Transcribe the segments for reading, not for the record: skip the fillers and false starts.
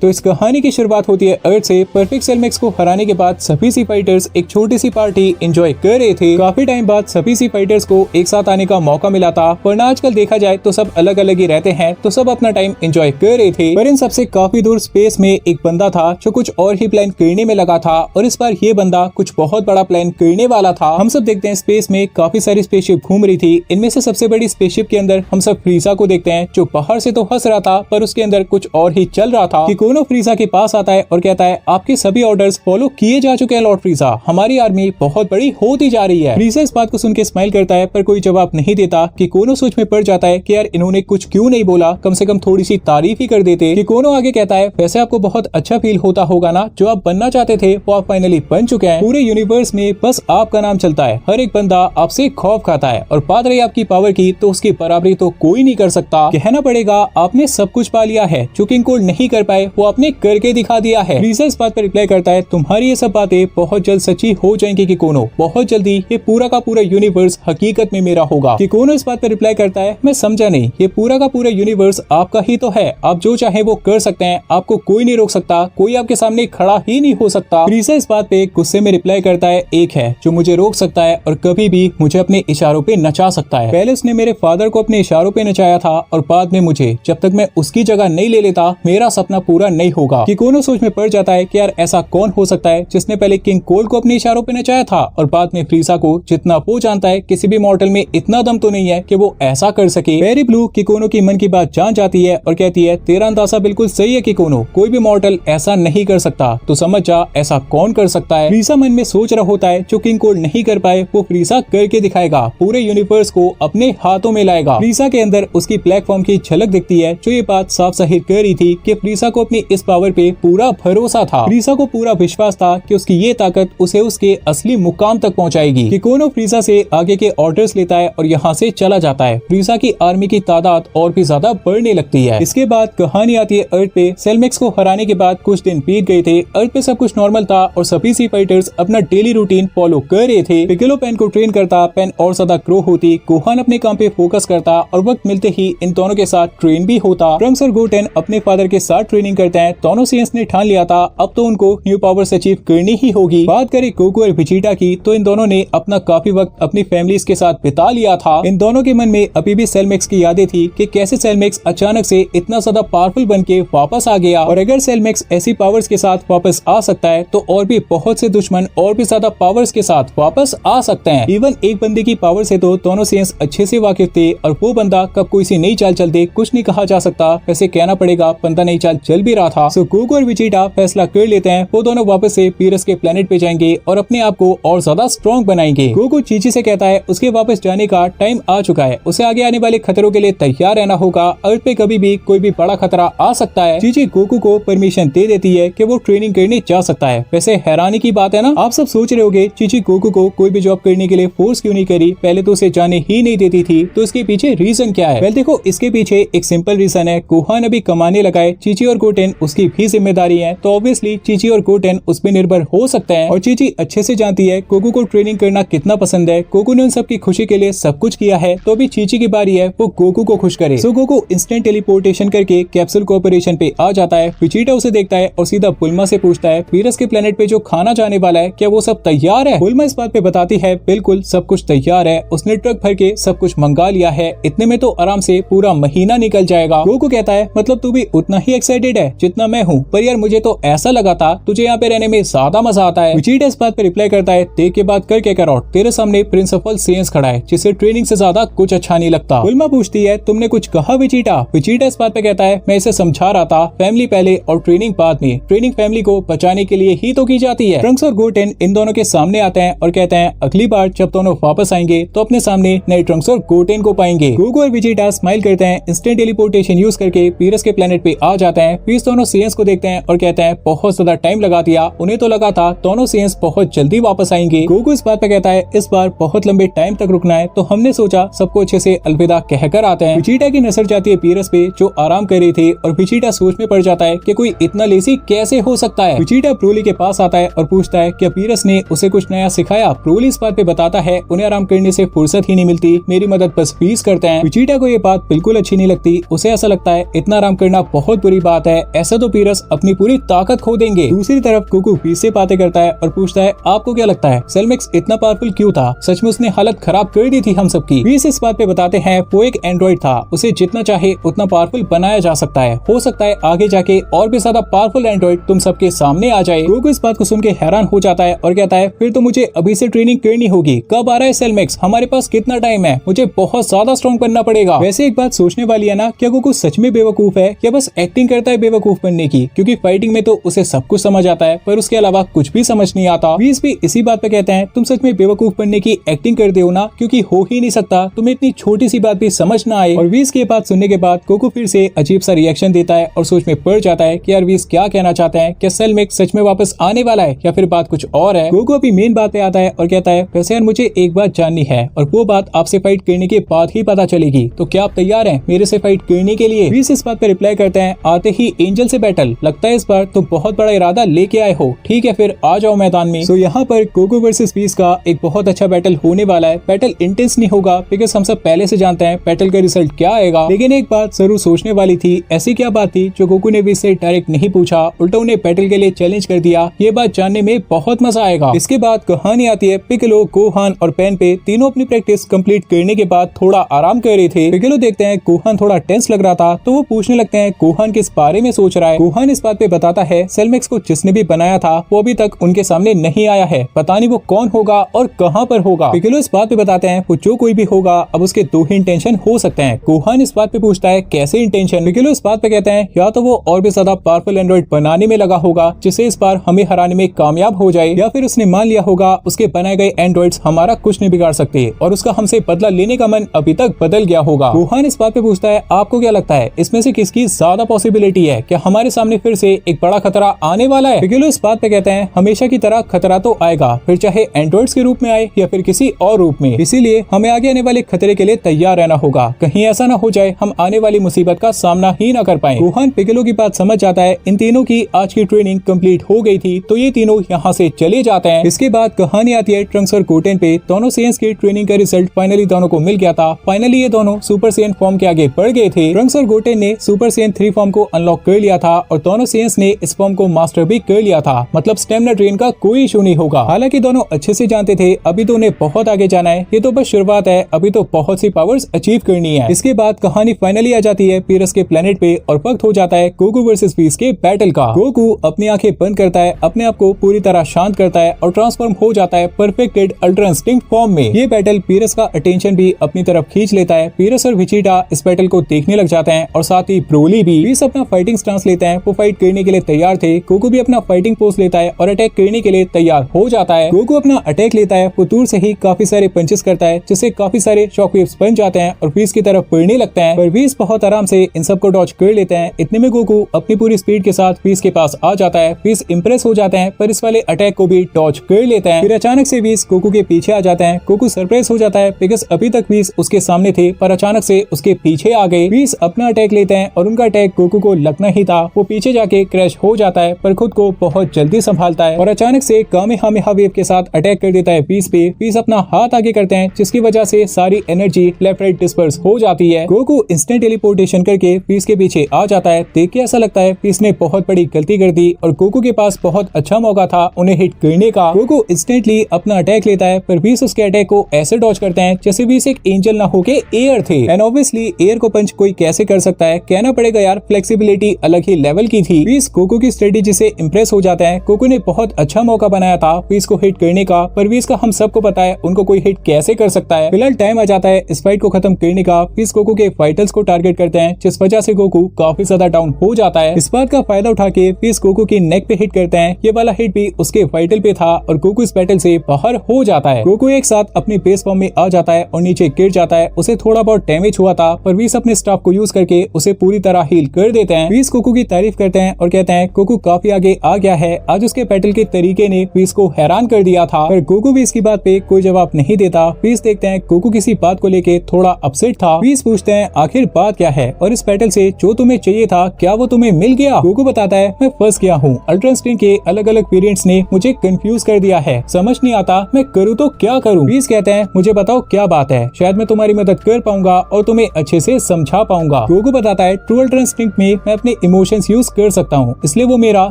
तो इस कहानी की शुरुआत होती है अर्थ से। परफेक्ट सेलमेक्स को हराने के बाद सभी सी फाइटर्स एक छोटी सी पार्टी एंजॉय कर रहे थे। काफी टाइम बाद सभी सी फाइटर्स को एक साथ आने का मौका मिला था, वरना आजकल देखा जाए तो सब अलग अलग ही रहते हैं, तो सब अपना टाइम एंजॉय कर रहे थे। पर इन सबसे काफी दूर स्पेस में एक बंदा था जो कुछ और ही प्लान करने में लगा था, और इस बार ये बंदा कुछ बहुत बड़ा प्लान करने वाला था। हम सब देखते हैं स्पेस में काफी सारी स्पेसशिप घूम रही थी। इनमें से सबसे बड़ी स्पेसशिप के अंदर हम सब फ्रीजा को देखते हैं, जो बाहर से तो हंस रहा था पर उसके अंदर कुछ और ही चल रहा था। किकोनो फ्रीजा के पास आता है और कहता है, आपके सभी ऑर्डर्स फॉलो किए जा चुके हैं लॉर्ड फ्रीजा, हमारी आर्मी बहुत बड़ी होती जा रही है। फ्रीजा इस बात को सुन के स्माइल करता है पर कोई जवाब नहीं देता। किकोनो सोच में पड़ जाता है कि यार इन्होंने कुछ क्यों नहीं बोला, कम से कम थोड़ी सी तारीफ ही कर देते। किकोनो आगे कहता है, वैसे आपको बहुत अच्छा फील होता होगा ना, जो आप बनना चाहते थे वो आप फाइनली बन चुके हैं। पूरे यूनिवर्स में बस आपका नाम चलता है, हर एक बंदा आपसे खौफ खाता है, और बात रही आपकी पावर की तो उसकी बराबरी तो कोई नहीं कर सकता। कहना पड़ेगा आपने सब कुछ पा लिया है, जो किंग कोल नहीं कर पाए वो आपने करके दिखा दिया है। फ्रीजा इस बात पर रिप्लाई करता है, तुम्हारी ये सब बातें बहुत जल्द सच्ची हो जाएंगी किकोनो, बहुत जल्दी ये पूरा का पूरा यूनिवर्स हकीकत में मेरा होगा। किकोनो इस बात पर रिप्लाई करता है, मैं समझा नहीं, ये पूरा का पूरा यूनिवर्स आपका ही तो है, आप जो चाहे वो कर सकते हैं, आपको कोई नहीं रोक सकता, कोई आपके सामने खड़ा ही नहीं हो सकता। फ्रीजा इस बात पे गुस्से में रिप्लाई करता है, एक है जो मुझे रोक सकता है और कभी भी मुझे अपने इशारों पे नचा सकता है। पहले उसने मेरे फादर को अपने इशारों पे नचाया था, और बाद में मुझे, जब तक मैं उसकी जगह नहीं ले लेता मेरा सपना पूरा नहीं होगा। किकोनो सोच में पड़ जाता है कि यार ऐसा कौन हो सकता है जिसने पहले किंग कोल को अपने इशारों पे नचाया था और बाद में फ्रीजा को। जितना वो जानता है किसी भी मॉडल में इतना दम तो नहीं है कि वो ऐसा कर सके। पेरी ब्लू किकोनो की मन की बात जान जाती है और कहती है, तेरा अंदाजा बिल्कुल सही है किकोनो, कोई भी मॉडल ऐसा नहीं कर सकता, तो समझ जा ऐसा कौन कर सकता है। फ्रीजा मन में सोच रहा होता है, जो किंग कोल नहीं कर पाए वो फ्रीजा करके दिखाएगा, पूरे यूनिवर्स को अपने हाथों में लाएगा। फ्रीजा के अंदर उसकी प्लेटफॉर्म की झलक दिखती है, जो ये बात साफ जाहिर कर रही थी कि फ्रीजा को अपनी इस पावर पे पूरा भरोसा था। फ्रीजा को पूरा विश्वास था कि उसकी ये ताकत उसे उसके असली मुकाम तक पहुंचाएगी। किकोनो फ्रीजा से आगे के ऑर्डर्स लेता है और यहाँ से चला जाता है। फ्रीजा की आर्मी की तादाद और भी ज्यादा बढ़ने लगती है। इसके बाद कहानी आती है अर्थ पे। सेलमेक्स को हराने के बाद कुछ दिन बीत गए थे, अर्थ पे सब कुछ नॉर्मल था और सभी सी फाइटर्स अपना डेली रूटीन फॉलो कर रहे थे। पिग्गलो पेन को ट्रेन करता, पेन और ज्यादा ग्रो होती, गोहान अपने काम पे फोकस करता और वक्त मिलते ही इन दोनों के साथ ट्रेन भी होता। ट्रंक्स और गोटेन अपने फादर के साथ ट्रेनिंग करते हैं। दोनों सेंस ने ठान लिया था अब तो उनको न्यू पावर्स अचीव करनी ही होगी। बात करें गोकू और वेजिटा की, तो इन दोनों ने अपना काफी वक्त अपनी फैमिलीज के साथ बिता लिया था। इन दोनों के मन में अभी भी सेलमेक्स की यादें थी कि कैसे सेलमेक्स अचानक से इतना ज्यादा पावरफुल बन के वापस आ गया, और अगर सेलमेक्स ऐसी पावर्स के साथ वापस आ सकता है तो और भी बहुत से दुश्मन और भी ज्यादा पावर्स के साथ वापस आ सकते हैं। इवन एक बंदे की पावर से तो दोनों सेंस अच्छे से वाकिफ थे, और वो बंदा कब कोई सी नई चाल चल दे कुछ नहीं कहा जा सकता। वैसे कहना पड़ेगा बंदा नई चाल चल भी रहा था। सो गोकू और वेजिटा फैसला कर लेते हैं वो दोनों वापस से पीरस के प्लेनेट पे जाएंगे और अपने आप को और ज्यादा स्ट्रॉन्ग बनाएंगे। गोकू चीची से कहता है उसके वापस जाने का टाइम आ चुका है, उसे आगे आने वाले खतरों के लिए तैयार रहना होगा। अर्थ पे कभी भी कोई भी बड़ा खतरा आ सकता है। चीची गोकू को परमिशन दे देती है कि वो ट्रेनिंग करने जा सकता है। वैसे हैरानी की बात है ना, आप सब सोच रहे होगे चीची गोकू को कोई भी जॉब करने के लिए फोर्स क्यों नहीं करी, पहले तो उसे जाने ही नहीं देती थी, तो इसके पीछे रीजन क्या है? वेल देखो, इसके पीछे एक सिंपल रीजन है, गोहान अभी कमाने लगा है, चीची और गोटेन उसकी भी जिम्मेदारी है, तो ऑब्वियसली चीची और गोटेन उसमें निर्भर हो सकते हैं। और चीची अच्छे से जानती है गोकू को ट्रेनिंग करना कितना पसंद है। गोकू ने उन सबकी खुशी के लिए सब कुछ किया है, तो अभी चीची की बारी है वो गोकू को खुश करे। सो गोकू इंस्टेंट टेलीपोर्टेशन करके कैप्सूल कॉर्पोरेशन पे आ जाता है। वेजिटा उसे देखता है और सीधा बुल्मा से पूछता है पीरस के प्लेनेट पे जो खाना जाने वाला है क्या वो सब तैयार है? बुल्मा इस बात पे बताती है बिल्कुल सब कुछ तैयार है, उसने ट्रक भर के सब कुछ मंगा लिया है, इतने में तो आराम से पूरा महीना निकल जाएगा। गोकू कहता है मतलब तू भी उतना ही एक्साइटेड है जितना मैं हूँ, पर यार मुझे तो ऐसा लगा था तुझे यहाँ पे रहने में ज्यादा मजा आता है। वेजिटा इस बात पे रिप्लाई करता है देख के बात करके कैरोट, तेरे सामने प्रिंसिपल सेंस खड़ा है जिसे ट्रेनिंग से ज्यादा कुछ अच्छा नहीं लगता। बुल्मा पूछती है तुमने कुछ कहा वेजिटा? वेजिटा इस बात पे कहता है मैं इसे समझा रहा था, फैमिली पहले और ट्रेनिंग बाद में, ट्रेनिंग फैमिली को बचाने के लिए ही तो की जाती है। ट्रंक्स और गोटेन इन दोनों के सामने आते हैं और कहते हैं अगली बार जब दोनों वापस आएंगे तो अपने सामने नए ट्रंक्स और गोटेन को पाएंगे। गोकू और वेजिटा स्माइल करते हैं, इंस्टेंट टेलीपोर्टेशन यूज करके पीरस के प्लेनेट पे आ जाते हैं। फिर दोनों सेंस को देखते हैं और कहते हैं बहुत ज्यादा टाइम लगा दिया, उन्हें तो लगा था दोनों सेंस बहुत जल्दी वापस आएंगे। गोकू इस बात पे कहता है इस बार बहुत लंबे टाइम तक रुकना है, तो हमने सोचा सबको अच्छे से अलविदा कहकर आते हैं। वेजिटा की नजर जाती है पीरस पे जो आराम कर रही थी, और वेजिटा सोच में पड़ जाता है कि कोई इतना लेजी कैसे हो सकता है। वेजिटा ब्रोली के पास आता है और पूछता है कि पीरस ने उसे कुछ नया सिखाया। ब्रोली इस बात पे बताता है उन्हें आराम करने से फुर्सत ही नहीं मिलती, मेरी मदद बस फीस करते हैं। वेजिटा को ये बात बिल्कुल अच्छी नहीं लगती, उसे ऐसा लगता है इतना आराम करना बहुत बुरी बात है, ऐसा तो पीरस अपनी पूरी ताकत खो देंगे। दूसरी तरफ गोकू पीस से बातें करता है और पूछता है आपको क्या लगता है सेलमेक्स इतना पावरफुल क्यों था? सच में उसने हालत खराब कर दी थी हम सबकी। पीस इस बात पे बताते हैं वो एक एंड्रॉइड था, उसे जितना चाहे उतना पावरफुल बनाया जा सकता है। हो सकता है आगे जाके और भी ज्यादा पावरफुल एंड्रॉइड तुम सबके सामने आ जाए। गोकू इस बात को सुन के हैरान हो जाता है और कहता है फिर तो मुझे अभी से ट्रेनिंग करनी होगी। कब आ रहा है सेलमेक्स? हमारे पास कितना टाइम है? मुझे बहुत ज्यादा स्ट्रॉन्ग बनना पड़ेगा। वैसे एक बात सोचने वाली है ना, क्या गोकू सच में बेवकूफ है या बस एक्टिंग करता है बेवकूफ बनने की? क्योंकि फाइटिंग में तो उसे सब कुछ समझ आता है पर उसके अलावा कुछ भी समझ नहीं आता। बीस भी इसी बात पे कहते हैं तुम सच में बेवकूफ बनने की एक्टिंग करते हो ना, क्योंकि हो ही नहीं सकता तुम्हें इतनी छोटी सी बात भी समझ ना आए। और वीस की बात सुनने के बाद गोकू फिर से अजीब सा रिएक्शन देता है और सोच में पड़ जाता है कि यार वीस क्या कहना चाहते हैं, क्या सेलमेक्स सच में वापस आने वाला है या फिर बात कुछ और है। गोकू अभी मेन बात पे आता है और कहता है वैसे यार मुझे एक बात जाननी है और वो बात आपसे फाइट करने के बाद ही पता चलेगी, तो क्या आप तैयार हैं मेरे से फाइट करने के लिए? वीस इस बात पे रिप्लाई करते हैं आते ही एंजल से बैटल, लगता है इस बार तुम बहुत बड़ा इरादा लेके आए हो। ठीक है फिर आ जाओ मैदान में। सो यहाँ पर गोकू वर्सेस वीस का एक बहुत अच्छा बैटल होने वाला है। बैटल इंटेंस नहीं होगा बिकॉज हम सब पहले से जानते हैं बैटल का रिजल्ट क्या आएगा, लेकिन एक बात जरूर सोचने वाली थी। ऐसी क्या बात थी जो गोकू ने वीस से डायरेक्ट नहीं पूछा, उल्टा उन्हें बैटल के लिए चैलेंज कर दिया? ये बात जानने में बहुत मजा आएगा। इसके बाद कहानी आती है पिकलो, गोहान और पेन पे। तीनों अपनी प्रैक्टिस कंप्लीट करने के बाद थोड़ा आराम कर रहे थे। पिकलो देखते हैं गोहान थोड़ा टेंस लग रहा था तो वो पूछने लगते हैं गोहान किस बारे में सोच रहा है। गोहान इस बात पे बताता है सेलमेक्स को जिसने भी बनाया था वो अभी तक उनके सामने नहीं आया है, पता नहीं वो कौन होगा और कहाँ पर होगा। पिकलो इस बात पे बताते हैं वो जो कोई भी होगा अब उसके दो ही इंटेंशन हो सकते हैं। गोहान इस बात पे पूछता है कैसे इंटेंशन? पिकलो इस बात पे कहते हैं या तो वो और भी ज्यादा पावरफुल एंड्रॉइड बनाने में लगा होगा जिससे इस बार हमें हराने में कामयाब हो जाए, या फिर उसने मान लिया होगा उसके बनाए गए एंड्रॉइड्स हमारा कुछ नहीं बिगाड़ सकते और उसका हमसे बदला लेने का मन अभी तक बदल गया होगा। गोहान इस बात पे पूछता है आपको क्या लगता है इसमें से किसकी ज्यादा पॉसिबिलिटी है? क्या हमारे सामने फिर से एक बड़ा खतरा आने वाला है? पिकलो इस बात पे कहते हैं हमेशा की तरह खतरा तो आएगा, फिर चाहे एंड्रॉइड्स के रूप में आए या फिर किसी और रूप में, इसीलिए हमें आगे आने वाले खतरे के लिए तैयार रहना होगा। कहीं ऐसा ना हो जाए हम आने वाली मुसीबत का सामना ही ना कर पाए। गोहान पिकलो की बात समझ जाता है। इन तीनों की आज की ट्रेनिंग कंप्लीट हो गई थी तो ये तीनों यहाँ से चले जाते हैं। इसके बाद कहानी आती है ट्रंक्स और गोटेन पे। दोनों सेयंस की ट्रेनिंग का रिजल्ट फाइनली दोनों को मिल गया था। फाइनली ये दोनों सुपर सेयन फॉर्म के आगे बढ़ गए थे। ट्रंक्स और गोटेन ने सुपर सेयन 3 फॉर्म को अनलॉक कर लिया था और दोनों सेयंस ने इस फॉर्म को मास्टर भी कर लिया था, मतलब स्टेमिना ड्रेन का कोई इशू नहीं होगा। हालांकि दोनों अच्छे से जानते थे अभी तो उन्हें बहुत आगे जाना है, ये तो बस शुरुआत है, अभी तो बहुत सी पावर्स अचीव करनी है। इसके बाद कहानी फाइनली आ जाती है पीरस के प्लेनेट पे और वक्त हो जाता है गोकू वर्सेस वीस के बैटल का। गोकू अपनी आंखें बंद करता है, अपने आप को पूरी तरह शांत करता है और ट्रांसफॉर्म हो जाता है परफेक्टेड अल्ट्रा इंस्टिंक्ट फॉर्म में। ये बैटल पीरस का अटेंशन भी अपनी तरफ खींच लेता है। पीरस और विचिटा इस बैटल को देखने लग जाते हैं और साथ ही ब्रोली भी। वीस अपना फाइटिंग स्टांस लेते हैं, वो फाइट करने के लिए तैयार थे। गोकू भी अपना फाइटिंग पोज लेता है और अटैक करने के लिए तैयार हो जाता है। गोकू अपना अटैक लेता है, वो दूर से ही काफी सारे पंचेस करता है जिससे काफी सारे शॉकवेव्स बन जाते हैं और वीस की तरफ पड़ने लगते हैं, पर वीस बहुत आराम से इन सबको डॉज कर लेते हैं। इतने में गोकू अपनी पूरी स्पीड के साथ वीस के पास आ जाता है। वीस इंप्रेस हो जाते हैं पर इस वाले अटैक को भी डॉज कर लेते हैं। फिर अचानक से वीस गोकू के पीछे आ जाते हैं। गोकू सरप्राइज हो जाता है बिकॉज अभी तक वीस उसके सामने थे पर अचानक से उसके पीछे आ गए। वीस अपना अटैक लेते हैं और उनका अटैक गोकू को लगना ही था। वो पीछे जाके क्रैश हो जाता है पर खुद को बहुत जल्दी संभालता है और अचानक से कामेहामेहा वेव के साथ अटैक कर देता है वीस पे। वीस अपना हाथ आगे करते हैं जिसकी वजह से सारी एनर्जी लेफ्ट राइट डिस्पर्स हो जाती है। गोकू इंस्टेंट टेलीपोर्टेशन करके वीस के पीछे आ जाता है। देख के ऐसा लगता है वीस ने बहुत बड़ी गलती कर दी और गोकू के पास बहुत अच्छा मौका था उन्हें हिट करने का। गोकू इंस्टेंटली अपना अटैक लेता है पर वीस उसके अटैक को ऐसे डॉज करते हैं जैसे वीस एक एंजल ना होके एयर थे। एंड ऑब्वियसली एयर को पंच कोई कैसे कर सकता है, कहना पड़ेगा यार फ्लेक्सिबिलिटी अलग ही लेवल की थी। वीस गोकू की स्ट्रेटेजी से इंप्रेस हो जाता है। गोकू ने बहुत अच्छा मौका बनाया था वीस को हिट करने का, पर वीस का हम सबको पता है उनको कोई हिट कैसे कर सकता है। फिलहाल टाइम आ जाता है इस फाइट को खत्म करने का। वीस गोकू के फाइटर्स को टारगेट करते हैं जिस वजह से गोकू काफी ज्यादा डाउन हो जाता है। इस बात का फायदा उठा के वीस गोकू की नेक पे हिट करते हैं। ये वाला हिट भी उसके वाइटल पे था और गोकू इस बैटल से बाहर हो जाता है। गोकू एक साथ अपने बेस फॉर्म में आ जाता है और नीचे गिर जाता है। उसे थोड़ा बहुत डैमेज हुआ था पर वीस अपने स्टाफ को यूज करके उसे पूरी तरह हील कर देते हैं। वीस गोकू की तारीफ करते हैं और कहते हैं गोकू काफी आगे आ गया है। आज उसके बैटल के तरीके ने वीस को हैरान कर दिया था, पर गोकू भी इसकी बात पे कोई जवाब नहीं देता। वीस देखते हैं गोकू किसी बात को लेके थोड़ा अपसेट था। वीस पूछते हैं आखिर बात क्या है और इस बैटल से जो तुम्हें चाहिए था क्या वो तुम्हें मिल गया? गोकू बताता है मैं फंस गया हूँ। अल्ट्रा इंस्टिंक्ट के अलग अलग वेरिएंट्स ने मुझे कंफ्यूज कर दिया है, समझ नहीं आता मैं करूँ तो क्या करूँ। वीस कहते हैं मुझे बताओ क्या बात है, शायद मैं तुम्हारी मदद कर पाऊंगा और तुम्हें अच्छे से समझा पाऊंगा। गोकू बताता है ट्रू अल्ट्रा इंस्टिंक्ट में मैं अपने इमोशंस यूज कर सकता हूँ, इसलिए वो मेरा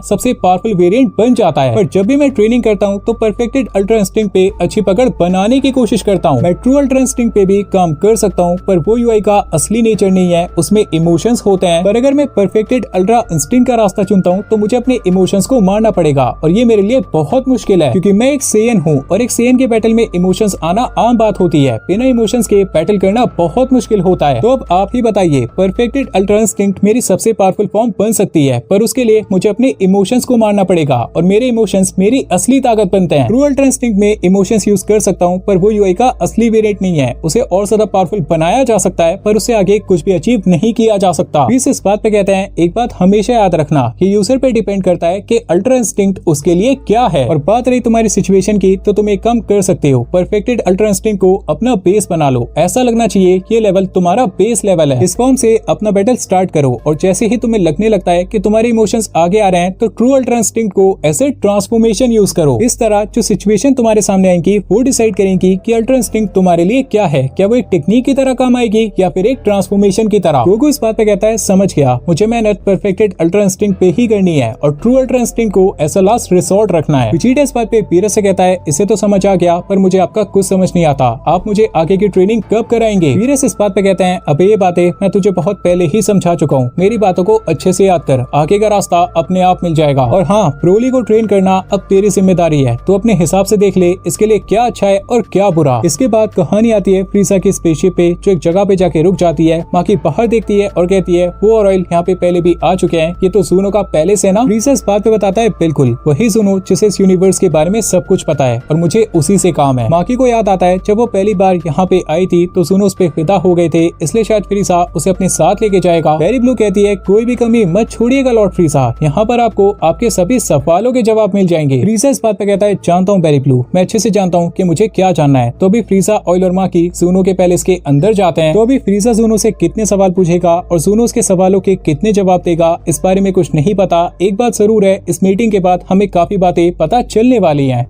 सबसे पावरफुल वेरिएंट बन जाता है। पर जब भी मैं ट्रेनिंग करता हूँ तो परफेक्टेड अल्ट्रा इंस्टिंक्ट पे अच्छी पकड़ बनाने की कोशिश करता हूँ। मैं ट्रू अल्ट्रा इंस्टिंक्ट पे भी काम कर सकता हूँ, पर वो यूआई का असली नेचर नहीं है, उसमें इमोशंस होते हैं। पर अगर मैं परफेक्टेड अल्ट्रा इंस्टिंक्ट का रास्ता चुनता हूँ तो मुझे अपने इमोशंस को मारना पड़ेगा, और ये मेरे लिए बहुत मुश्किल है, क्योंकि मैं एक सेयन हूँ और एक सेयन के बैटल में इमोशंस आना आम बात होती है। बिना इमोशंस के बैटल करना बहुत मुश्किल होता है। तो अब आप ही बताइए, परफेक्टेड अल्ट्रा इंस्टिंक्ट मेरी सबसे पावरफुल फॉर्म बन सकती है, पर उसके लिए मुझे अपने इमोशंस को मारना पड़ेगा, और मेरे इमोशंस मेरी असली ताकत बनते हैं। ट्रू अल्ट्रा इंस्टिंक्ट में इमोशंस यूज कर सकता हूँ, पर वो यूआई का असली वेरिएंट नहीं है। उसे और ज्यादा पावरफुल बनाया जा सकता है, पर उससे आगे कुछ भी अचीव नहीं किया जा सकता। इस बात पे कहते हैं, एक बात हमेशा याद रखना कि यूजर पे डिपेंड करता है कि अल्ट्रा इंस्टिंक्ट उसके लिए क्या है। और बात रही तुम्हारी सिचुएशन की, तो तुम एक काम कर सकते हो, परफेक्टेड अल्ट्रा इंस्टिंक्ट को अपना बेस बना लो। ऐसा लगना चाहिए ये लेवल तुम्हारा बेस लेवल है। इस फॉर्म से अपना बैटल स्टार्ट करो, और जैसे ही तुम्हें लगने लगता है कि तुम्हारे इमोशंस आगे आ रहे हैं, तो ट्रू अल्ट्रा इंस्टिंक्ट को ऐसे ट्रांसफॉर्मेशन यूज करो। इस तरह जो सिचुएशन तुम्हारे सामने आएंगी वो डिसाइड करेंगी कि अल्ट्रा इंस्टिंक्ट तुम्हारे लिए क्या है। क्या वो एक टेक्निक की तरह काम आएगी या फिर एक ट्रांसफॉर्मेशन की तरह। गोकू इस बात पे कहता है, समझ गया, मुझे मेहनत परफेक्टेड अल्ट्रा इंस्टिंक्ट पे ही करनी है, और ट्रू अल्ट्रा इंस्टिंक्ट को ऐसा लास्ट रिसोर्ट रखना है। विजीटा इस बात पे पीरस से कहता है, इसे तो समझ आ गया, पर मुझे आपका कुछ समझ नहीं आता, आप मुझे आगे की ट्रेनिंग कब कराएंगे। पीरस इस बात पे कहते हैं, अब ये बातें मैं तुझे बहुत पहले ही समझा चुका हूँ, मेरी बातों को अच्छे से याद कर, आगे का रास्ता अपने आप मिल जाएगा। और हाँ, ब्रोली को ट्रेन करना अब तेरी जिम्मेदारी है, तो अपने हिसाब से देख ले इसके लिए क्या अच्छा है और क्या बुरा। इसके बाद कहानी आती है फ्रीसा की स्पेसशिप पे, जो एक जगह पे जाके रुक जाती है। माकी बाहर देखती है और कहती है, वो और ऑयल यहाँ पे पहले भी आ चुके हैं, ये तो ज़ूनो का पैलेस है ना। फ्रीसा इस बात पे बताता है, बिल्कुल वही ज़ूनो जिसे इस यूनिवर्स के बारे में सब कुछ पता है, और मुझे उसी से काम है। माकी को याद आता है जब वो पहली बार यहाँ पे आई थी तो ज़ूनो उस पे फिदा हो गए थे, इसलिए शायद फ्रीसा उसे अपने साथ लेके जाएगा। बेरी ब्लू कहती है, कोई भी कमी मत छोड़िएगा लॉर्ड फ्रीसा, यहाँ पर आपको आपके सभी सवालों के जवाब मिल जाएंगे। फ्रीसा इस बात पे कहता है, जानता हूँ बेरी ब्लू, मैं अच्छे से जानता हूँ कि मुझे क्या जानना है। तो अभी फ्रीसा, ऑयल और माकी ज़ूनो के पैलेस के अंदर जाते हैं। तो अभी फ्रीसा ज़ूनो से कितने सवाल पूछेगा और ज़ूनो उसके सवालों के कितने जवाब देगा, इस बारे में कुछ नहीं पता। एक बात जरूर है, इस मीटिंग के बाद हमें काफी बातें पता चलने वाली हैं।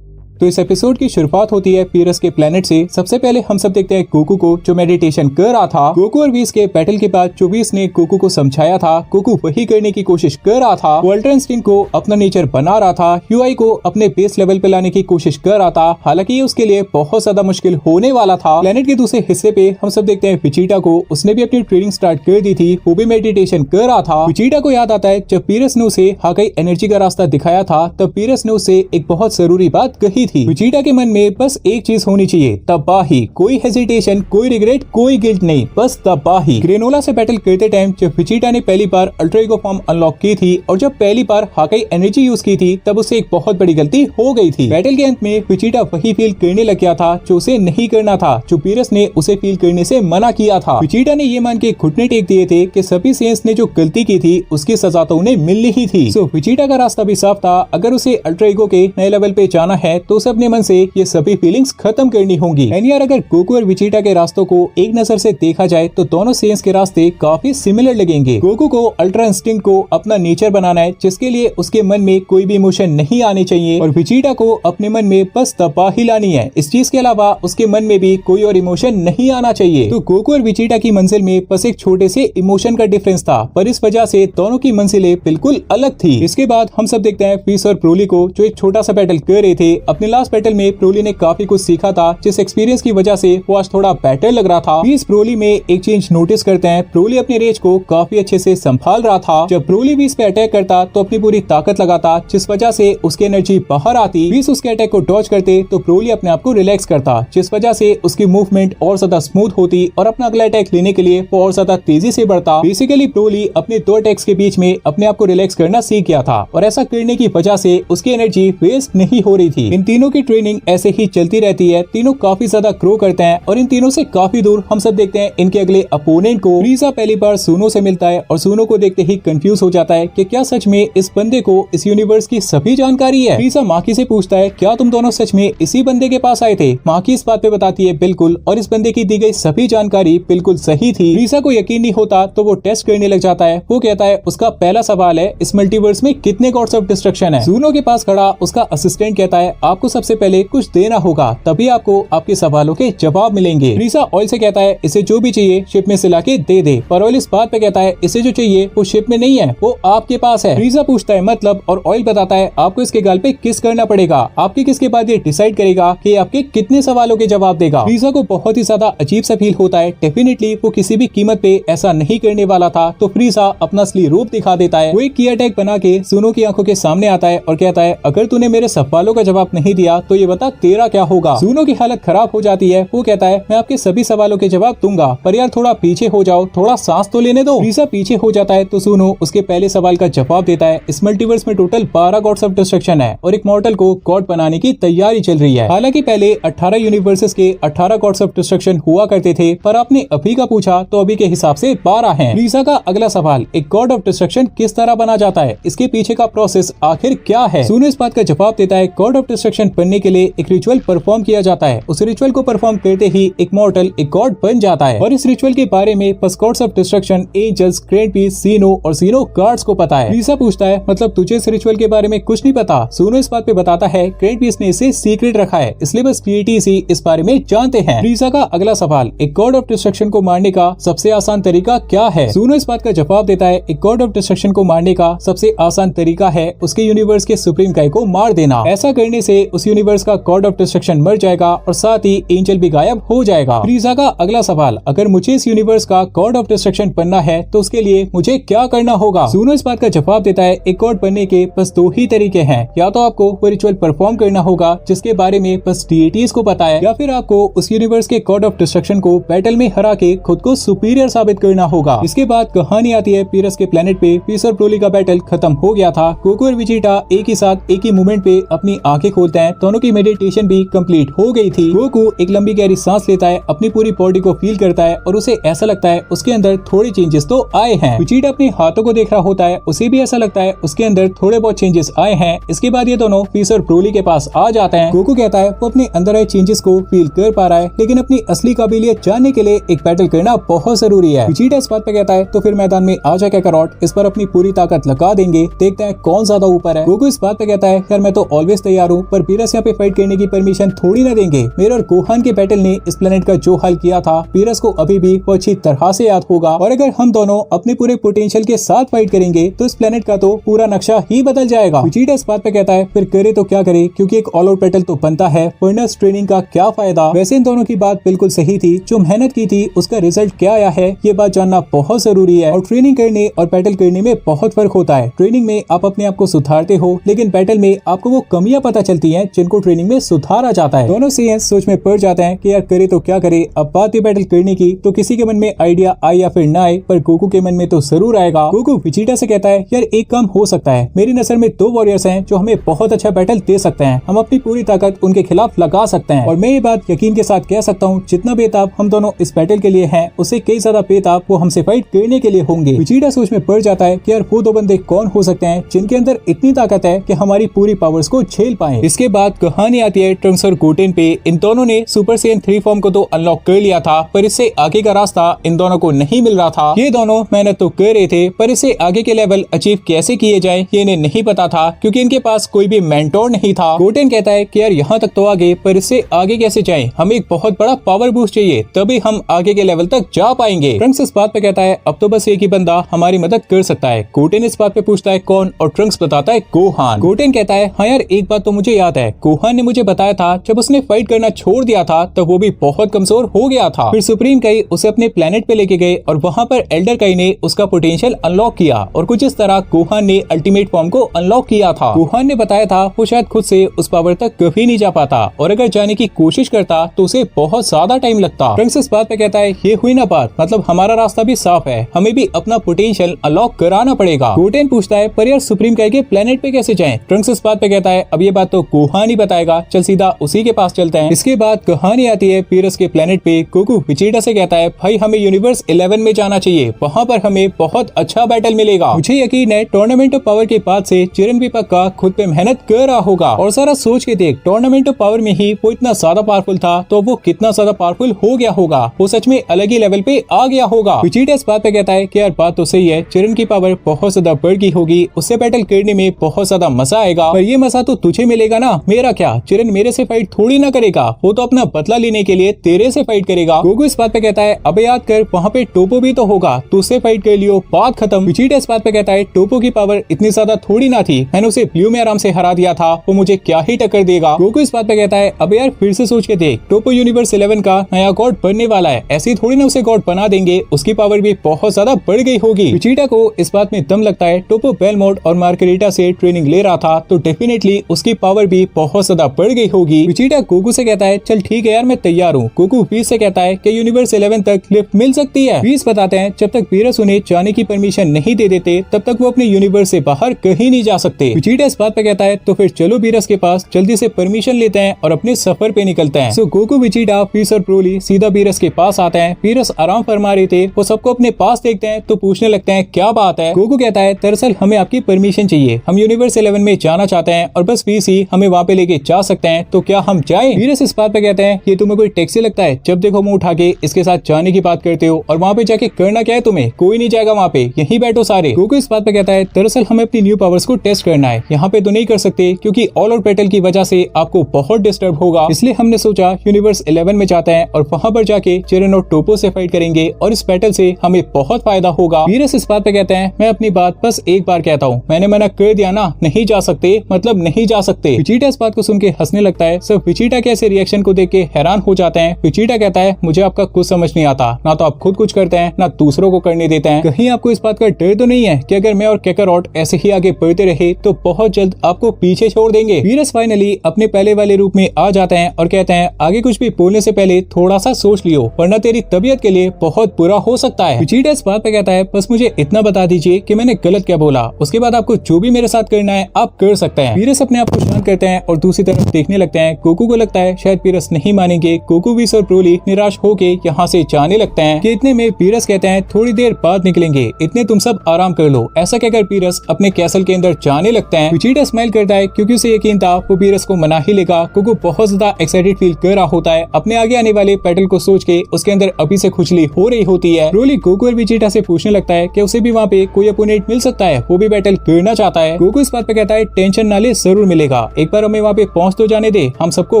तो इस एपिसोड की शुरुआत होती है पीरस के प्लेनेट से। सबसे पहले हम सब देखते हैं गोकू को, जो मेडिटेशन कर रहा था। गोकू और वीस के बैटल के बाद जो वीस ने गोकू को समझाया था, गोकू वही करने की कोशिश कर रहा था। वो अल्ट्रा इंस्टिंक्ट को अपना नेचर बना रहा था, यूआई को अपने बेस लेवल पे लाने की कोशिश कर रहा था। हालांकि ये उसके लिए बहुत ज्यादा मुश्किल होने वाला था। प्लेनेट के दूसरे हिस्से पे हम सब देखते हैं विजीटा को, उसने भी अपनी ट्रेनिंग स्टार्ट कर दी थी, वो भी मेडिटेशन कर रहा था। विजीटा को याद आता है जब पीरस ने उसे हाकाई एनर्जी का रास्ता दिखाया था, तब पीरस ने उसे एक बहुत जरूरी बात कही थी। विजीटा के में बस एक चीज होनी चाहिए, तबाही। कोई हेजिटेशन, कोई रिग्रेट, कोई गिल्ट नहीं, बस तबाही। ग्रेनोला से बैटल करते टाइम जब विजीटा ने पहली बार अल्ट्रा ईगो फॉर्म अनलॉक की थी और जब पहली बार हाकाई एनर्जी यूज की थी, तब उसे एक बहुत बड़ी गलती हो गई थी। बैटल के अंत में विजीटा वही फील करने लग गया था जो उसे नहीं करना था, जो पीरस ने उसे फील करने से मना किया था। विजीटा ने ये मान के घुटने टेक दिए थे कि सभी सेंस ने जो गलती की थी उसकी सजा तो उन्हें मिलनी ही थी। सो विजीटा का रास्ता भी साफ था, अगर उसे अल्ट्रा ईगो के नए लेवल पे जाना है तो उसे अपने मन से ये सभी फीलिंग्स खत्म करनी होंगी। एंड यार, अगर गोकू और विजीटा के रास्तों को एक नजर से देखा जाए तो दोनों सेंस के रास्ते काफी सिमिलर लगेंगे। गोकू को अल्ट्रा इंस्टिंक्ट को अपना नेचर बनाना है, जिसके लिए उसके मन में कोई भी इमोशन नहीं आने चाहिए, और विजीटा को अपने मन में बस तबाही लानी है। इस चीज के अलावा उसके मन में भी कोई और इमोशन नहीं आना चाहिए। तो गोकू और विजीटा की मंजिल में बस एक छोटे से इमोशन का डिफरेंस था, पर इस वजह से दोनों की मंजिलें बिल्कुल अलग थी। इसके बाद हम सब देखते हैं पीस और ब्रोली को, जो एक छोटा सा बैटल कर रहे थे। अपने लास्ट बैटल में ब्रोली ने काफी कुछ सीखा था, जिस एक्सपीरियंस की वजह से वो आज थोड़ा बेटर लग रहा था। बीस ब्रोली में एक चेंज नोटिस करते हैं। ब्रोली अपने रेज को काफी अच्छे से संभाल रहा था। जब ब्रोली बीस पे अटैक करता तो अपनी पूरी ताकत लगाता, जिस वजह से उसकी एनर्जी बाहर आती। बीस उसके अटैक को डॉज करते तो ब्रोली अपने आप को रिलैक्स करता, जिस वजह से उसकी मूवमेंट और ज्यादा स्मूथ होती और अपना अगला अटैक लेने के लिए वो और ज्यादा तेजी से बढ़ता। बेसिकली ब्रोली अपने दो अटैक्स के बीच में अपने आप को रिलैक्स करना सीख गया था, और ऐसा करने की वजह से उसकी एनर्जी वेस्ट नहीं हो रही थी। इन तीनों की ट्रेनिंग ऐसे ही चलती रहती है। तीनों काफी ज्यादा ग्रो करते हैं, और इन तीनों से काफी दूर हम सब देखते हैं इनके अगले अपोनेंट को। फ्रीसा पहली बार ज़ूनो से मिलता है और ज़ूनो को देखते ही कंफ्यूज हो जाता है कि क्या सच में इस बंदे को इस यूनिवर्स की सभी जानकारी है। फ्रीसा माकी से पूछता है, क्या तुम दोनों सच में इसी बंदे के पास आए थे? माकी इस बात पे बताती है, बिल्कुल, और इस बंदे की दी गई सभी जानकारी बिल्कुल सही थी। फ्रीसा को यकीन नहीं होता तो वो टेस्ट करने लग जाता है। वो कहता है उसका पहला सवाल है, इस मल्टीवर्स में कितने गॉड्स ऑफ डिस्ट्रक्शन है? ज़ूनो के पास खड़ा उसका असिस्टेंट कहता है, आपको आपको सबसे पहले कुछ देना होगा, तभी आपको आपके सवालों के जवाब मिलेंगे। फ्रीजा ऑयल से कहता है इसे जो भी चाहिए शिप में से लाके दे दे, पर ऑयल इस बात पे कहता है इसे जो चाहिए वो शिप में नहीं है, वो आपके पास है। फ्रीजा पूछता है मतलब, और ऑयल बताता है आपको इसके गाल पे किस करना पड़ेगा, आपके किस के बाद ये डिसाइड करेगा कि आपके कितने सवालों के जवाब देगा। फ्रीजा को बहुत ही ज्यादा अजीब सा फील होता है, डेफिनेटली वो किसी भी कीमत पे ऐसा नहीं करने वाला था। तो फ्रीजा अपना असली रूप दिखा देता है। वो एक किया टैग बना के सूनो की आंखों के सामने आता है और कहता है अगर तूने मेरे सवालों का जवाब नहीं दिया तो ये बता तेरा क्या होगा। सूनो की हालत खराब हो जाती है। वो कहता है मैं आपके सभी सवालों के जवाब दूंगा, पर यार थोड़ा पीछे हो जाओ, थोड़ा सांस तो लेने दो। फ्रीजा पीछे हो जाता है तो सूनो उसके पहले सवाल का जवाब देता है इस मल्टीवर्स में टोटल 12 गॉड्स ऑफ डिस्ट्रक्शन है और एक मॉर्टल को गॉड बनाने की तैयारी चल रही है। हालांकि पहले 18 यूनिवर्सेस के 18 गॉड्स ऑफ डिस्ट्रक्शन हुआ करते थे, पर आपने अभी का पूछा तो अभी के हिसाब से 12 हैं। फ्रीजा का अगला सवाल, एक गॉड ऑफ डिस्ट्रक्शन किस तरह बना जाता है, इसके पीछे का प्रोसेस आखिर क्या है। सूनो इस बात का जवाब देता है गॉड ऑफ डिस्ट्रक्शन बनने के लिए एक रिचुअल परफॉर्म किया जाता है, उस रिचुअल को परफॉर्म करते ही एक मॉर्टल एक गॉड बन जाता है और इस रिचुअल के बारे में बस gods of destruction, angels, great peace, सीनो और सीनो गार्ड्स को पता है। फ्रीजा पूछता है मतलब तुझे इस रिचुअल के बारे में कुछ नहीं पता। सूनो इस बात पे बताता है ग्रेट पीस ने इसे सीक्रेट रखा है, इसलिए बस डीटीसी इस बारे में जानते हैं। फ्रीजा का अगला सवाल, एक गॉड ऑफ डिस्ट्रक्शन को मारने का सबसे आसान तरीका क्या है। सूनो इस बात का जवाब देता है एक गॉड ऑफ डिस्ट्रक्शन को मारने का सबसे आसान तरीका है उसके यूनिवर्स के सुप्रीम गाय को मार देना। ऐसा करने से उस यूनिवर्स का गॉड ऑफ डिस्ट्रक्शन मर जाएगा और साथ ही एंजल भी गायब हो जाएगा। फ्रीजा का अगला सवाल, अगर मुझे इस यूनिवर्स का गॉड ऑफ डिस्ट्रक्शन बनना है तो उसके लिए मुझे क्या करना होगा। सूनो इस बात का जवाब देता है एक गॉड बनने के बस 2 ही तरीके हैं, या तो आपको वो रिचुअल परफॉर्म करना होगा जिसके बारे में बस डीटीज को पता है, या फिर आपको उस यूनिवर्स के गॉड ऑफ डिस्ट्रक्शन को बैटल में हरा के खुद को सुपीरियर साबित करना होगा। इसके बाद कहानी आती है पीरस के प्लेनेट पे पीस और ब्रोली का बैटल खत्म हो गया था। गोकू और विजिटा एक ही साथ एक ही मोमेंट पे अपनी आंखें खोलते हैं, दोनों की मेडिटेशन भी कंप्लीट हो गई थी। गोकू एक लंबी गहरी सांस लेता है, अपनी पूरी बॉडी को फील करता है और उसे ऐसा लगता है उसके अंदर थोड़े चेंजेस तो आए हैं। विजिटा अपने हाथों को देख रहा होता है, उसे भी ऐसा लगता है उसके अंदर थोड़े बहुत चेंजेस आए हैं। इसके बाद ये दोनों पीस और ब्रोली के पास आ जाते हैं। गोकू कहता है वो अपने अंदर आए चेंजेस को फील कर पा रहा है, लेकिन अपनी असली काबिलियत जानने के लिए एक बैटल करना बहुत जरूरी है। विजिटा इस बात पे कहता है तो फिर मैदान में आ जा कैकारोट, इस पर अपनी पूरी ताकत लगा देंगे, देखते हैं कौन ज्यादा ऊपर है। गोकू इस बात पे कहता है यार मैं तो ऑलवेज तैयार हूँ, पर पीरस यहाँ पे फाइट करने की परमिशन थोड़ी ना देंगे। मेरे और गोहान के बैटल ने इस प्लेनेट का जो हाल किया था पीरस को अभी भी वो अच्छी तरह से याद होगा, और अगर हम दोनों अपने पूरे पोटेंशियल के साथ फाइट करेंगे तो इस प्लेनेट का तो पूरा नक्शा ही बदल जाएगा। विजिटा इस बात पे कहता है फिर करे तो क्या करे, क्योंकि एक ऑल आउट बैटल तो बनता है, वरना ट्रेनिंग का क्या फायदा। वैसे इन दोनों की बात बिल्कुल सही थी, जो मेहनत की थी उसका रिजल्ट क्या आया है ये बात जानना बहुत जरूरी है, और ट्रेनिंग करने और बैटल करने में बहुत फर्क होता है। ट्रेनिंग में आप अपने आप को सुधारते हो, लेकिन बैटल में आपको वो कमियां पता चलती हैं जिनको ट्रेनिंग में सुधारा जाता है। दोनों से सोच में पड़ जाते हैं कि यार करे तो क्या करे। अब बात है बैटल करने की, तो किसी के मन में आइडिया आए या फिर ना आए, पर गोकू के मन में तो जरूर आएगा। गोकू विजिटा से कहता है यार एक काम हो सकता है, मेरी नजर में 2 वॉरियर्स हैं जो हमें बहुत अच्छा बैटल दे सकते हैं, हम अपनी पूरी ताकत उनके खिलाफ लगा सकते हैं, और मैं ये बात यकीन के साथ कह सकता हूँ जितना बेताब हम दोनों इस बैटल के लिए हैं, उससे कई ज्यादा बेताब वो हमसे फाइट करने के लिए होंगे। विजिटा सोच में पड़ जाता है कि यार वो 2 बंदे कौन हो सकते हैं जिनके अंदर इतनी ताकत है कि हमारी पूरी पावर्स को झेल पाए। इसके बाद कहानी आती है ट्रंक्स और गोटेन पे। इन दोनों ने सुपर सैयन 3 फॉर्म को तो अनलॉक कर लिया था, पर इससे आगे का रास्ता इन दोनों को नहीं मिल रहा था। ये दोनों मेहनत तो कर रहे थे, पर इससे आगे के लेवल अचीव कैसे किए जाए ये इन्हें नहीं पता था, क्योंकि इनके पास कोई भी मेंटोर नहीं था। गोटेन कहता है कि यार यहाँ तक तो आगे, पर इससे आगे कैसे जाएं? हमें एक बहुत बड़ा पावर बूस्ट चाहिए, तभी हम आगे के लेवल तक जा पाएंगे। ट्रंक्स इस बात पे कहता है अब तो बस एक ही बंदा हमारी मदद कर सकता है। गोटेन इस बात पे पूछता है कौन, और ट्रंक्स बताता है गोहान। गोटेन कहता है हाँ यार एक बात तो मुझे याद है, गोहान ने मुझे बताया था जब उसने फाइट करना छोड़ दिया था तब वो भी बहुत कमजोर हो गया था। फिर सुप्रीम काई उसे अपने प्लेनेट पे लेके गए और वहाँ पर एल्डर काई ने उसका पोटेंशियल अनलॉक किया, और कुछ इस तरह गोहान ने अल्टीमेट फॉर्म को अनलॉक किया था। गोहान ने बताया था वो शायद खुद से उस पावर तक कभी नहीं जा पाता, और अगर जाने की कोशिश करता तो उसे बहुत ज्यादा टाइम लगता। ट्रंक्स इस बात पे कहता है ये हुई ना बात, मतलब हमारा रास्ता भी साफ है, हमें भी अपना पोटेंशियल अनलॉक कराना पड़ेगा। गोटेन पूछता है पर यार सुप्रीम काई के प्लेनेट पे कैसे जाएं? ट्रंक्स इस बात पे कहता है अब ये बात तो गोहान ही बताएगा, चल सीधा उसी के पास चलते हैं। इसके बाद कहानी आती है पीरस के प्लेनेट पे। गोकू विजिटा से कहता है भाई हमें यूनिवर्स 11 में जाना चाहिए, वहाँ पर हमें बहुत अच्छा बैटल मिलेगा। मुझे यकीन है टूर्नामेंट ऑफ पावर के बाद से चिरन भी पक्का खुद पे मेहनत कर रहा होगा, और सारा सोच के देख टूर्नामेंट ऑफ पावर में ही वो इतना ज्यादा पावरफुल था, तो वो कितना ज्यादा पावरफुल हो गया होगा, वो सच में अलग ही लेवल पे आ गया होगा। विजिटा इस बात पे कहता है कि यार बात तो सही है, चिरन की पावर बहुत ज्यादा बढ़ गई होगी, उससे बैटल करने में बहुत ज्यादा मजा आएगा, पर ये मजा तो तुझे मिलेगा ना, मेरा क्या, चिरन मेरे से फाइट थोड़ी ना करेगा, वो तो अपना बदला लेने के लिए तेरे से फाइट करेगा। गोकू इस बात पे कहता है अबे याद कर, वहाँ पे टोपो भी तो होगा, तो उससे फाइट कर लियो, बात खत्म। विजिटा इस बात पे कहता है टोपो की पावर इतनी ज्यादा थोड़ी ना थी, मैंने उसे ब्लू में आराम से हरा दिया था, वो मुझे क्या ही टक्कर देगा। गोकू इस बात पे कहता है अबे यार फिर से सोच के देख, टोपो यूनिवर्स 11 का नया गॉड बनने वाला है, ऐसे ही थोड़ी ना उसे गॉड बना देंगे, उसकी पावर भी बहुत ज्यादा बढ़ गई होगी। विजिटा को इस बात में दम लगता है टोपो बेलमोंट और मार्गरेटा से ट्रेनिंग ले रहा था, तो डेफिनेटली उसकी पावर भी बहुत ज्यादा बढ़ गई होगी। विजिटा गोकू से कहता है चल ठीक है यार मैं तैयार हूँ। गोकू बीस से कहता है कि यूनिवर्स 11 तक लिफ्ट मिल सकती है। बीस बताते हैं जब तक वीरस उन्हें जाने की परमिशन नहीं दे देते तब तक वो अपने यूनिवर्स से बाहर कहीं नहीं जा सकते। विजिटा इस बात पे कहता है तो फिर चलो वीरस के पास जल्दी से परमिशन लेते हैं और अपने सफर पे निकलते हैं। सो गोकू, विजिटा, फीस और ब्रोली सीधा वीरस के पास आते हैं। वीरस आराम फरमा रहे थे, वो सबको अपने पास देखते हैं तो पूछने लगते हैं क्या बात है। गोकू कहता है दरअसल हमें आपकी परमिशन चाहिए, हम यूनिवर्स 11 में जाना चाहते हैं और बस फीस ही हमें वहाँ पे लेके जा सकते हैं, तो क्या हम जाए। वीरस इस बात पे कहते हैं ये तुम्हें कोई टैक्सी लगता है, जब देखो मुंह उठा के इसके साथ जाने की बात करते हो, और वहाँ पे जाके करना क्या है तुम्हें, कोई नहीं जाएगा वहाँ पे, यहीं बैठो सारे। गोकू इस बात पे कहता है दरअसल हमें अपनी न्यू पावर्स को टेस्ट करना है, यहाँ पे तो नहीं कर सकते क्योंकि ऑल आउट बैटल की वजह से आपको बहुत डिस्टर्ब होगा, इसलिए हमने सोचा यूनिवर्स 11 में जाते हैं और वहाँ पर जाके चिरन और टोपो से फाइट करेंगे और इस बैटल से हमें बहुत फायदा होगा। वीरस इस बात पे कहते हैं मैं अपनी बात बस एक बार कहता हूँ, मैंने मना कर दिया ना, नहीं जा सकते मतलब नहीं जा सकते। विजिटा इस बात को सुन के हंसने लगता है, सब विजिटा के ऐसे रिएक्शन को देख के हैरान हो जाते हैं। विजिटा कहता है मुझे आपका कुछ समझ नहीं आता, ना तो आप खुद कुछ करते हैं ना दूसरों को करने देते हैं, कहीं आपको इस बात का डर तो नहीं है कि अगर मैं और कैकारोट ऐसे ही आगे बढ़ते रहे तो बहुत जल्द आपको पीछे छोड़ देंगे। वीरस फाइनली अपने पहले वाले रूप में आ जाते हैं और कहते हैं आगे कुछ भी बोलने से पहले थोड़ा सा सोच लियो, वरना तेरी तबीयत के लिए बहुत बुरा हो सकता है। विजिटा इस बात पे कहता है बस मुझे इतना बता दीजिए कि मैंने गलत क्या बोला, उसके बाद आपको जो भी मेरे साथ करना है आप कर सकते हैं। वीरस अपने आप को शांत करते हैं और दूसरी तरफ देखने लगते हैं। गोकू को लगता है शायद वीरस नहीं मानेंगे। गोकू, वीस और ब्रोली निराश होके यहाँ से जाने लगते हैं कि इतने में वीरस कहते हैं थोड़ी देर बाद निकलेंगे, इतने तुम सब आराम कर लो। ऐसा कहकर वीरस अपने कैसल के अंदर जाने लगते हैं। विजिटा स्माइल करता है क्योंकि उसे यकीन था वो वीरस को मना ही लेगा। गोकू बहुत ज्यादा एक्साइटेड फील कर रहा होता है, अपने आगे आने वाले बैटल को सोच के उसके अंदर अभी से खुजली हो रही होती है। ब्रोली गोकू और विजिटा से पूछने लगता है कि उसे भी वहाँ पे कोई अपोनेंट मिल सकता है, वो भी बैटल करना चाहता है। गोकू इस बात पे कहता है टेंशन ना ले, जरूर मिलेगा, एक बार हमें वहाँ पे पहुँच तो जाने दे, हम सबको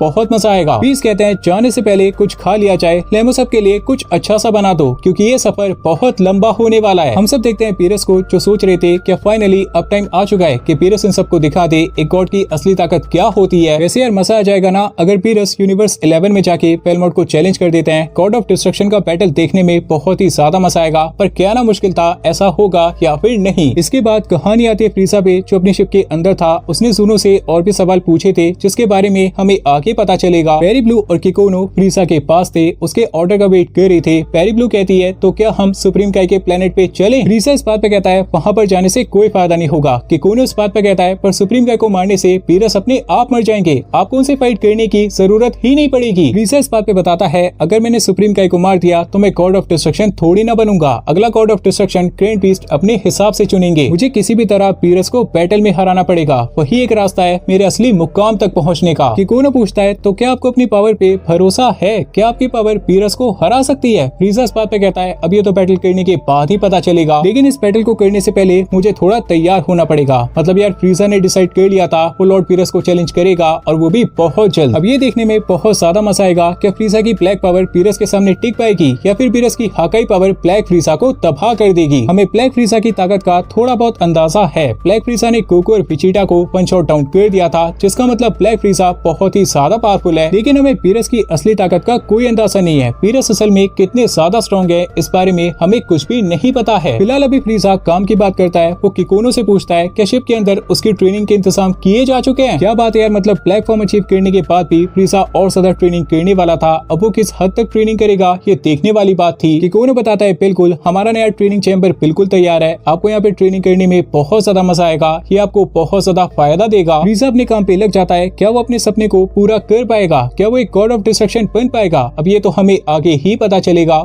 बहुत मजा आएगा। बीस कहते हैं जाने से पहले कुछ खा लिया जाए, लेमो सब के लिए कुछ अच्छा सा बना दो क्योंकि ये सफर बहुत लंबा होने वाला है। हम सब देखते हैं पीरस को जो सोच रहे थे कि फाइनली अब टाइम आ चुका है कि पीरस इन सबको दिखा दे एक गॉड की असली ताकत क्या होती है। वैसे यार मजा आ जाएगा ना अगर पीरस यूनिवर्स 11 में जाके बेलमोंट को चैलेंज कर देते हैं। गॉड ऑफ डिस्ट्रक्शन का बैटल देखने में बहुत ही ज्यादा मजा आएगा, पर क्या ना मुश्किल था, ऐसा होगा या फिर नहीं। इसके बाद कहानी आती है फ्रीसा पे जो अपनी शिप के अंदर था। उसने जुनो से और भी सवाल पूछे थे जिसके बारे में हमें आगे पता चलेगा। पेरी ब्लू और किकोनो फ्रीसा के पास थे, उसके ऑर्डर का वेट कर रहे थे। पेरी ब्लू कहती है तो क्या हम सुप्रीम काय के प्लेनेट पे चले। फ्रीसा इस बात पे कहता है वहाँ पर जाने से कोई फायदा नहीं होगा। किकोनो इस बात पे कहता है पर सुप्रीम काय को मारने से पीरस अपने आप मर जाएंगे, आपको उनसे फाइट करने की जरूरत ही नहीं पड़ेगी। फ्रीसा इस बात पे बताता है अगर मैंने सुप्रीम काय को मार दिया तो मैं गॉड ऑफ डिस्ट्रक्शन थोड़ी ना बनूंगा, अगला God of destruction crane beast अपने हिसाब से चुनेंगे, मुझे किसी भी तरह पीरस को बैटल में हराना पड़ेगा, वही एक रास्ता है मेरे असली मुकाम तक पहुँचने का। किकोनो पूछता है तो क्या आपको अपनी पावर पे भरोसा है, क्या आपकी पावर पीरस को हरा सकती है। फ्रीसा इस बात पे कहता है अब ये तो बैटल करने के बाद ही पता चलेगा, लेकिन इस बैटल को करने से पहले मुझे थोड़ा तैयार होना पड़ेगा। मतलब यार फ्रीसा ने डिसाइड कर लिया था वो लॉर्ड पीरस को चैलेंज करेगा और वो भी बहुत जल्द। अब ये देखने में बहुत ज्यादा मजा आएगा कि फ्रीसा की ब्लैक पावर पीरस के सामने टिक पाएगी या फिर पीरस की हाकाई पावर ब्लैक फ्रीसा को तबाह कर देगी। हमें ब्लैक फ्रीसा की ताकत का थोड़ा बहुत अंदाजा है। ब्लैक फ्रीसा ने गोकू और विजिटा को वन शॉट डाउन कर दिया था, जिसका मतलब ब्लैक फ्रीसा बहुत ही ज्यादा पावरफुल है, लेकिन हमें पीरस की असली ताकत का कोई अंदाजा नहीं है। पीरस असल में कितने ज्यादा स्ट्रॉन्ग है इस बारे में हमें कुछ भी नहीं पता है। फिलहाल अभी फ्रीसा काम की बात करता है, वो किकोनो से पूछता है क्या शिप के अंदर उसकी ट्रेनिंग के इंतजाम किए जा चुके हैं। क्या बात है यार, मतलब ब्लैक फॉर्म अचीव करने के बाद भी फ्रीसा और ज्यादा ट्रेनिंग करने वाला था, अब वो किस हद तक ट्रेनिंग करेगा ये देखने वाली बात थी। किकोनो बताता है बिल्कुल हमारा नया ट्रेनिंग चैम्बर बिल्कुल तैयार है, आपको यहाँ पे ट्रेनिंग करने में बहुत ज्यादा मजा आएगा, ये आपको बहुत ज्यादा फायदा देगा। फ्रीसा अपने काम पे लग जाता है, क्या वो अपने सपने को पूरा कर पाएगा, क्या वो एक गॉड ऑफ डिस्ट्रक्शन बन पाएगा, अब ये तो हमें आगे ही पता चलेगा।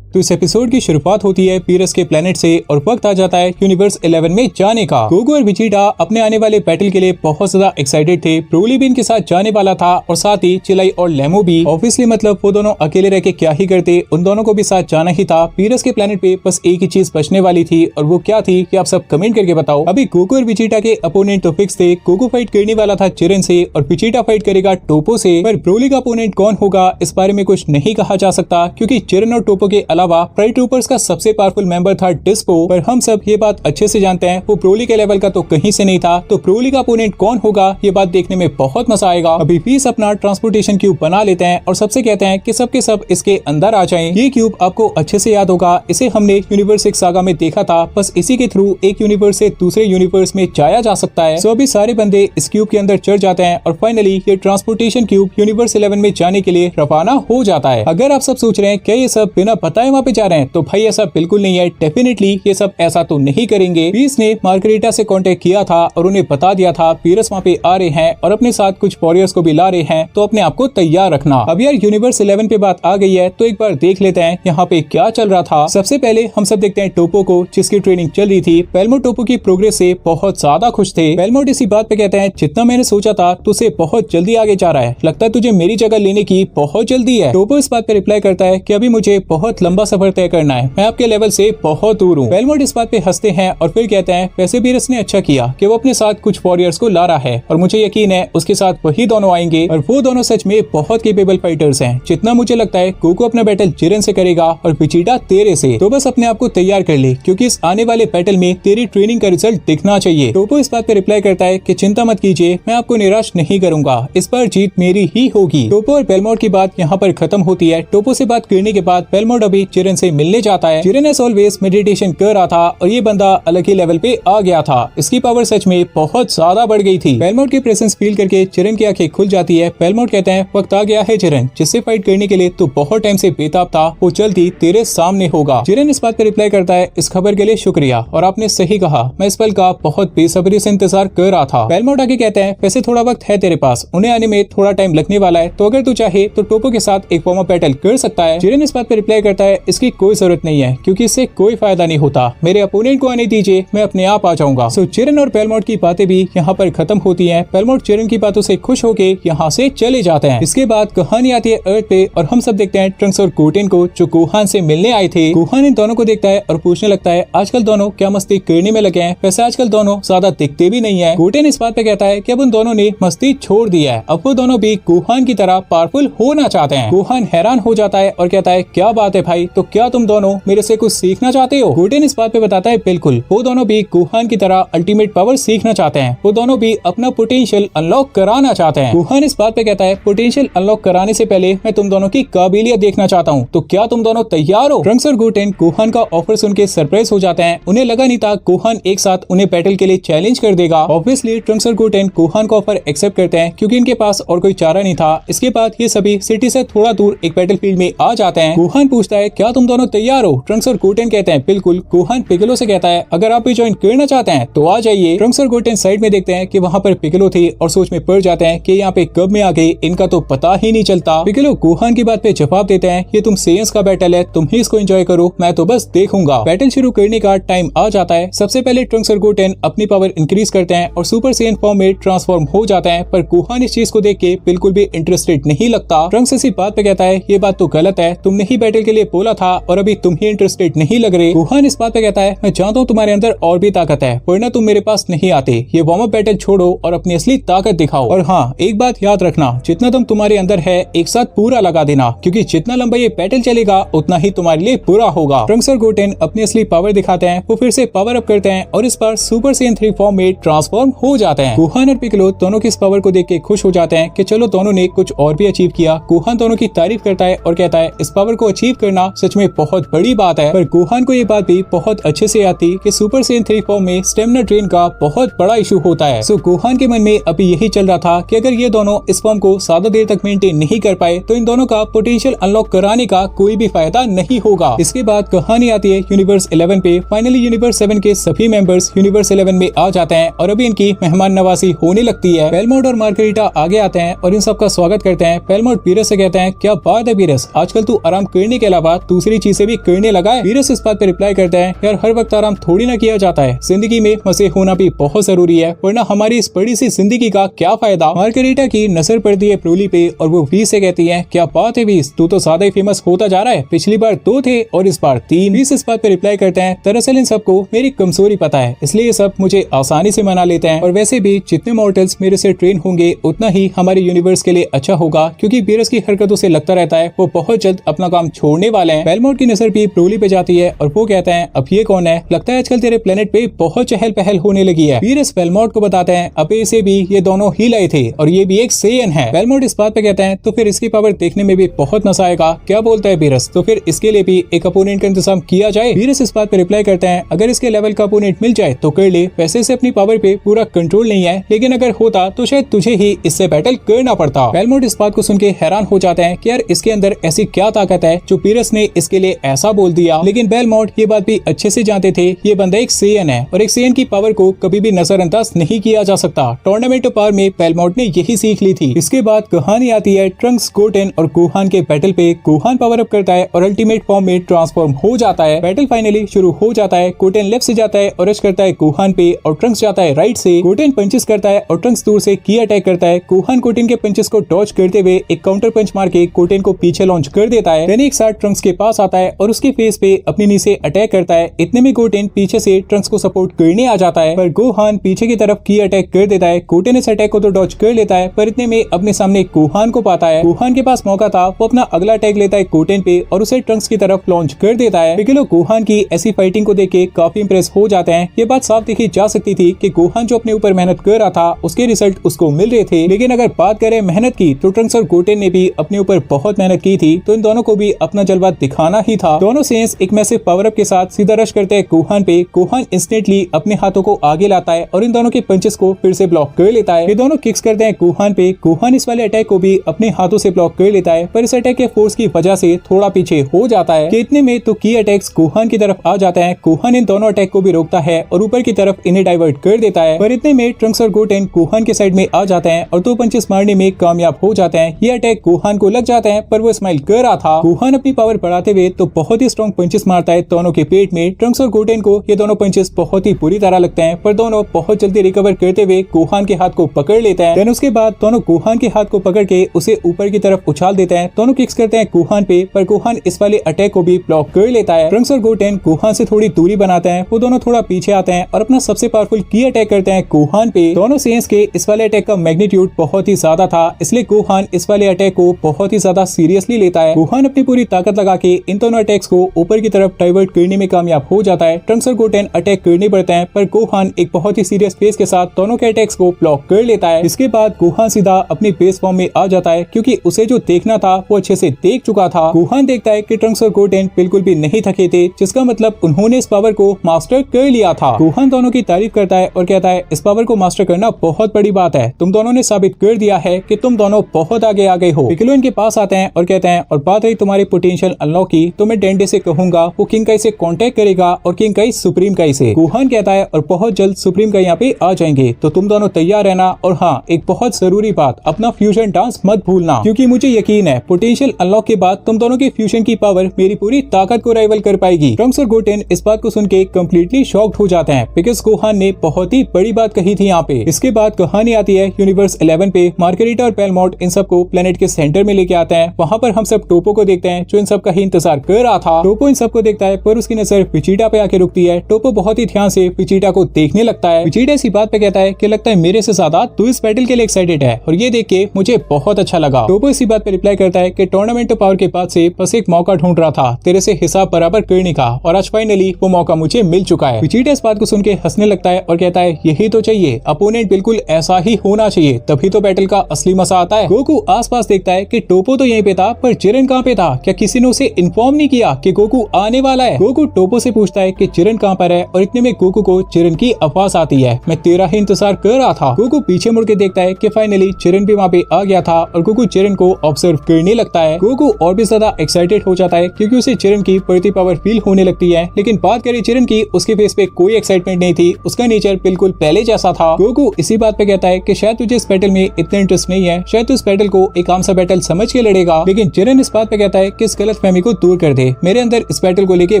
तो इस एपिसोड की शुरुआत होती है पीरस के प्लेनेट से और वक्त आ जाता है यूनिवर्स 11 में जाने का। गोकू और विजिटा अपने आने वाले बैटल के लिए बहुत ज्यादा एक्साइटेड थे। ब्रोली भी इनके साथ जाने वाला था और साथ ही चिलाई और लेमो भी। ऑब्वियसली मतलब वो दोनों अकेले रह के क्या ही करते, उन दोनों को भी साथ जाना ही था। पीरस के प्लेनेट पे बस एक ही चीज बचने वाली थी और वो क्या थी कि आप सब कमेंट करके बताओ। अभी गोकू और विजिटा के अपोनेंट तो फिक्स थे। गोकू फाइट करने वाला था जिरेन से और विजिटा फाइट करेगा टोपो से। पर ब्रोली का अपोनेंट कौन होगा इस बारे में कुछ नहीं कहा जा सकता, क्योंकि जिरेन और टोपो के अलावा फ्राइट ट्रूपर्स का सबसे पावरफुल मेंबर था डिस्पो। पर हम सब ये बात अच्छे से जानते हैं वो ब्रोली के लेवल का तो कहीं से नहीं था। तो ब्रोली का अपोनेंट कौन होगा ये बात देखने में बहुत मजा आएगा। अभी पीस अपना ट्रांसपोर्टेशन क्यूब बना लेते हैं और सबसे कहते हैं कि सबके सब इसके अंदर आ जाएं। ये क्यूब आपको अच्छे से याद होगा, इसे हमने यूनिवर्स 6 सागा में देखा था। बस इसी के थ्रू एक यूनिवर्स से दूसरे यूनिवर्स में जाया जा सकता है। सो अभी सारे बंदे इस क्यूब के अंदर चढ़ जाते हैं और फाइनली ये ट्रांसपोर्टेशन क्यूब यूनिवर्स 11 में जाने के लिए रवाना हो जाता है। अगर आप सब सोच रहे हैं क्या ये सब बिना बताए वहाँ पे जा रहे हैं, तो भाई ऐसा बिल्कुल नहीं है। डेफिनेटली ये सब ऐसा तो नहीं करेंगे। पीस ने मार्गरेटा से कांटेक्ट किया था और उन्हें बता दिया था पीरस वहाँ पे आ रहे हैं और अपने साथ कुछ वॉरियर्स को भी ला रहे हैं, तो अपने आप को तैयार रखना। अब यार यूनिवर्स 11 पे बात आ गई है तो एक बार देख लेते हैं यहाँ पे क्या चल रहा था। सबसे पहले हम सब देखते हैं टोपो को, जिसकी ट्रेनिंग चल रही थी। पेल्मो टोपो की प्रोग्रेस से बहुत ज्यादा खुश थे। पेल्मो इसी बात पे कहते हैं जितना मैंने सोचा था तुझसे बहुत जल्दी आगे जा रहा है, लगता है तुझे मेरी जगह लेने की बहुत जल्दी है। टोपो इस बात पे रिप्लाई करता है कि अभी मुझे बहुत लंबा सफर तय करना है, मैं आपके लेवल से बहुत दूर हूँ। पेल्मो इस बात पे हंसते हैं और फिर कहते हैं वैसे भी ने अच्छा किया कि वो अपने साथ कुछ वॉरियर्स को ला रहा है और मुझे यकीन है उसके साथ वही दोनों आएंगे और वो दोनों सच में बहुत केपेबल फाइटर्स हैं। जितना मुझे लगता है गोकू अपना बैटल जिरेन से करेगा और विजिटा तेरे से। तो बस अपने आप को तैयार कर ले, क्योंकि इस आने वाले बैटल में तेरी ट्रेनिंग का रिजल्ट दिखना चाहिए। टोपो इस बात पे रिप्लाई करता है कि चिंता मत कीजिए, मैं आपको निराश नहीं करूंगा, इस बार जीत मेरी ही होगी। टोपो और पेल्मोड की बात यहाँ पर खत्म होती है। टोपो से बात करने के बाद पेल्मोड अभी जिरेन से मिलने जाता है। जिरेन एज ऑलवेज मेडिटेशन कर रहा था और ये बंदा अलग ही लेवल पे आ गया था। इसकी पावर सच में बहुत ज्यादा बढ़ गई थी। पेल्मोड की प्रेजेंस फील करके जिरेन की आंखें खुल जाती है। पेल्मोड कहते हैं वक्त आ गया है जिरेन, जिससे फाइट करने के लिए तो बहुत टाइम से बेताब था, वो जल्दी तेरे सामने होगा। जिरेन इस बात पे रिप्लाई करता है इस खबर के लिए शुक्रिया और आपने सही कहा, मैं इस पल का बहुत बेसब्री से इंतजार कर रहा था। पेल्मोड आगे कहते हैं वैसे थोड़ा वक्त है तेरे पास, उन्हें आने में थोड़ा टाइम लगने वाला है, तो अगर तू चाहे तो टोपो के साथ एक वार्म अप बैटल कर सकता है। जिरेन इस बात पे रिप्लाई करता है इसकी कोई जरूरत नहीं है, क्योंकि इससे कोई फायदा नहीं होता, मेरे अपोनेंट को आने दीजिए, मैं अपने आप आ जाऊंगा। सो जिरेन और पेल्मोड की बातें भी यहाँ पर खत्म होती हैं। पेल्मोड जिरेन की बातों से खुश होके यहाँ से चले जाते हैं। इसके बाद कहानी आती है अर्थ पे और हम सब देखते हैं ट्रंक्स और गोटेन को, जो गोहान से मिलने आए थे। गोहान इन दोनों को देखता है और पूछने लगता है आजकल दोनों क्या मस्ती करने में लगे हैं, वैसे आजकल दोनों ज्यादा दिखते भी नहीं है। गोटेन इस बात पे कहता है कि अब उन दोनों ने मस्ती छोड़ दी है, अब वो दोनों भी गोहान की तरह पावरफुल होना चाहते हैं। गोहान हैरान हो जाता है और कहता है क्या बात है भाई, तो क्या तुम दोनों मेरे से कुछ सीखना चाहते हो? गोटेन इस बात पे बताता है बिल्कुल, वो दोनों भी गोहान की तरह अल्टीमेट पावर सीखना चाहते हैं, वो दोनों भी अपना पोटेंशियल अनलॉक कराना चाहते हैं। गोहान इस बात पे कहता है पोटेंशियल अनलॉक कराने से पहले मैं तुम दोनों की काबिलियत देखना चाहता हूँ, तो क्या तुम दोनों तैयार हो? ट्रंक्स और गोटेन गोहान का ऑफर सुन के सरप्राइज हो जाते हैं। उन्हें लगा नहीं था गोहान एक साथ उन्हें बैटल के लिए चैलेंज कर देगा। ऑब्वियसली ट्रंक्स और गोटेन गोहान का ऑफर एक्सेप्ट करते हैं, क्योंकि इनके पास और कोई चारा नहीं था। इसके बाद ये सभी सिटी से थोड़ा दूर एक बैटल फील्ड में आ जाते हैं। गोहान पूछता है क्या तुम दोनों तैयार हो? ट्रंक्स और गोटेन कहते हैं बिल्कुल। गोहान पिगलो से कहता है अगर आप भी ज्वाइन करना चाहते हैं तो आ जाइए। ट्रंक्स और गोटेन साइड में देखते हैं कि वहाँ पर पिगलो थी और सोच में पड़ जाते हैं कि यहाँ पे कब में आ गई, इनका तो पता ही नहीं चलता। पिगलो गोहान की बात पे जवाब देते हैं ये तुम सेयंस का बैटल है, तुम ही इसको एंजॉय करो, मैं तो बस देखूंगा। बैटल शुरू करने का टाइम आ जाता है। सबसे पहले ट्रंक्स और गोटेन अपनी पावर इंक्रीज करते हैं और सुपर सेयन फॉर्म में ट्रांसफॉर्म हो जाते हैं, पर गोहान इस चीज को देख के बिल्कुल भी इंटरेस्टेड नहीं लगता। ट्रंक्स इसी बात पे कहता है ये बात तो गलत है, तुमने ही बैटल के लिए बोला था और अभी तुम ही इंटरेस्टेड नहीं लग रहे। गोहान इस बात पे कहता है मैं जानता हूँ तुम्हारे अंदर और भी ताकत है, वरना तुम मेरे पास नहीं आते। ये वार्म अप बैटल छोड़ो और अपनी असली ताकत दिखाओ। और हाँ, एक बात याद रखना, जितना तुम तुम्हारे अंदर है एक साथ पूरा लगा देना, क्योंकि जितना लंबा ये बैटल चलेगा उतना ही तुम्हारे लिए बुरा होगा। ट्रंक्स और गोटेन अपनी असली पावर दिखाते हैं, वो फिर से पावर अप करते हैं और इस बार सुपर सेयन 3 फॉर्म में ट्रांसफॉर्म हो जाते हैं। गोहान और पिगलो दोनों की इस पावर को देख के खुश हो जाते हैं कि चलो दोनों ने कुछ और भी अचीव किया। गोहान दोनों की तारीफ करता है और कहता है इस पावर को अचीव करना सच में बहुत बड़ी बात है। पर गोहान को ये बात भी बहुत अच्छे से आती कि सुपर सेयन 3 फॉर्म में स्टेमिना ड्रेन का बहुत बड़ा इशू होता है। सो गोहान के मन में अभी यही चल रहा था कि अगर ये दोनों इस फॉर्म को ज्यादा देर तक मेंटेन नहीं कर पाए तो इन दोनों का पोटेंशियल अनलॉक कराने का कोई भी फायदा नहीं होगा। इसके बाद कहानी आती है यूनिवर्स 11 पे। फाइनली यूनिवर्स 7 के सभी मेंबर्स यूनिवर्स 11 में आ जाते हैं और अभी इनकी मेहमान नवाजी होने लगती है। पेल्मोड और मार्गरेटा आगे आते हैं और इन सबका स्वागत करते हैं। पेल्मोड पीरस से कहते हैं क्या बात है पीरस, आजकल तू आराम करने के अलावा दूसरी चीजें भी करने लगा है। वीरस इस बात पे रिप्लाई करता है, यार हर वक्त आराम थोड़ी ना किया जाता है, जिंदगी में मजे होना भी बहुत जरूरी है, वरना हमारी इस बड़ी सी जिंदगी का क्या फायदा। मार्गरीटा की नजर पड़ती है प्रोली पे और वो वीस से कहती है, क्या बात है वीस, तू तो ज्यादा ही फेमस होता जा रहा है, पिछली बार 2 थे और इस बार 3। वीस इस बात पे रिप्लाई करते हैं, दरअसल इन सबको मेरी कमजोरी पता है, इसलिए ये सब मुझे आसानी से मना लेते हैं, और वैसे भी जितने मॉर्टल्स मेरे से ट्रेन होंगे उतना ही हमारे यूनिवर्स के लिए अच्छा होगा, क्योंकि वीरस की हरकतों से लगता रहता है वो बहुत जल्द अपना काम छोड़ने वाले हैं। बेलमोट की नजर भी प्रोली पे जाती है और वो कहता है, अब ये कौन है, लगता है आजकल तेरे प्लेनेट पे बहुत चहल पहल होने लगी है। वीरस बेलमोट को बताते हैं, अबे इसे भी ये दोनों ही लाए थे और ये भी एक सेयन है। बेलमोट इस बात पे कहते हैं, तो फिर इसकी पावर देखने में भी बहुत मजा आएगा, क्या बोलता है वीरस, तो फिर इसके लिए भी एक अपोनेंट का इंतजाम किया जाए। वीरस इस बात पे रिप्लाई करते हैं, अगर इसके लेवल का अपोनेंट मिल जाए तो कर ले, वैसे से अपनी पावर पे पूरा कंट्रोल नहीं है, लेकिन अगर होता तो शायद तुझे ही इससे बैटल करना पड़ता। बेलमोट इस बात को सुन के हैरान हो जाते हैं कि यार इसके अंदर ऐसी क्या ताकत है जो वीरस ने इसके लिए ऐसा बोल दिया। लेकिन बेलमोट ये बात भी अच्छे से जानते थे, ये बंदा एक सेयन है और एक सेयन की पावर को कभी भी नजरअंदाज नहीं किया जा सकता। टूर्नामेंट ऑफ पावर में बेलमोट ने यही सीख ली थी। इसके बाद कहानी आती है ट्रंक्स, गोटेन और गोहान के बैटल पे। गोहान पावर अप करता है और अल्टीमेट फॉर्म में ट्रांसफॉर्म हो जाता है। बैटल फाइनली शुरू हो जाता है। गोटेन लेफ्ट से जाता है और रश करता है गोहान पे और ट्रंक्स जाता है राइट से। गोटेन पंचेस करता है और ट्रंक्स दूर से की अटैक करता है। गोहान गोटेन के पंचेस को डॉज करते हुए एक काउंटर पंच मार के गोटेन को पीछे लॉन्च कर देता है। देन एक साथ ट्रंक्स के पास आता है और उसके फेस पे अपनी नी से अटैक करता है। इतने में गोटेन पीछे से ट्रंक्स को सपोर्ट करने आ जाता है, पर गोहान पीछे की तरफ की अटैक कर देता है। गोटेन इस अटैक को तो डॉज कर लेता है, पर इतने में अपने सामने गोहान को पाता है। गोहान के पास मौका था, वो अपना अगला अटैक लेता है गोटेन पे और उसे ट्रंक्स की तरफ लॉन्च कर देता है। पिगलो गोहान की ऐसी फाइटिंग को देख के काफी इंप्रेस हो जाते हैं। ये बात साफ देखी जा सकती थी कि गोहान जो अपने ऊपर मेहनत कर रहा था उसके रिजल्ट उसको मिल रहे थे, लेकिन अगर बात करें मेहनत की तो ट्रंक्स और गोटेन ने भी अपने ऊपर बहुत मेहनत की थी, तो इन दोनों को भी अपना जलवा दिखाना ही था। दोनों सेंस एक मैसिव पावर अप के साथ सीधा रश करते हैं गोहान पे। गोहान इंस्टेंटली अपने हाथों को आगे लाता है और इन दोनों के पंचेस को फिर से ब्लॉक कर लेता है। ये दोनों किक्स करते हैं गोहान पे। गोहान इस वाले अटैक को भी अपने हाथों से ब्लॉक कर लेता है, पर इस अटैक के फोर्स की वजह से थोड़ा पीछे हो जाता है। कि इतने में तो की अटैक्स गोहान की तरफ आ जाता है। गोहान इन दोनों अटैक को भी रोकता है और ऊपर की तरफ इन्हें डाइवर्ट कर देता है, पर इतने में ट्रंक्स और गोटेन गोहान के साइड में आ जाते हैं और 2 पंचेस मारने में कामयाब हो जाते हैं। ये अटैक गोहान को लग जाता है, पर वो स्माइल कर रहा था। गोहान अपनी पावर बढ़ाते हुए तो बहुत ही स्ट्रॉन्ग पंचेस मारता है दोनों के पेट में। ट्रंक्स और गोटेन को ये दोनों पंचेस बहुत ही बुरी तरह लगते हैं, पर दोनों बहुत जल्दी रिकवर करते हुए गोहान के हाथ को पकड़ लेते हैं। देन उसके बाद दोनों गोहान के हाथ को पकड़ के उसे ऊपर की तरफ उछाल देते हैं। दोनों किक्स करते हैं गोहान पे, पर गोहान इस वाले अटैक को भी ब्लॉक कर लेता है। ट्रंक्स और गोटेन गोहान से थोड़ी दूरी बनाते हैं। वो दोनों थोड़ा पीछे आते हैं और अपना सबसे पावरफुल की अटैक करते हैं गोहान पे। दोनों सेंस के इस वाले अटैक का मैग्नीट्यूड बहुत ही ज्यादा था, इसलिए गोहान इस वाले अटैक को बहुत ही ज्यादा सीरियसली लेता है। गोहान अपनी पूरी ताकत लगा के इन दोनों अटैक्स को ऊपर की तरफ डाइवर्ट करने में कामयाब हो जाता है। ट्रंक्स और गोटेन अटैक करने पड़ते हैं, पर गोहान एक बहुत ही सीरियस फेस के साथ दोनों के अटैक्स को ब्लॉक कर लेता है। इसके बाद गोहान सीधा अपनी बेस फॉर्म में आ जाता है, क्योंकि उसे जो देखना था वो अच्छे से देख चुका था। गोहान देखता है कि ट्रंक्स और गोटेन बिल्कुल भी नहीं थके थे, जिसका मतलब उन्होंने इस पावर को मास्टर कर लिया था। गोहान दोनों की तारीफ करता है और कहता है, इस पावर को मास्टर करना बहुत बड़ी बात है, तुम दोनों ने साबित कर दिया है कि तुम दोनों बहुत आगे आ गए हो। पिगलो इनके पास आते हैं और कहते हैं, और बात रही तुम्हारे पोटेंशियल अनलॉक की, तो मैं डेंडे से कहूंगा वो किंग काई से कांटेक्ट करेगा और किंग काई सुप्रीम काई से। गोहान कहता है, और बहुत जल्द सुप्रीम काई यहाँ पे आ जाएंगे, तो तुम दोनों तैयार रहना। और हाँ, एक बहुत जरूरी बात, अपना फ्यूजन डांस मत भूलना, क्योंकि मुझे यकीन है पोटेंशियल अनलॉक के बाद तुम दोनों के फ्यूजन की पावर मेरी पूरी ताकत को राइवल कर पाएगी। ट्रंक्स और गोटेन इस बात को सुन के कम्प्लीटली शॉक्ड हो जाते हैं, बिकॉज गोहान ने बहुत ही बड़ी बात कही थी यहाँ पे। इसके बाद कहानी आती है यूनिवर्स 11 पे। मार्गरीटा और बेलमोट इन सबको प्लेनेट के सेंटर में लेके आते हैं। वहाँ पर हम सब टोपो को देखते हैं, जो इन सब का ही इंतजार कर रहा था। टोपो इन सबको देखता है, पर उसकी नजर विजिटा पे आके रुकती है। टोपो बहुत ही ध्यान से विजिटा को देखने लगता है। विजिटा इसी बात पे कहता है कि लगता है मेरे से ज्यादा तू इस बैटल के लिए एक्साइटेड है, और ये देख के मुझे बहुत अच्छा लगा। टोपो इसी बात पे रिप्लाई करता है कि टूर्नामेंट ऑफ पावर के बाद से बस एक मौका ढूंढ रहा था तेरे से हिसाब बराबर करने का, और आज फाइनली वो मौका मुझे मिल चुका है। विजिटा इस बात को सुन के हंसने लगता है और कहता है, यही तो चाहिए, अपोनेंट बिल्कुल ऐसा ही होना चाहिए, तभी तो बैटल का असली मजा आता है। गोकू आसपास देखता है कि टोपो तो यहीं पे था, पर चिरन कहाँ पे था? क्या किसी ने उसे इन्फॉर्म नहीं किया कि गोकू आने वाला है? गोकू टोपो से पूछता है कि चिरन कहाँ पर है, और इतने में गोकू को चिरन की आवाज आती है, मैं तेरा ही इंतजार कर रहा था। गोकू पीछे मुड़ के देखता है कि फाइनली चिरन भी वहाँ पे आ गया था, और गोकू चिरन को ऑब्जर्व करने लगता है। गोकू और भी ज्यादा एक्साइटेड हो जाता है, क्योंकि उसे चिरन की बढ़ती पावर फील होने लगती है। लेकिन बात करें चिरन की, उसके फेस पे कोई एक्साइटमेंट नहीं थी, उसका नेचर बिल्कुल पहले जैसा था। गोकू इसी बात पे कहता है कि शायद तुझे इस बैटल में इतना इंटरेस्ट नहीं है, शायद तू इस बैटल को एक आम सा बैटल समझ के लड़ेगा। लेकिन चिरन इस बात पे कहता है कि इस गलत गलतफहमी को दूर कर दे। मेरे अंदर इस बैटल को लेके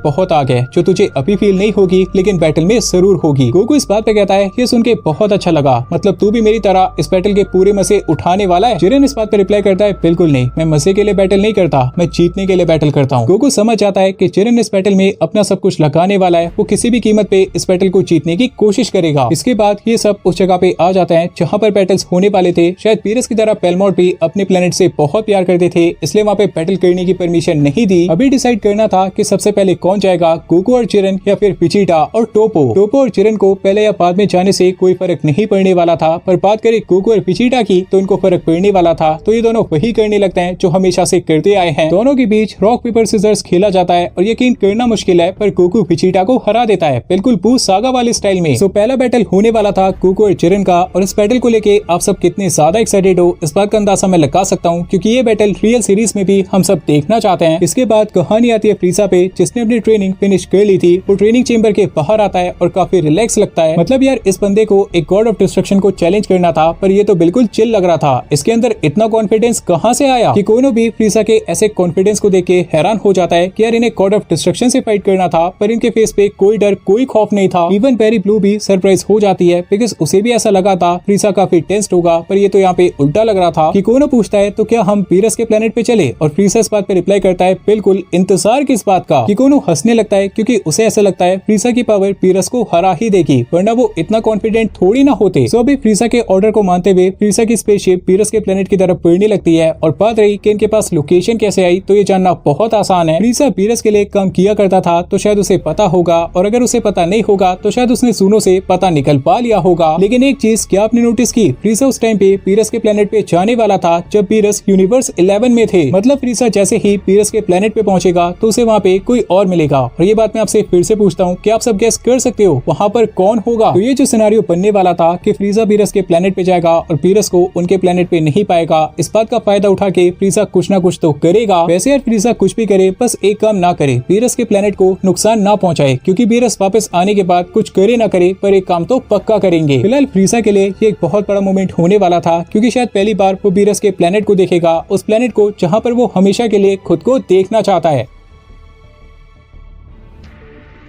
बहुत आग है जो तुझे अभी फील नहीं होगी लेकिन बैटल में जरूर होगी। गोकू इस बात पे कहता है ये सुन के बहुत अच्छा लगा, मतलब तू भी मेरी तरह इस बैटल के पूरे मजे उठाने वाला है। जिरेन इस बात पे रिप्लाई करता है बिल्कुल नहीं, मैं मजे के लिए बैटल नहीं करता, मैं जीतने के लिए बैटल करता हूँ। गोकू समझ जाता है कि जिरेन इस बैटल में अपना सब कुछ लगाने वाला है, वो किसी भी कीमत पे इस बैटल को जीतने की कोशिश करेगा। इसके बाद ये सब उस जगह पे आ जाते हैं जहाँ पर बैटल्स होने वाले थे। शायद पीरस की तरह पेलमोट भी अपने प्लेनेट से बहुत प्यार करते थे, इसलिए वहाँ पे बैटल करने की परमिशन नहीं दी। अभी डिसाइड करना था कि सबसे पहले कौन जाएगा, गोकू और जिरेन या फिर विजिटा और टोपो। टोपो और जिरेन को पहले या बाद में जाने से कोई फर्क नहीं पड़ने वाला था, पर बात करें गोकू और विजिटा की तो इनको फर्क पड़ने वाला था। तो ये दोनों वही करने लगते हैं जो हमेशा से करते आए हैं। दोनों के बीच रॉक पेपर सीजर्स खेला जाता है और यकीन करना मुश्किल है पर गोकू विजिटा को हरा देता है, बिल्कुल बू सागा वाले स्टाइल में। सो पहला बैटल होने वाला था गोकू और जिरेन का, और इस बैटल को लेके आप सब कितने ज्यादा एक्साइटेड हो इस बात का अंदाजा मैं लगा सकता हूँ, क्योंकि ये बैटल रियल सीरीज में भी हम सब देखना चाहते हैं। इसके बाद कहानी आती है फ्रीजा पे, जिसने अपनी ट्रेनिंग फिनिश कर ली थी। वो ट्रेनिंग चेंबर के बाहर आता है और काफी रिलैक्स लगता है। मतलब यार इस बंदे को एक गॉड ऑफ डिस्ट्रक्शन को चैलेंज करना था, पर ये तो बिल्कुल चिल लग रहा था। इसके अंदर इतना कॉन्फिडेंस कहाँ से आया कि कोनो भी फ्रीजा के ऐसे कॉन्फिडेंस को देख के हैरान हो जाता है कि यार इन्हें गॉड ऑफ डिस्ट्रक्शन से फाइट करना था, पर इनके फेस पे कोई डर कोई खौफ नहीं था। इवन पेरी ब्लू भी सरप्राइज हो जाती है, बिकॉज उसे भी ऐसा लगा था फ्रीजा काफी टेंस्ड होगा, पर ये तो यहाँ पे उल्टा लग रहा था। कि कोनो पूछता है तो क्या हम पीरस के प्लेनेट पे चले, और फ्रीजा इस बात पे रिप्लाई करता है बिल्कुल, इंतजार किस बात का। कि कोनो हंसने लगता है क्योंकि उसे ऐसा लगता है फ्रीजा की पावर पीरस को हरा ही देगी, वरना वो इतना कॉन्फिडेंट थोड़ी ना होते। सो अभी फ्रीजा के ऑर्डर को मानते हुए फ्रीजा की स्पेसशिप पीरस के प्लेनेट की तरफ बढ़ने लगती है। और बात रही कि इनके पास लोकेशन कैसे आई, तो ये जानना बहुत आसान है। फ्रीजा पीरस के लिए काम किया करता था तो शायद उसे पता होगा, और अगर उसे पता नहीं होगा तो शायद उसने सुनो से पता निकल पा लिया होगा। लेकिन एक चीज क्या आपने नोटिस की, फ्रीजा उस टाइम पे पीरस के प्लेनेट पे जाने वाला था जब पीरस यूनिवर्स 11 में थे। मतलब फ्रीजा जैसे ही पीरस के प्लेनेट पे पहुंचेगा तो उसे वहाँ पे कोई और मिलेगा। और ये बात मैं आपसे फिर से पूछता हूँ, क्या आप सब गैस कर सकते हो वहाँ पर कौन होगा? तो ये जो सिनेरियो बनने वाला था कि फ्रीजा पीरस के प्लेनेट पे जाएगा और पीरस को उनके प्लेनेट पे नहीं पाएगा, इस बात का फायदा उठा के फ्रीजा कुछ ना कुछ तो करेगा। वैसे यार फ्रीजा कुछ भी करे, बस एक काम ना करे, पीरस के प्लेनेट को नुकसान ना पहुंचाए, क्योंकि पीरस वापस आने के बाद कुछ करे ना करे पर एक काम तो पक्का करेंगे। फिलहाल फ्रीजा के लिए ये एक बहुत बड़ा मोमेंट होने वाला था, क्योंकि शायद पहली बार वो पीरस के प्लेनेट को देखेगा, उस प्लेनेट को जहाँ पर वो हमेशा के लिए खुद को देखना चाहता है।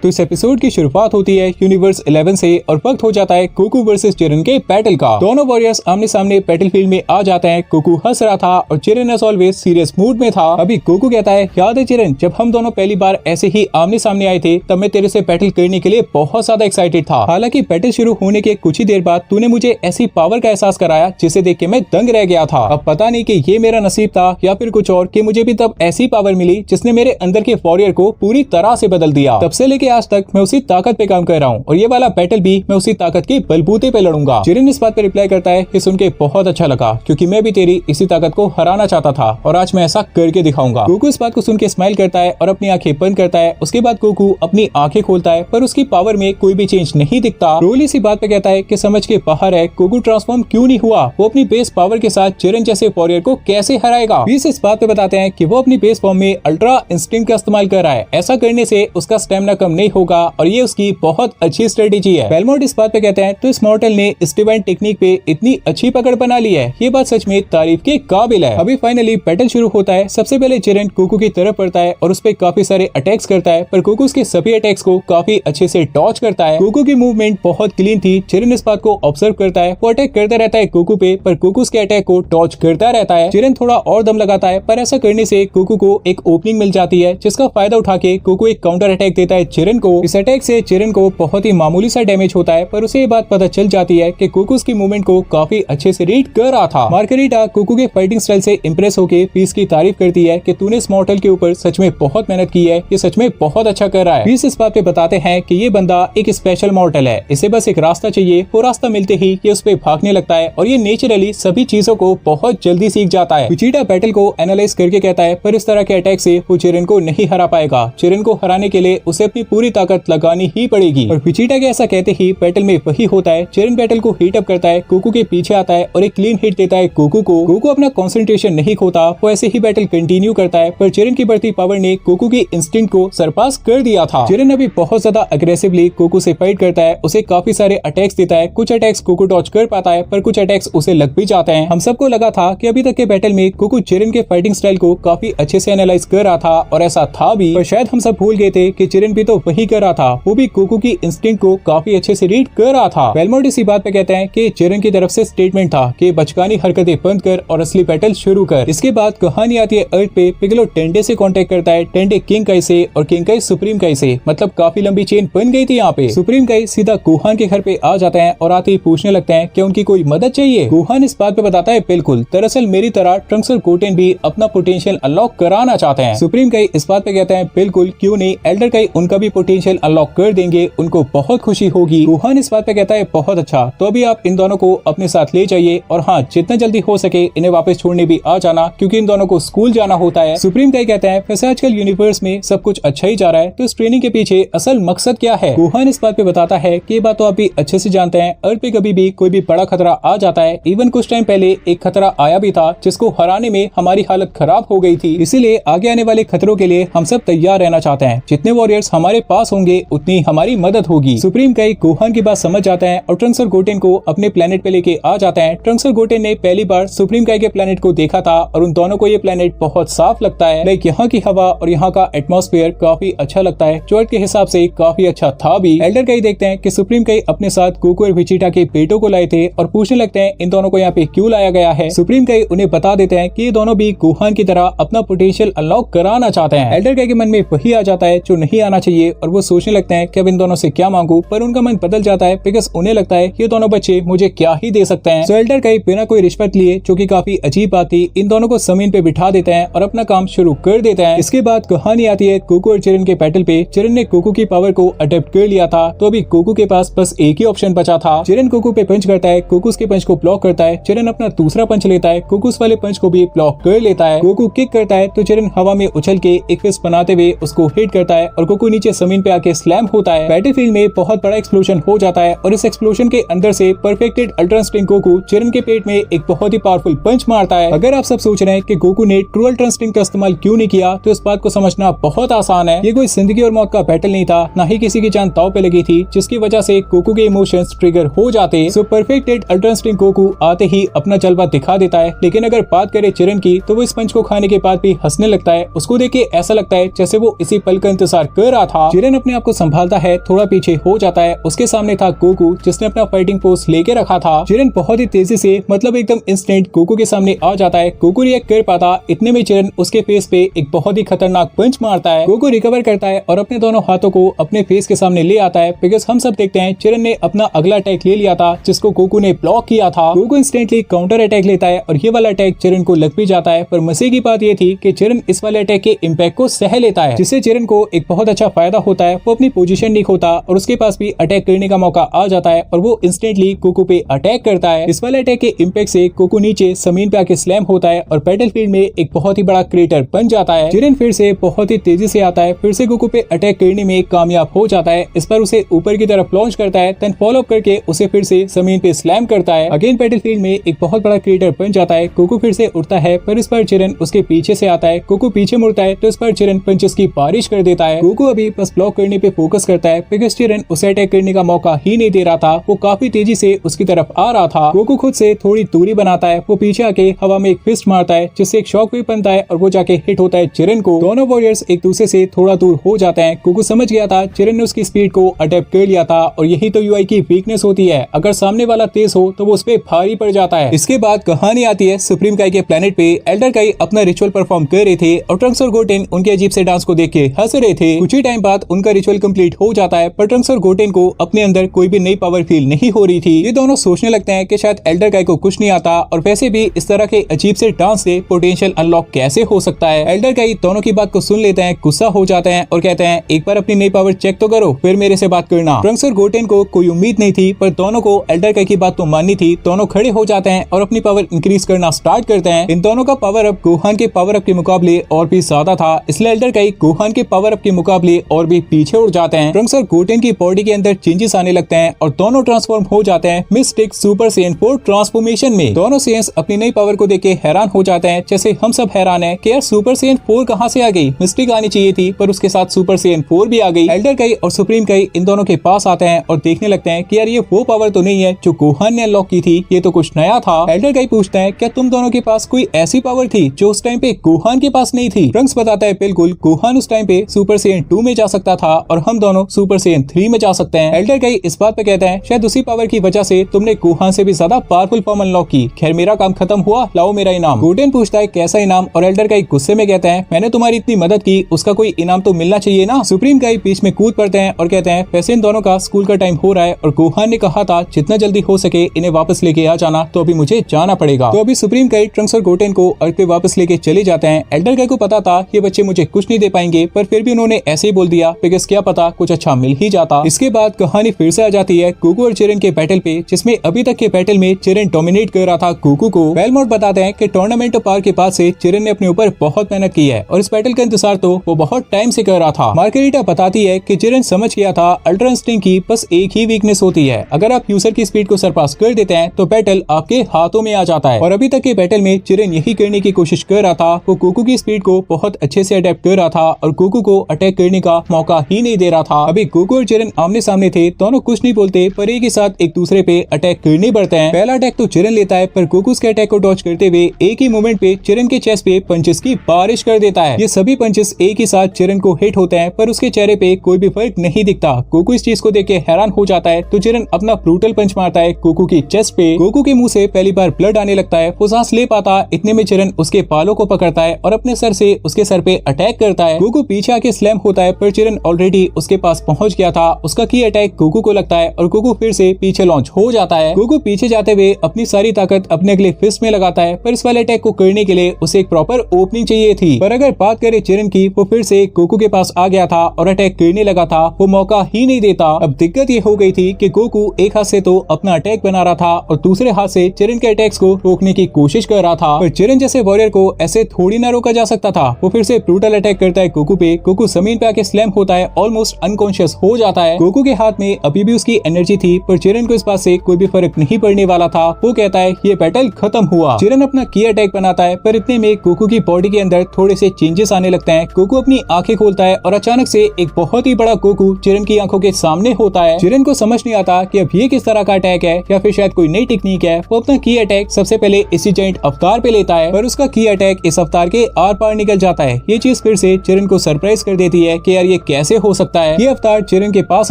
तो इस एपिसोड की शुरुआत होती है यूनिवर्स 11 से और वक्त हो जाता है गोकू वर्सेस जिरेन के बैटल का। दोनों वॉरियर्स आमने सामने बैटलफील्ड में आ जाते हैं। गोकू हंस रहा था और Jiren as always serious mood में था। अभी गोकू कहता है, याद है जिरेन, जब हम दोनों पहली बार ऐसे ही आमने सामने आए थे तब मैं तेरे से बैटल करने के लिए बहुत ज्यादा एक्साइटेड था। हालांकि बैटल शुरू होने के कुछ ही देर बाद तूने मुझे ऐसी पावर का एहसास कराया जिसे देख के मैं दंग रह गया था। अब पता नहीं कि ये मेरा नसीब था या फिर कुछ और, कि मुझे भी तब ऐसी पावर मिली जिसने मेरे अंदर के वॉरियर को पूरी तरह से बदल दिया। तब से लेके आज तक मैं उसी ताकत पे काम कर रहा हूँ और ये वाला बैटल भी मैं उसी ताकत के बलबूते पे लड़ूंगा। जिरेन इस बात पे रिप्लाई करता है, ये सुन के बहुत अच्छा लगा, क्योंकि मैं भी तेरी इसी ताकत को हराना चाहता था और आज मैं ऐसा करके दिखाऊंगा। गोकू इस बात को सुन के स्माइल करता है और अपनी आंखें बंद करता है। उसके बाद गोकू अपनी आंखें खोलता है पर उसकी पावर में कोई भी चेंज नहीं दिखता। रोली इसी बात पे कहता है कि समझ के बाहर है, गोकू ट्रांसफॉर्म क्यों नहीं हुआ, वो अपनी बेस पावर के साथ जिरेन जैसे वॉरियर को कैसे हराएगा। बीस इस बात पे बताते हैं कि वो अपनी बेस फॉर्म में अल्ट्रा इंस्टिंक्ट का इस्तेमाल कर रहा है। ऐसा करने से उसका स्टेमिना कम नहीं होगा और ये उसकी बहुत अच्छी स्ट्रेटेजी है। बेलमोट इस बात पे कहते हैं, तो इस मॉर्टल ने इस डिवाइन टेक्निक पे इतनी अच्छी पकड़ बना ली है, ये बात सच में तारीफ के काबिल है। अभी फाइनली बैटल शुरू होता है। सबसे पहले जिरेन गोकू की तरफ पड़ता है और उस पे काफी सारे अटैक्स करता है, पर गोकू उसके सभी अटैक्स को काफी अच्छे से डॉज करता है। गोकू की मूवमेंट बहुत क्लीन थी। जिरेन इस बात को ऑब्जर्व करता है, वो अटैक करता रहता है गोकू पे, पर गोकू उसके अटैक को डॉज करता रहता है। जिरेन थोड़ा और दम लगाता है, पर ऐसा करने से गोकू को एक ओपनिंग मिल जाती है, जिसका फायदा उठा के गोकू एक काउंटर अटैक देता है जिरेन को। इस अटैक से जिरेन को बहुत ही मामूली सा डैमेज होता है, पर उसे ये बात पता चल जाती है कि गोकू उसकी मूवमेंट को काफी अच्छे से रीड कर रहा था। मार्गरीटा गोकू के फाइटिंग स्टाइल से इंप्रेस होकर पीस की तारीफ करती है कि तूने इस मॉर्टल के ऊपर सच में बहुत मेहनत की है, ये सच में बहुत अच्छा कर रहा है। पीस इस बात पे बताते हैं कि ये बंदा एक स्पेशल मॉर्टल है, इसे बस एक रास्ता चाहिए, वो रास्ता मिलते ही ये उस पे भागने लगता है और ये नेचुरली सभी चीजों को बहुत जल्दी सीख जाता है। विजिटा बैटल को एनालाइज करके कहता है, पर इस तरह के अटैक से वो जिरेन को नहीं हरा पाएगा। जिरेन को हराने के लिए उसे अपनी पूरी ताकत लगानी ही पड़ेगी। और विजिटा के ऐसा कहते ही बैटल में वही होता है। जिरेन बैटल को हीट अप करता है, गोकू के पीछे आता है और एक क्लीन हिट देता है गोकू को। गोकू अपना कंसंट्रेशन नहीं खोता, वो ऐसे ही बैटल कंटिन्यू करता है, पर जिरेन की बढ़ती पावर ने गोकू की इंस्टिंक्ट को सरपास कर दिया था। जिरेन अभी बहुत ज्यादा अग्रेसिवली गोकू से फाइट करता है, उसे काफी सारे अटैक्स देता है। कुछ अटैक्स गोकू डॉज कर पाता है, पर कुछ अटैक्स उसे लग भी जाते हैं। हम सबको लगा था कि अभी तक के बैटल में गोकू जिरेन के फाइटिंग स्टाइल को काफी अच्छे से एनालाइज कर रहा था, और ऐसा था भी, पर शायद हम सब भूल गए थे कि जिरेन भी तो वही कर रहा था, वो भी गोकू की इंस्टिंक्ट को काफी अच्छे से रीड कर रहा था। वेलमोट इसी बात पे कहते हैं कि जिरेन की तरफ से स्टेटमेंट था कि बचकानी हरकतें बंद कर और असली बैटल शुरू कर। इसके बाद कहानी आती है अर्थ पे। पिगलो टेंडे से कांटेक्ट करता है, टेंडे किंग काई से और किंग काई सुप्रीम काई से। मतलब काफी लंबी चेन बन गई थी यहाँ पे। सुप्रीम काई सीधा गोहान के घर पे आ जाते हैं और आते ही पूछने लगते हैं कि उनकी कोई मदद चाहिए। गोहान इस बात पे बताता है बिल्कुल, दरअसल मेरी तरह ट्रंक्स और गोटेन भी अपना पोटेंशियल अनलॉक कराना चाहते हैं। सुप्रीम काई इस बात पे कहते हैं बिल्कुल, क्यों नहीं, एल्डर काई उनका भी पोटेंशियल अनलॉक कर देंगे, उनको बहुत खुशी होगी। गोहान इस बात पे कहता है बहुत अच्छा, तो अभी आप इन दोनों को अपने साथ ले जाइए, और हाँ, जितना जल्दी हो सके इन्हें वापस छोड़ने भी आ जाना, क्योंकि इन दोनों को स्कूल जाना होता है। सुप्रीम काई कहता है वैसे आजकल यूनिवर्स में सब कुछ अच्छा ही जा रहा है, तो इस ट्रेनिंग के पीछे असल मकसद क्या है। गोहान इस बात पे बताता है कि ये बात तो आप भी अच्छे से जानते हैं, अर्थ पे कभी भी कोई भी बड़ा खतरा आ जाता है। इवन कुछ टाइम पहले एक खतरा आया भी था जिसको हराने में हमारी हालत खराब हो गई थी, इसीलिए आगे आने वाले खतरों के लिए हम सब तैयार रहना चाहते हैं। जितने वॉरियर्स हमारे पास होंगे उतनी हमारी मदद होगी। सुप्रीम काई गोहान की बात समझ जाता है और ट्रंक्स और गोटेन को अपने प्लेनेट पे लेके आ जाते हैं। ट्रंक्स और गोटेन ने पहली बार सुप्रीम काई के प्लेनेट को देखा था और उन दोनों को ये प्लेनेट बहुत साफ लगता है। लाइक यहाँ की हवा और यहाँ का एटमॉस्फेयर काफी अच्छा लगता है, जो अर्थ के हिसाब से काफी अच्छा था भी। एल्डर काई देखते हैं कि सुप्रीम काई अपने साथ गोकू और विजिटा के बेटों को लाए थे और पूछने लगते हैं इन दोनों को यहाँ पे क्यों लाया गया है। सुप्रीम काई उन्हें बता देते हैं कि ये दोनों भी गोहान की तरह अपना पोटेंशियल अनलॉक कराना चाहते हैं। एल्डर काई के मन में वही आ जाता है जो नहीं आना चाहिए, और वो सोचने लगते हैं कि अब इन दोनों से क्या मांगू, पर उनका मन बदल जाता है बिकॉज उन्हें लगता है ये दोनों बच्चे मुझे क्या ही दे सकते हैं। सो एल्डर काई बिना कोई रिश्वत लिए, जो कि काफी अजीब बात थी, इन दोनों को जमीन पे बिठा देते हैं और अपना काम शुरू कर देते हैं। इसके बाद कहानी आती है गोकू और जिरेन के बैटल पे। जिरेन ने गोकू की पावर को अडेप्ट कर लिया था, तो अभी गोकू के पास बस एक ही ऑप्शन बचा था। जिरेन गोकू पे पंच करता है, गोकू उसके पंच को ब्लॉक करता है। जिरेन अपना दूसरा पंच लेता है, गोकू उस वाले पंच को भी ब्लॉक कर लेता है। गोकू किक करता है तो जिरेन हवा में उछल के एक फिस्ट बनाते हुए उसको हिट करता है और गोकू नीचे जमीन पे आके स्लैम होता है। बैटलफील्ड में बहुत बड़ा एक्सप्लोजन हो जाता है और इस एक्सप्लोजन के अंदर से perfected ultra instinct Goku Jiren के पेट में एक बहुत ही पावरफुल पंच मारता है। अगर आप सब सोच रहे हैं कि गोकू ने ट्रू अल्ट्रा इंस्टिंक्ट का इस्तेमाल क्यों नहीं किया, तो इस बात को समझना बहुत आसान है। ये कोई जिंदगी और मौत का बैटल नहीं था, ना ही किसी की जान दांव पे लगी थी, जिसकी वजह से गोकू के इमोशंस ट्रिगर हो जाते। सो परफेक्टेड अल्ट्रा इंस्टिंक्ट गोकू आते ही अपना जलवा दिखा देता है। लेकिन अगर बात करें जिरेन की, तो वो इस पंच को खाने के बाद भी हंसने लगता है। उसको देख के ऐसा लगता है जैसे वो इसी पल का इंतजार कर रहा था। जिरेन अपने आप को संभालता है, थोड़ा पीछे हो जाता है। उसके सामने था गोकू, जिसने अपना फाइटिंग पोज लेके रखा था। जिरेन बहुत ही तेजी से, मतलब एकदम इंस्टेंट गोकू के सामने आ जाता है। गोकू रिएक्ट कर पाता, इतने में जिरेन उसके फेस पे एक बहुत ही खतरनाक पंच मारता है। गोकू रिकवर करता है और अपने दोनों हाथों को अपने फेस के सामने ले आता है, बिकॉज हम सब देखते हैं जिरेन ने अपना अगला अटैक ले लिया था जिसको गोकू ने ब्लॉक किया था। गोकू इंस्टेंटली काउंटर अटैक लेता है और ये वाला अटैक जिरेन को लग भी जाता है, पर मजे की बात ये थी कि जिरेन इस वाले अटैक के इम्पैक्ट को सह लेता है, जिससे जिरेन को एक बहुत अच्छा फायदा होता है। वो अपनी पोजीशन नहीं खोता और उसके पास भी अटैक करने का मौका आ जाता है और वो इंस्टेंटली गोकू पे अटैक करता है। इस वाले अटैक के इम्पैक्ट से गोकू नीचे जमीन पे आके स्लैम होता है और बैटलफील्ड में एक बहुत ही बड़ा क्रेटर बन जाता है। जिरेन फिर से बहुत ही तेजी से आता है, फिर से गोकू पे अटैक करने में कामयाब हो जाता है। इस पर उसे ऊपर की तरफ लॉन्च करता है, देन फॉलो अप करके उसे फिर से जमीन पे स्लैम करता है। अगेन बैटलफील्ड में एक बहुत बड़ा क्रेटर बन जाता है। गोकू फिर से उड़ता है, पर इस पर जिरेन उसके पीछे से आता है। गोकू पीछे मुड़ता है तो इस पर जिरेन पंचेस की बारिश कर देता है। गोकू अभी बस ब्लॉक करने पे फोकस करता है, बिकॉज़ जिरेन उसे अटैक करने का मौका ही नहीं दे रहा था। वो काफी तेजी से उसकी तरफ आ रहा था। गोकू खुद से थोड़ी दूरी बनाता है, वो पीछे आके हवा में एक फिस्ट मारता है, जिससे एक शॉक वेव बनता है और वो जाके हिट होता है जिरेन को। दोनों वॉरियर्स एक दूसरे से थोड़ा दूर हो जाते हैं। गोकू समझ गया था जिरेन ने उसकी स्पीड को अडेप्ट कर लिया था, और यही तो यूआई की वीकनेस होती है। अगर सामने वाला तेज हो तो वो उस पे भारी पड़ जाता है। इसके बाद कहानी आती है सुप्रीम काई के प्लेनेट पे। एल्डर काई अपना रिचुअल परफॉर्म कर रहे थे और ट्रंक्स और गोटेन उनके अजीब से डांस को देख के हंस रहे थे। कुछ ही टाइम बाद उनका रिचुअल कंप्लीट हो जाता है, पर ट्रंक्स और गोटेन को अपने अंदर कोई भी नई पावर फील नहीं हो रही थी। ये दोनों सोचने लगते हैं कि शायद एल्डर काई को कुछ नहीं आता, और वैसे भी इस तरह के अजीब से डांस से पोटेंशियल अनलॉक कैसे हो सकता है। एल्डर काई दोनों की बात को सुन लेते हैं, गुस्सा हो जाते हैं और कहते हैं एक बार अपनी नई पावर चेक तो करो, फिर मेरे से बात करना। ट्रंक्स और गोटेन को कोई उम्मीद नहीं थी, पर दोनों को एल्डर काई की बात तो माननी थी। दोनों खड़े हो जाते हैं और अपनी पावर इंक्रीज करना स्टार्ट करते हैं। इन दोनों का पावर अप गोहान के पावर अप के मुकाबले और भी ज्यादा था, इसलिए एल्डर काई गोहान के पावर अप के मुकाबले और और भी पीछे उड़ जाते हैं। ट्रंक्स और गोटेन की बॉडी के अंदर चेंजेस आने लगते हैं और दोनों ट्रांसफॉर्म हो जाते हैं मिस्टिक सुपर सेन 4 ट्रांसफॉर्मेशन में। दोनों सेन्स अपनी नई पावर को देख के हैरान हो जाते हैं, जैसे हम सब हैरान हैं कि यार सुपर सेन 4 कहां से आ गई। मिस्टिक आनी चाहिए थी पर उसके साथ सुपर सेन 4 भी आ गई। एल्डर काई और सुप्रीम काई इन दोनों के पास आते हैं और देखने लगते हैं कि यार ये वो पावर तो नहीं है जो गोहान ने अनलॉक की थी, ये तो कुछ नया था। एल्डर काई पूछता है क्या तुम दोनों के पास कोई ऐसी पावर थी जो उस टाइम पे गोहान के पास नहीं थी। ट्रंक्स बताता है बिल्कुल, गोहान उस टाइम पे सुपर सेन 2 में जा सकता था और हम दोनों सुपर सेन 3 में जा सकते हैं। एल्डर काई इस बात पे कहते हैं शायद उसी पावर की वजह से तुमने गोहान से भी ज्यादा पावरफुल फॉर्म अनलॉक की। खैर मेरा काम खत्म हुआ, लाओ मेरा इनाम। गोटेन पूछता है कैसा इनाम, और एल्डर काई गुस्से में कहते हैं मैंने तुम्हारी इतनी मदद की, उसका कोई इनाम तो मिलना चाहिए ना। सुप्रीम काई बीच में कूद पड़ते हैं और कहते हैं वैसे इन दोनों का स्कूल का टाइम हो रहा है और गोहान ने कहा था जितना जल्दी हो सके इन्हें वापस लेके आ जाना, तो अभी मुझे जाना पड़ेगा। तो अभी सुप्रीम काई ट्रंक्स और गोटेन को अर्थ पे वापस लेके चले जाते हैं। एल्डर काई को पता था ये बच्चे मुझे कुछ नहीं दे पाएंगे, पर फिर भी उन्होंने ऐसे ही बोल दिया बिकॉज़ क्या पता कुछ अच्छा मिल ही जाता। इसके बाद कहानी फिर से आ जाती है गोकू और चिरन के बैटल पे, जिसमें अभी तक के बैटल में चिरन डोमिनेट कर रहा था गोकू को। बेलमोट बताते हैं कि टूर्नामेंट ऑफ पावर के बाद से चिरन ने अपने ऊपर बहुत मेहनत की है और इस बैटल का इंतजार तो वो बहुत टाइम से कर रहा था। मार्गेरिटा बताती है कि चिरन समझ गया था अल्ट्रा इंस्टिंक्ट की बस एक ही वीकनेस होती है, अगर आप यूजर की स्पीड को सरपास कर देते हैं तो बैटल आपके हाथों में आ जाता है। और अभी तक के बैटल में चिरन यही करने की कोशिश कर रहा था, वो गोकू की स्पीड को बहुत अच्छे से अडेप्ट कर रहा था और गोकू को अटैक करने का मौका ही नहीं दे रहा था। अभी गोकू और चिरन आमने सामने थे, दोनों कुछ नहीं बोलते पर एक ही साथ एक दूसरे पे अटैक करने बढ़ते हैं। पहला अटैक तो चिरन लेता है पर गोकू के अटैक को डॉज करते हुए एक ही मोमेंट पे चिरन के चेस्ट पे पंचेस की बारिश कर देता है। ये सभी पंचेस एक ही साथ चिरन को हिट होते हैं पर उसके चेहरे पे कोई भी फर्क नहीं दिखता। गोकू इस चीज को देख के हैरान हो जाता है तो चिरन अपना ब्रूटल पंच मारता है गोकू की चेस्ट पे। गोकू के मुंह से पहली बार ब्लड आने लगता है, वो सांस ले पाता, इतने में चिरन उसके बालों को पकड़ता है और अपने सर से उसके सर पे अटैक करता है। गोकू पीछे आके स्लैम होता है पर चिरन ऑलरेडी उसके पास पहुंच गया था। उसका की अटैक गोकू को लगता है और गोकू फिर से पीछे लॉन्च हो जाता है। गोकू पीछे जाते हुए अपनी सारी ताकत अपने अगले फिस्ट में लगाता है पर इस वाले अटैक को करने के लिए उसे एक प्रॉपर ओपनिंग चाहिए थी। पर अगर बात करें चिरन की, वो फिर से गोकू के पास आ गया था और अटैक करने लगा था, वो मौका ही नहीं देता। अब दिक्कत ये हो गई थी कि गोकू एक हाथ से तो अपना अटैक बना रहा था और दूसरे हाथ से चिरन के अटैक्स को रोकने की कोशिश कर रहा था, पर चिरन जैसे वॉरियर को ऐसे थोड़ी ना रोका जा सकता था। वो फिर से ब्रूटल अटैक करता है गोकू पे। गोकू जमीन पे आके स्लैम होता है, ऑलमोस्ट अनकॉन्शियस हो जाता है। गोकू के हाथ में अभी भी उसकी एनर्जी थी पर चिरन को इस बात से कोई भी फर्क नहीं पड़ने वाला था। वो कहता है ये बैटल खत्म हुआ। चिरन अपना की अटैक बनाता है पर इतने में गोकू की बॉडी के अंदर थोड़े से चेंजेस आने लगते हैं। गोकू अपनी आंखें खोलता है और अचानक से एक बहुत ही बड़ा गोकू चिरन की आंखों के सामने होता है। चिरन को समझ नहीं आता कि अब ये किस तरह का अटैक है या फिर शायद कोई नई टेक्निक है। वो अपना की अटैक सबसे पहले इसी जायंट अवतार पे लेता है पर उसका की अटैक इस अवतार के आर पार निकल जाता है। ये चीज फिर से चिरन को सरप्राइज कर देती है कि यार ये कैसे हो सकता है। ये अवतार चिरन के पास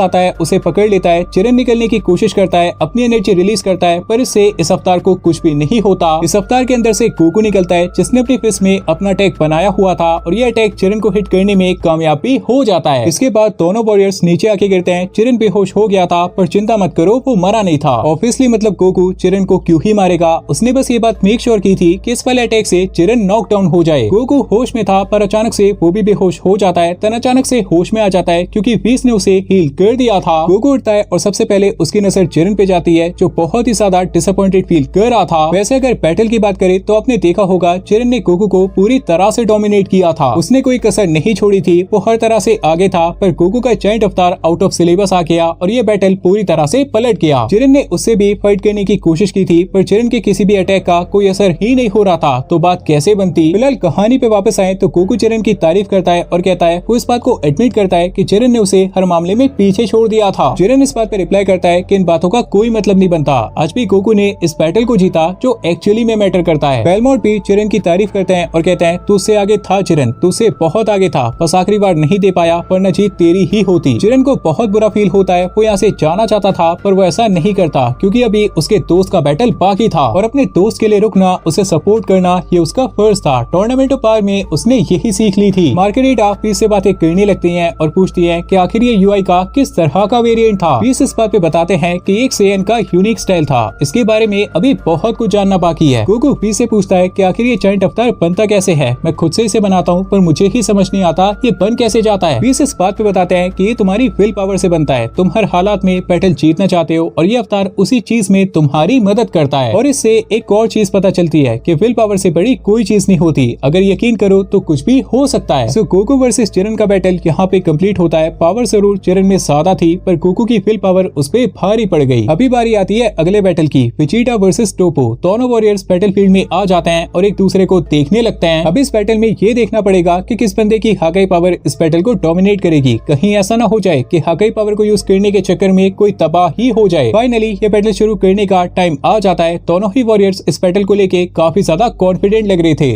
आता है, उसे पकड़ लेता है। चिरन निकलने की कोशिश करता है, अपनी एनर्जी रिलीज करता है पर इससे इस अवतार को कुछ भी नहीं होता। इस अवतार के अंदर से गोकू निकलता है जिसने अपनी फिस्ट में अपना अटैक बनाया हुआ था और ये अटैक चिरन को हिट करने में कामयाब भी हो जाता है। इसके बाद दोनों वॉरियर्स नीचे आके गिरते हैं। चिरन बेहोश हो गया था पर चिंता मत करो, वो मरा नहीं था। ऑब्वियसली मतलब गोकू चिरन को क्यों ही मारेगा, उसने बस ये बात मेक श्योर की थी कि इस वाले अटैक से चिरन नॉक डाउन हो जाए। गोकू होश में था पर अचानक से वो भी बेहोश हो जाता है। तन अचानक से होश में आ जाता है क्योंकि वीस ने उसे हील कर दिया था। गोकू उठता है और सबसे पहले उसकी नजर चिरन पे जाती है जो बहुत ही ज्यादा डिसअपॉइंटेड फील कर रहा था। वैसे अगर बैटल की बात करें तो आपने देखा होगा चिरन ने गोकू को पूरी तरह से डोमिनेट किया था, उसने कोई कसर नहीं छोड़ी थी, वो हर तरह से आगे था। पर गोकू का जायंट अवतार आउट ऑफ सिलेबस आ गया और ये बैटल पूरी तरह से पलट गया। चिरन ने उससे भी फाइट करने की कोशिश की थी पर चिरन के किसी भी अटैक का कोई असर ही नहीं हो रहा था, तो बात कैसे बनती। फिलहाल कहानी पे वापस आए तो गोकू चिरन की तारीफ करता है और कहता है, वो इस बात को एडमिट करता है कि चिरन ने उसे हर मामले में पीछे छोड़ दिया था। चिरन इस बात पे रिप्लाई करता है कि इन बातों का कोई मतलब नहीं बनता, आज भी गोकू ने इस बैटल को जीता जो एक्चुअली में मैटर करता है। बेलमोट भी चिरन की तारीफ करते हैं और कहते हैं, तू उससे आगे था चिरन, तू उससे बहुत आगे था, बस आखिरी बार नहीं दे पाया वरना जीत तेरी ही होती। चिरन को बहुत बुरा फील होता है, वो यहाँ से जाना चाहता था पर वो ऐसा नहीं करता क्योंकि अभी उसके दोस्त का बैटल बाकी था और अपने दोस्त के लिए रुकना, उसे सपोर्ट करना ये उसका फर्ज था। टूर्नामेंट ऑफ पावर में उसने यही सीख ली थी। मार्गेरिटा फिर से बातें करने लगती हैं और पूछती है कि आखिर ये यूआई का किस तरह का वेरिएंट था। बीस इस बात पे बताते हैं कि एक सेयन का यूनिक स्टाइल था, इसके बारे में अभी बहुत कुछ जानना बाकी है। गोकू बीस से पूछता है कि आखिर ये जायंट अवतार बनता कैसे है, मैं खुद से इसे बनाता हूँ पर मुझे ही समझ नहीं आता ये बन कैसे जाता है। बीस इस बात पे बताते हैं कि ये तुम्हारी विल पावर से बनता है, तुम हर हालात में बैटल जीतना चाहते हो और ये अवतार उसी चीज में तुम्हारी मदद करता है। और इससे एक और चीज पता चलती है कि विल पावर से बड़ी कोई चीज नहीं होती, अगर यकीन करो तो कुछ भी हो सकता है। सो गोकू वर्सेस चिरन का बैटल यहाँ यहाँ पे कंप्लीट होता है। पावर जरूर चरण में ज्यादा थी पर गोकू की विल पावर उस पे भारी पड़ गई। अभी बारी आती है अगले बैटल की, वेजिटा वर्सेस टोपो। दोनों वॉरियर्स बैटलफील्ड में आ जाते हैं और एक दूसरे को देखने लगते हैं। अब इस बैटल में ये देखना पड़ेगा कि किस बंदे की हाकाई पावर इस बैटल को डोमिनेट करेगी। कहीं ऐसा ना हो जाए कि हाकाई पावर को यूज करने के चक्कर में कोई तबाह ही हो जाए। फाइनली ये बैटल शुरू करने का टाइम आ जाता है। दोनों ही वॉरियर्स इस बैटल को लेके काफी ज्यादा कॉन्फिडेंट लग रहे थे।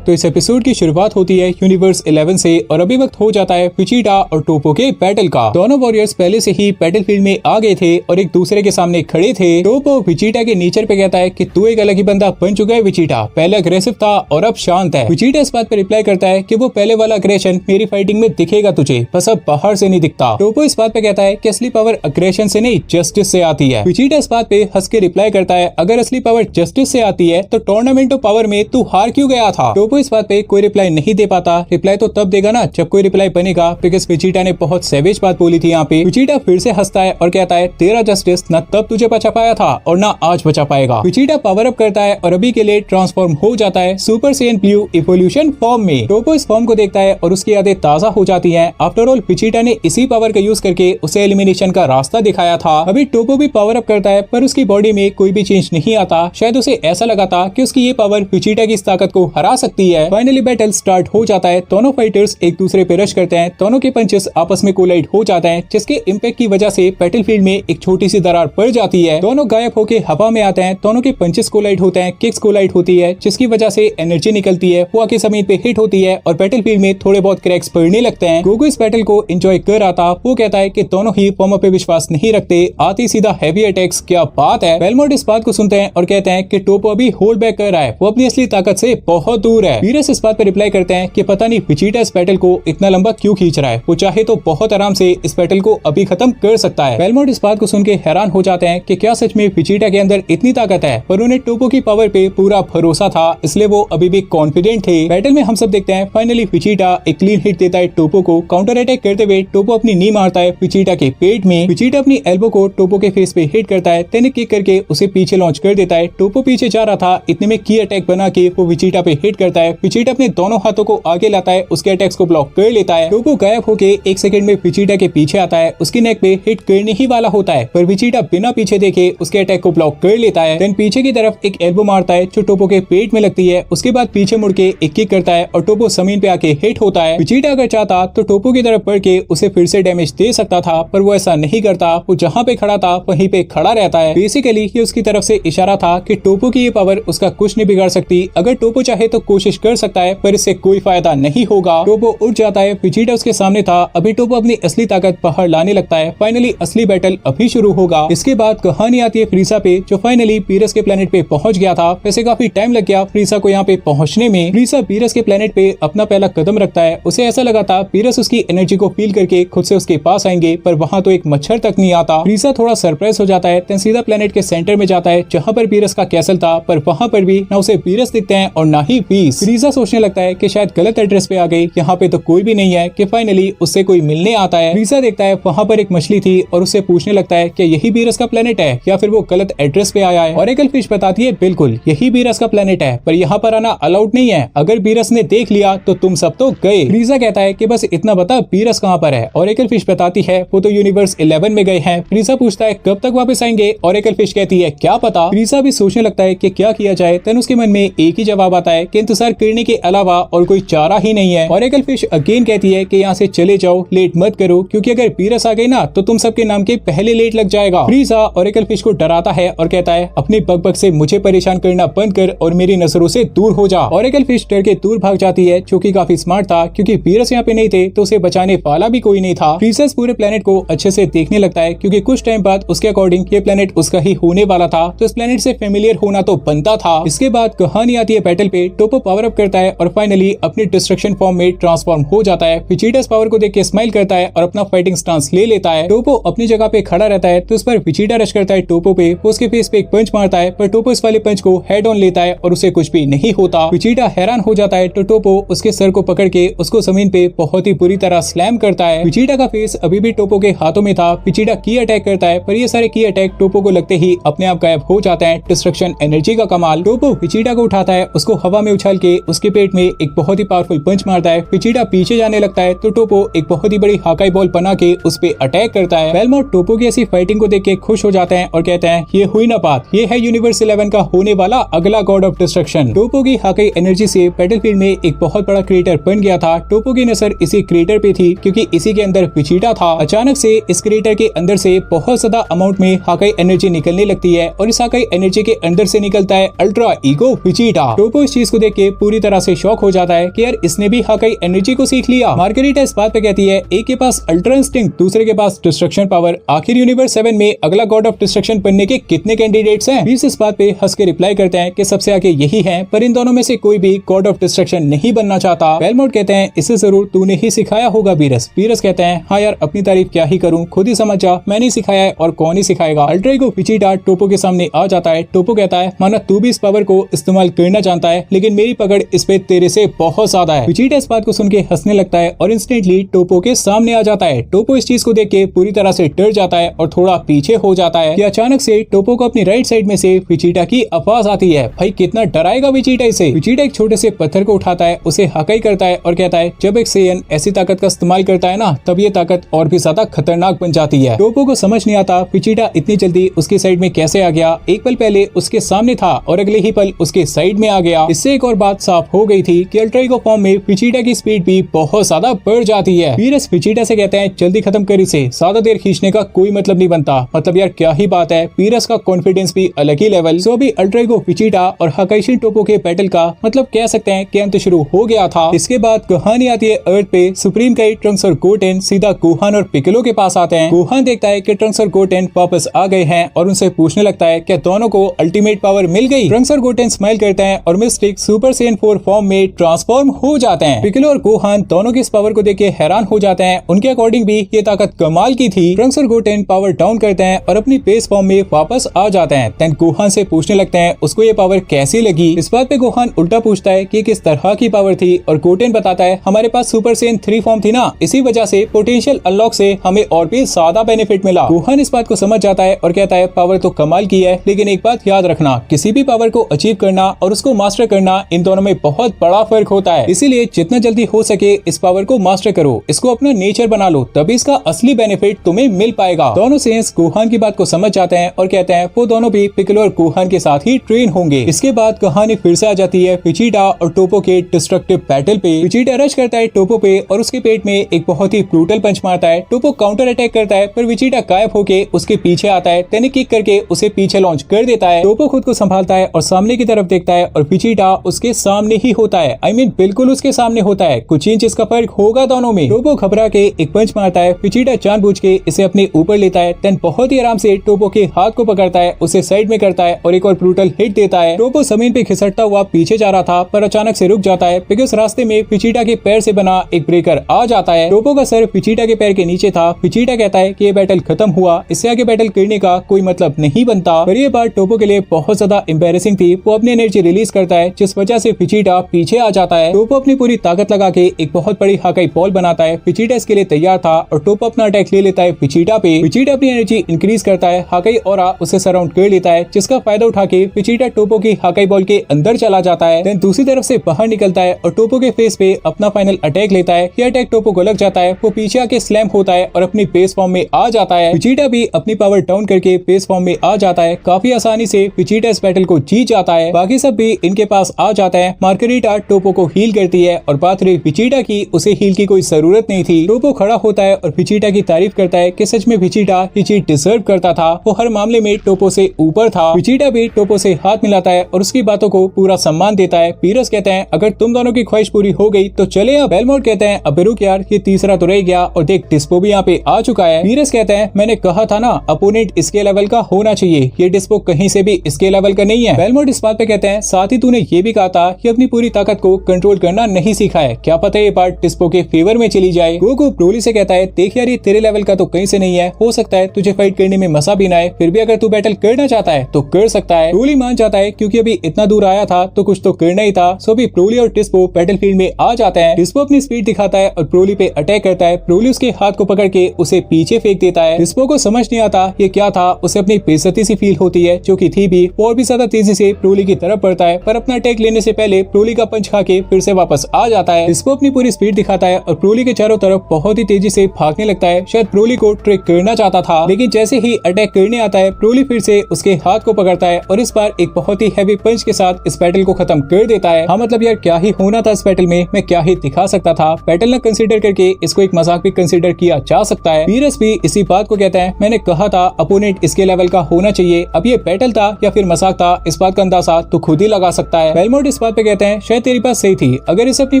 तो इस एपिसोड की शुरुआत होती है यूनिवर्स 11 से और अभी वक्त हो जाता है वेजिटा और टोपो के बैटल का। दोनों वॉरियर्स पहले से ही बैटलफील्ड में आ गए थे और एक दूसरे के सामने खड़े थे। टोपो वेजिटा के नेचर पे कहता है कि तू एक अलग ही बंदा बन चुका है वेजिटा, पहले अग्रेसिव था और अब शांत है। वेजिटा इस बात पर रिप्लाई करता है कि वो पहले वाला अग्रेशन मेरी फाइटिंग में दिखेगा तुझे, बस अब बाहर से नहीं दिखता। टोपो इस बात पे कहता है कि असली पावर अग्रेशन से नहीं जस्टिस से आती है। वेजिटा इस बात पे हंस के रिप्लाई करता है अगर असली पावर जस्टिस से आती है तो टूर्नामेंट ऑफ पावर में तू हार क्यों गया था। टोपो इस बात पे कोई रिप्लाई नहीं दे पाता। रिप्लाई तो तब देगा ना जब कोई रिप्लाई बनेगा, बिकॉज़ वेजिटा ने बहुत सैवेज बात बोली थी यहाँ पे। वेजिटा फिर से हंसता है और कहता है तेरा जस्टिस न तब तुझे बचा पाया था और न आज बचा पाएगा। वेजिटा पावर अप करता है और अभी के लिए ट्रांसफॉर्म हो जाता है super Saiyan blue evolution form में। टोपो इस फॉर्म को देखता है और उसकी यादें ताजा हो जाती हैं। आफ्टर ऑल वेजिटा ने इसी पावर का यूज करके उसे एलिमिनेशन का रास्ता दिखाया था। अभी टोपो भी पावर अप करता है पर उसकी बॉडी में कोई भी चेंज नहीं आता। शायद उसे ऐसा लगा था कि उसकी ये पावर वेजिटा की इस ताकत को हरा सकती है। फाइनली बैटल स्टार्ट हो जाता है। दोनों फाइटर्स एक दूसरे पे रश करते हैं। दोनों के पंचेस आपस में कोलाइड हो जाते हैं जिसके इम्पैक्ट की वजह से बैटलफील्ड में एक छोटी सी दरार पड़ जाती है। दोनों गायब होके हवा में आते हैं। दोनों के पंचेस कोलाइड होते हैं, किक्स कोलाइड होती है जिसकी वजह से एनर्जी निकलती है, वो आके जमीन पे हिट होती है और बैटलफील्ड में थोड़े बहुत क्रैक्स पड़ने लगते हैं। गोकू इस बैटल को एंजॉय कर रहा था। वो कहता है कि दोनों ही फॉर्म पे विश्वास नहीं रखते, आती सीधा हैवी अटैक्स, क्या बात है। बेलमोंट इस बात को सुनते हैं और कहते हैं कि टोपो अभी होल्ड बैक कर रहा है, वो अपनी असली ताकत से बहुत दूर है। वीरस इस बात पर रिप्लाई करते हैं कि पता नहीं वेजिटा इस बैटल को इतना लंबा क्यों खींच रहा है, वो चाहे तो बहुत आराम से इस बैटल को अभी खत्म कर सकता है। बेलमोंट इस बात को सुन के हैरान हो जाते हैं कि क्या सच में वेजिटा के अंदर इतनी ताकत है, पर उन्हें टोपो की पावर पे पूरा भरोसा था, इसलिए वो अभी भी कॉन्फिडेंट थे। बैटल में हम सब देखते हैं फाइनली वेजिटा एक क्लीन हिट देता है टोपो को। काउंटर अटैक करते हुए टोपो अपनी नी मारता है वेजिटा के पेट में। वेजिटा अपनी एल्बो को टोपो के फेस पे हिट करता है, देन किक करके उसे पीछे लॉन्च कर देता है। टोपो पीछे जा रहा था, इतने में की अटैक बना के वो वेजिटा पे हिट करता है। वेजिटा अपने दोनों हाथों को आगे लाता है, उसके अटैक्स को ब्लॉक कर लेता है। टोपो गायब होके एक सेकंड में वेजिटा के पीछे आता है, उसकी नेक पे हिट करने ही वाला होता है पर वेजिटा बिना पीछे देखे उसके अटैक को ब्लॉक कर लेता है। देन पीछे की तरफ एक एल्बो मारता है जो टोपो के पेट में लगती है। उसके बाद पीछे मुड़ के एक किक करता है और टोपो जमीन पे आके हिट होता है। वेजिटा अगर चाहता तो टोपो की तरफ बढ़ के उसे फिर से डैमेज दे सकता था, पर वो ऐसा नहीं करता। वो जहाँ पे खड़ा था वहीं पे खड़ा रहता है। बेसिकली ये उसकी तरफ से इशारा था कि टोपो की ये पावर उसका कुछ नहीं बिगाड़ सकती। अगर टोपो चाहे तो कोशिश कर सकता है पर इससे कोई फायदा नहीं होगा। टोपो उठ जाता है, वेजिटा उसके सामने था। अभी टोपो अपनी असली ताकत बाहर लाने लगता है। फाइनली असली बैटल अभी शुरू होगा। इसके बाद कहानी आती है फ्रीसा पे, जो फाइनली पीरस के प्लेनेट पे पहुंच गया था। वैसे काफी टाइम लग गया फ्रीसा को यहाँ पे पहुंचने में। फ्रीसा पीरस के प्लेनेट पे अपना पहला कदम रखता है। उसे ऐसा लगा था पीरस उसकी एनर्जी को फील करके खुद से उसके पास आएंगे, पर वहाँ तो एक मच्छर तक नहीं आता। फ्रीसा थोड़ा सरप्राइज हो जाता है, देन सीधा प्लेनेट के सेंटर में जाता है जहाँ पर पीरस का कैसल था, पर वहाँ पर भी न उसे पीरस दिखते हैं और न ही पीस। फ्रीसा सोचने लगता है कि शायद गलत एड्रेस पे आ गई, यहाँ पे तो कोई भी नहीं है, कि फाइनली उससे कोई मिलने आता है। फ्रीसा देखता है वहाँ पर एक मछली थी और उससे पूछने लगता है कि यही पीरस का प्लेनेट है या फिर वो गलत एड्रेस पे आया है। ऑरेकल फिश बताती है बिल्कुल यही पीरस का प्लेनेट है, पर यहाँ पर आना अलाउड नहीं है, अगर पीरस ने देख लिया तो तुम सब तो गए। फ्रीसा कहता है कि बस इतना बता पीरस कहाँ पर है। ऑरेकल फिश बताती है वो तो यूनिवर्स 11 में गए हैं। फ्रीसा पूछता है कब तक वापस आएंगे। ऑरेकल फिश कहती है क्या पता। फ्रीसा भी सोचने लगता है कि क्या किया जाए, तन उसके मन में एक ही जवाब आता है कि इंतजार करने के अलावा और कोई चारा ही नहीं है। ऑरेकल फिश अगेन कहती है कि यहाँ से चले जाओ, लेट मत करो, क्योंकि अगर पीरस आ गए ना तो तुम सबके नाम के पहले लेट लग जाएगा। फ्रीसा ऑरेकल फिश को डराता है और कहता है अपनी बकबक से मुझे परेशान करना बंद कर और मेरी नजरों से दूर हो जा। ऑरेकल फिश डर के दूर भाग जाती है, जो कि काफी स्मार्ट था क्योंकि पीरस यहाँ पे नहीं थे तो उसे बचाने वाला भी कोई नहीं था। फ्रीसा पूरे प्लेनेट को अच्छे से देखने लगता है क्योंकि कुछ टाइम बाद उसके अकॉर्डिंग ये प्लेनेट उसका ही होने वाला था, तो इस प्लेनेट से फेमिलियर होना तो बनता था। इसके बाद कहानी आती है बैटल पे। टोपो पावर अप करता है और फाइनली अपनी डिस्ट्रक्शन फॉर्म में ट्रांसफॉर्म हो जाता है। वेजिटा पावर को देख के स्माइल करता है और अपना फाइटिंग स्टांस ले लेता है। टोपो अपनी जगह पे खड़ा रहता है तो उस पर वेजिटा रश करता है टोपो पे। वो उसके फेस पे एक पंच मारता है, पर टोपो इस वाले पंच को हेड ऑन लेता है और उसे कुछ भी नहीं होता। वेजिटा हैरान हो जाता है तो टोपो उसके सर को पकड़ के उसको जमीन पे बहुत ही बुरी तरह स्लैम करता है। वेजिटा का फेस अभी भी टोपो के हाथों में था। वेजिटा की अटैक करता है, पर ये सारे की अटैक टोपो को लगते ही अपने आप गायब हो जाते हैं। डिस्ट्रक्शन एनर्जी का कमाल। टोपो वेजिटा को उठाता है, उसको हवा में उछाल के उसके पेट में एक बहुत ही पावरफुल पंच मारता है। वेजिटा पीछे जाने लगता है तो टोपो एक बहुत ही बड़ी हाकाई बॉल बना के उस पे अटैक करता है। बेलमोट टोपो की ऐसी फाइटिंग को देख के खुश हो जाते हैं और कहते हैं ये हुई ना बात, ये है यूनिवर्स 11 का होने वाला अगला गॉड ऑफ डिस्ट्रक्शन। टोपो की हाकाई एनर्जी से बैटलफील्ड में एक बहुत बड़ा क्रेटर बन गया था। टोपो की नजर इसी क्रेटर पे थी क्योंकि इसी के अंदर वेजिटा था। अचानक से इस क्रेटर के अंदर से बहुत ज्यादा अमाउंट में हाकाई एनर्जी निकलने लगती है और इस हाकाई एनर्जी के अंदर से निकलता है अल्ट्रा ईगो वेजिटा। टोपो इस चीज को देख के पूरी तरह से शॉक हो जाता है कि यार इसने भी हाकाई एनर्जी को सीख लिया। मार्गरीटा इस बात पे कहती है एक के पास अल्ट्रा इंस्टिंक्ट, दूसरे के पास डिस्ट्रक्शन पावर, आखिर यूनिवर्स 7 में अगला गॉड ऑफ डिस्ट्रक्शन बनने के कितने कैंडिडेट्स हैं? बीस इस बात पे हंस के रिप्लाई करते हैं कि सबसे आगे यही हैं, पर इन दोनों में से कोई भी गॉड ऑफ डिस्ट्रक्शन नहीं बनना चाहता। बेलमोट कहते हैं इसे जरूर तूने ही सिखाया होगा बीरस। बीरस कहते हैं हाँ यार अपनी तारीफ क्या ही करूं, खुद ही समझ जा, मैंने सिखाया है और कौन ही सिखाएगा। अल्ट्रा ईगो वेजिटा टोपो के सामने आ जाता है। टोपो कहता है माना तू भी इस पावर को इस्तेमाल करना जानता है लेकिन मेरी पकड़ इस पे तेरे से बहुत ज्यादा है। वेजिटा इस बात को सुन के हंसने लगता है और इंस्टेंटली टोपो के सामने आ जाता है। टोपो इस चीज को देख के पूरी तरह से डर जाता है और थोड़ा पीछे हो जाता है कि अचानक से टोपो को अपनी राइट साइड में से वेजिटा की आवाज आती है। भाई कितना डराएगा वेजिटा इसे। वेजिटा एक छोटे से पत्थर को उठाता है, उसे हाकाई करता है और कहता है जब एक सेयन ऐसी ताकत का इस्तेमाल करता है ना तब ये ताकत और भी ज्यादा खतरनाक बन जाती है। टोपो को समझ नहीं आता वेजिटा इतनी जल्दी उसकी साइड में कैसे आ गया। एक पल पहले उसके सामने था और अगले ही पल उसके साइड में आ गया। इससे एक और बात साफ हो गई थी कि अल्ट्रा ईगो फॉर्म में वेजिटा की स्पीड भी बहुत ज्यादा बढ़ जाती है। वीरस वेजिटा से कहते हैं जल्दी खत्म कर इसे, ज्यादा देर खींचने का कोई मतलब नहीं बनता। मतलब यार क्या ही बात है, वीरस का कॉन्फिडेंस भी अलग ही लेवल। सो अभी अल्ट्रा ईगो वेजिटा और हाकाइशिन टोपो के बैटल का मतलब कह सकते हैं कि अंत शुरू हो गया था। इसके बाद कहानी आती है अर्थ पे। सुप्रीम काई, ट्रंक्स और गोटेन सीधा गोहान और पिकलो के पास आते हैं। गोहान देखता है कि ट्रंक्स और गोटेन वापस आ गए हैं और उनसे पूछने लगता है क्या दोनों को अल्टीमेट पावर मिल गई। ट्रंक्स और गोटेन स्माइल करते हैं और मिस्टिक सुपर सेन 4 फॉर्म में ट्रांसफॉर्म हो जाते हैं। पिकलो और गोहान दोनों की इस पावर को देख के हैरान हो जाते हैं। उनके अकॉर्डिंग भी ये ताकत कमाल की थी। ट्रंक्स और गोटेन पावर डाउन करते हैं और अपनी बेस फॉर्म में वापस आ जाते हैं। देन गोहान से पूछने लगते हैं उसको ये पावर कैसी लगी। इस बात पे गोहान उल्टा पूछता है कि किस तरह की पावर थी और गोटेन बताता है हमारे पास सुपर सेन 3 फॉर्म थी ना, इसी वजह से पोटेंशियल अनलॉक से हमें और भी ज्यादा बेनिफिट मिला। गोहान इस बात को समझ जाता है और कहता है पावर तो कमाल की है लेकिन एक बात याद रखना, किसी भी पावर को अचीव करना और उसको मास्टर करना इन दोनों में बहुत बड़ा फर्क होता है। इसीलिए जितना जल्दी हो सके इस पावर को मास्टर करो, इसको अपना नेचर बना लो, तभी इसका असली बेनिफिट तुम्हें मिल पाएगा। दोनों सेंस गोहान की बात को समझ जाते हैं और कहते हैं वो दोनों भी पिकलो और गोहान के साथ ही ट्रेन होंगे। इसके बाद कहानी फिर से आ जाती है वेजिटा और टोपो के डिस्ट्रक्टिव बैटल पे। वेजिटा रश करता है टोपो पे और उसके पेट में एक बहुत ही ब्रूटल पंच मारता है। टोपो काउंटर अटैक करता है पर वेजिटा गायब होके उसके पीछे आता है। तेने किक करके उसे पीछे लॉन्च कर देता है। टोपो खुद को संभालता है और सामने की तरफ देखता है और वेजिटा उसके सामने ही होता है। I mean, बिल्कुल उसके सामने होता है। कुछ इंच इसका फर्क होगा दोनों में। टोपो घबरा के एक पंच मारता है। वेजिटा जानबूझ के इसे अपने ऊपर लेता है। देन बहुत ही आराम से टोपो के हाथ को पकड़ता है, उसे साइड में करता है और एक और ब्रूटल हिट देता है। टोपो जमीन पे खिसकता हुआ पीछे जा रहा था पर अचानक से रुक जाता है बिकॉज रास्ते में वेजिटा के पैर से बना एक ब्रेकर आ जाता है। टोपो का सर वेजिटा के पैर के नीचे था। वेजिटा कहता है कि ये बैटल खत्म हुआ, इससे आगे बैटल करने का कोई मतलब नहीं बनता। पर ये बात टोपो के लिए बहुत ज्यादा एम्बैरेसिंग थी। वो अपनी एनर्जी रिलीज करता है जिस वजह से वेजिटा पीछे आ जाता है। टोपो अपनी पूरी ताकत लगा के एक बहुत बड़ी हाकाई बॉल बनाता है। वेजिटा इसके लिए तैयार था और टोपो अपना अटैक ले लेता है वेजिटा पे। वेजिटा अपनी एनर्जी इंक्रीज करता है, हाकाई ऑरा उसे सराउंड कर लेता है जिसका फायदा उठा के वेजिटा टोपो की हाकाई बॉल के अंदर चला जाता है। देन दूसरी तरफ से बाहर निकलता है और टोपो के फेस पे अपना फाइनल अटैक लेता है। यह अटैक टोपो को लग जाता है, वो पीछे आके स्लैम होता है और अपनी बेस फॉर्म में आ जाता है। वेजिटा भी अपनी पावर डाउन करके बेस फॉर्म में आ जाता है। काफी आसानी से वेजिटा इस बैटल को जीत जाता है। बाकी सब भी इनके पास आ जाता है। मार्गरीटा टोपो को हील करती है और बात रही वेजिटा की, उसे हील की कोई जरूरत नहीं थी। टोपो खड़ा होता है और वेजिटा की तारीफ करता है कि सच में वेजिटा ये चीज डिजर्व करता था, वो हर मामले में टोपो से ऊपर था। वेजिटा भी टोपो से हाथ मिलाता है और उसकी बातों को पूरा सम्मान देता है। पीरस कहते हैं अगर तुम दोनों की ख्वाहिश पूरी हो गई तो चले। अब बेलमोट कहते हैं अब रुक यार, ये तीसरा तो रह गया और देख डिस्पो भी यहाँ पे आ चुका है। पीरस कहते हैं मैंने कहा था ना अपोनेंट इसके लेवल का होना चाहिए, ये डिस्पो कहीं से भी इसके लेवल का नहीं है। बेलमोट इस बात पे कहते हैं साथ ही तूने ये भी कहा था कि अपनी पूरी ताकत को कंट्रोल करना नहीं सीखा है, क्या पता ये बात डिस्पो के फेवर में चली जाए। गोकू ब्रोली से कहता है देख यार ये तेरे लेवल का तो कहीं से नहीं है, हो सकता है तुझे फाइट करने में मजा भी ना आए, फिर भी अगर तू बैटल करना चाहता है तो कर सकता है। ब्रोली मान जाता है क्योंकि अभी इतना दूर आया था तो कुछ तो करना ही था। सो अभी ब्रोली और डिस्पो बैटलफील्ड में आ जाते हैं। डिस्पो अपनी स्पीड दिखाता है और ब्रोली पे अटैक करता है। ब्रोली उसके हाथ को पकड़ के उसे पीछे फेंक देता है। डिस्पो को समझ नहीं आता ये क्या था, उसे अपनी बेइज्जती सी फील होती है जो कि थी भी, और भी ज्यादा तेजी से ब्रोली की तरफ बढ़ता है पर अपना अटैक लेने से से पहले ब्रोली का पंच खा के फिर से वापस आ जाता है। डिस्पो अपनी पूरी स्पीड दिखाता है और ब्रोली के चारों तरफ बहुत ही तेजी से भागने लगता है। शायद ब्रोली को ट्रिक करना चाहता था, लेकिन जैसे ही अटैक करने आता है ब्रोली फिर से उसके हाथ को पकड़ता है और इस बार एक बहुत ही हैवी पंच के साथ इस बैटल को खत्म कर देता है। हाँ मतलब यार क्या ही होना था इस बैटल में, मैं क्या ही दिखा सकता था। बैटल न कंसीडर करके इसको एक मजाक भी कंसीडर किया जा सकता है। वीरस भी इसी बात को कहता है, मैंने कहा था अपोनेंट इसके लेवल का होना चाहिए। अब ये बैटल था या फिर मजाक था, इस बात का अंदाजा तो खुद ही लगा सकता है। बेलमोंट इस बात पे कहते हैं, शायद तेरी बात सही थी, अगर इसे अपनी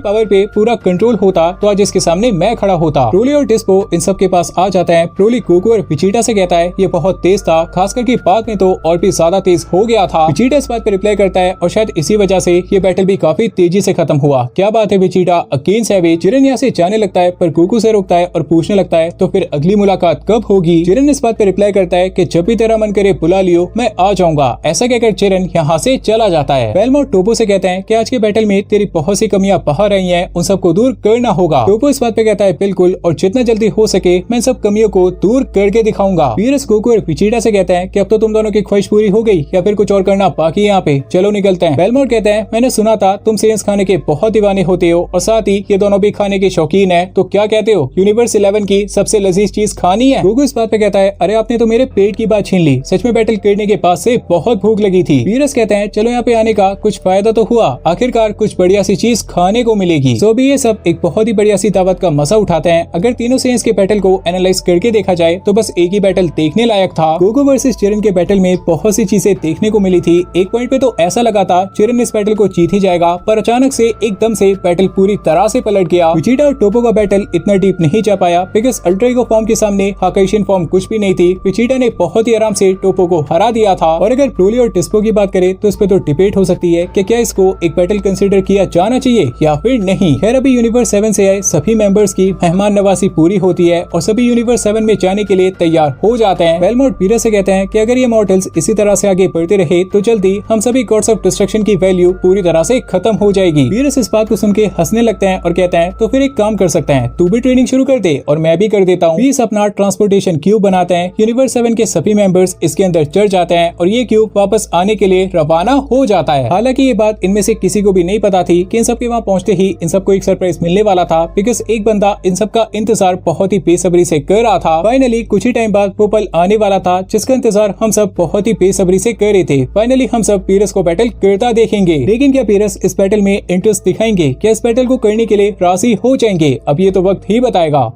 पावर पे पूरा कंट्रोल होता तो आज इसके सामने मैं खड़ा होता। ब्रोली और डिस्पो इन सब के पास आ जाता है। ब्रोली गोकू और विजिटा से कहता है ये बहुत तेज था, खास करके बाद में तो और भी ज्यादा तेज हो गया था। विजिटा इस बात पे रिप्लाई करता है और शायद इसी वजह से ये बैटल भी काफी तेजी से खत्म हुआ। क्या बात है विजिटा, अगेन सैवेज। जिरेन यहाँ से जाने लगता है पर गोकू से रोकता है और पूछने लगता है तो फिर अगली मुलाकात कब होगी। जिरेन इस बात पे रिप्लाई करता है कि जब भी तेरा मन करे बुला लियो, मैं आ जाऊंगा। ऐसा कहकर जिरेन यहाँ से चला जाता है। बेलमोंट टोपो से कहते हैं कि आज के बैटल में तेरी बहुत सी कमियां बाहर आई हैं, उन सबको दूर करना होगा। टोपो इस बात पे कहता है बिल्कुल, और जितना जल्दी हो सके मैं इन सब कमियों को दूर करके दिखाऊंगा। वीरस गोकू और विजिटा से कहते हैं कि अब तो तुम दोनों की ख्वाहिश पूरी हो गई या फिर कुछ और करना बाकी है यहाँ पे, चलो निकलते हैं। बेलमोंट कहते हैं मैंने सुना था तुम सेंस खाने के बहुत दीवाने होते हो और साथ ही ये दोनों भी खाने के शौकीन है, तो क्या कहते हो यूनिवर्स 11 की सबसे लजीज चीज खानी है। गोकू इस बात पे कहता है अरे आपने तो मेरे पेट की बात छीन ली, सच में बैटल करने के बाद से बहुत भूख लगी थी। वीरस कहते हैं चलो यहाँ पे आने का कुछ फायदा तो हुआ, आखिरकार कुछ बढ़िया सी चीज खाने को मिलेगी। सो भी ये सब एक बहुत ही बढ़िया सी दावत का मजा उठाते हैं। अगर तीनों सेंस के बैटल को एनालाइज करके देखा जाए तो बस एक ही बैटल देखने लायक था। गोकू वर्सेस जिरेन के बैटल में बहुत सी चीजें देखने को मिली थी। एक पॉइंट पे तो ऐसा लगा था जिरेन इस बैटल को जीत ही जाएगा, पर अचानक से एकदम से बैटल पूरी तरह से पलट गया। विजिटा और टोपो का बैटल इतना डीप नहीं जा पाया बिकॉज अल्टर ईगो फॉर्म के सामने हाकाइशियन फॉर्म कुछ भी नहीं थी। विजिटा ने बहुत ही आराम से टोपो को हरा दिया था। और अगर ब्रोली और डिस्पो की बात करें तो इस पे तो डिबेट हो सकती है कि क्या इसको एक बैटल कंसीडर किया जाना चाहिए या फिर नहीं। खैर अभी यूनिवर्स 7 से आए सभी मेंबर्स की मेहमान नवाजी पूरी होती है और सभी यूनिवर्स 7 में जाने के लिए तैयार हो जाते हैं। बेलमोंट वीरस से कहते हैं कि अगर ये मॉर्टल्स इसी तरह से आगे बढ़ते रहे तो जल्दी हम सभी गॉड्स ऑफ डिस्ट्रक्शन की वैल्यू पूरी तरह से खत्म हो जाएगी। वीरस इस बात को सुन के हंसने लगते हैं और कहते हैं तो फिर एक काम कर सकते हैं, तू भी ट्रेनिंग शुरू कर दे और मैं भी कर देता हूँ। वीस अपना ट्रांसपोर्टेशन क्यूब बनाते हैं। यूनिवर्स 7 के सभी मेंबर्स इसके अंदर चढ़ जाते हैं और ये क्यूब वापस आने के लिए रवाना हो जाता है। हालांकि ये बात इनमें से किसी को भी नहीं पता थी कि इन सबके वहाँ पहुँचते ही इन सबको एक सरप्राइज मिलने वाला था, बिकॉज एक बंदा इन सब का इंतजार बहुत ही बेसब्री से कर रहा था। फाइनली कुछ ही टाइम बाद वो पल आने वाला था जिसका इंतजार हम सब बहुत ही बेसब्री से कर रहे थे। फाइनली हम सब पीरस को बैटल करता देखेंगे। लेकिन क्या पीरस इस बैटल में इंटरेस्ट दिखाएंगे? क्या इस बैटल को करने के लिए राजी हो जाएंगे? अब ये तो वक्त ही बताएगा।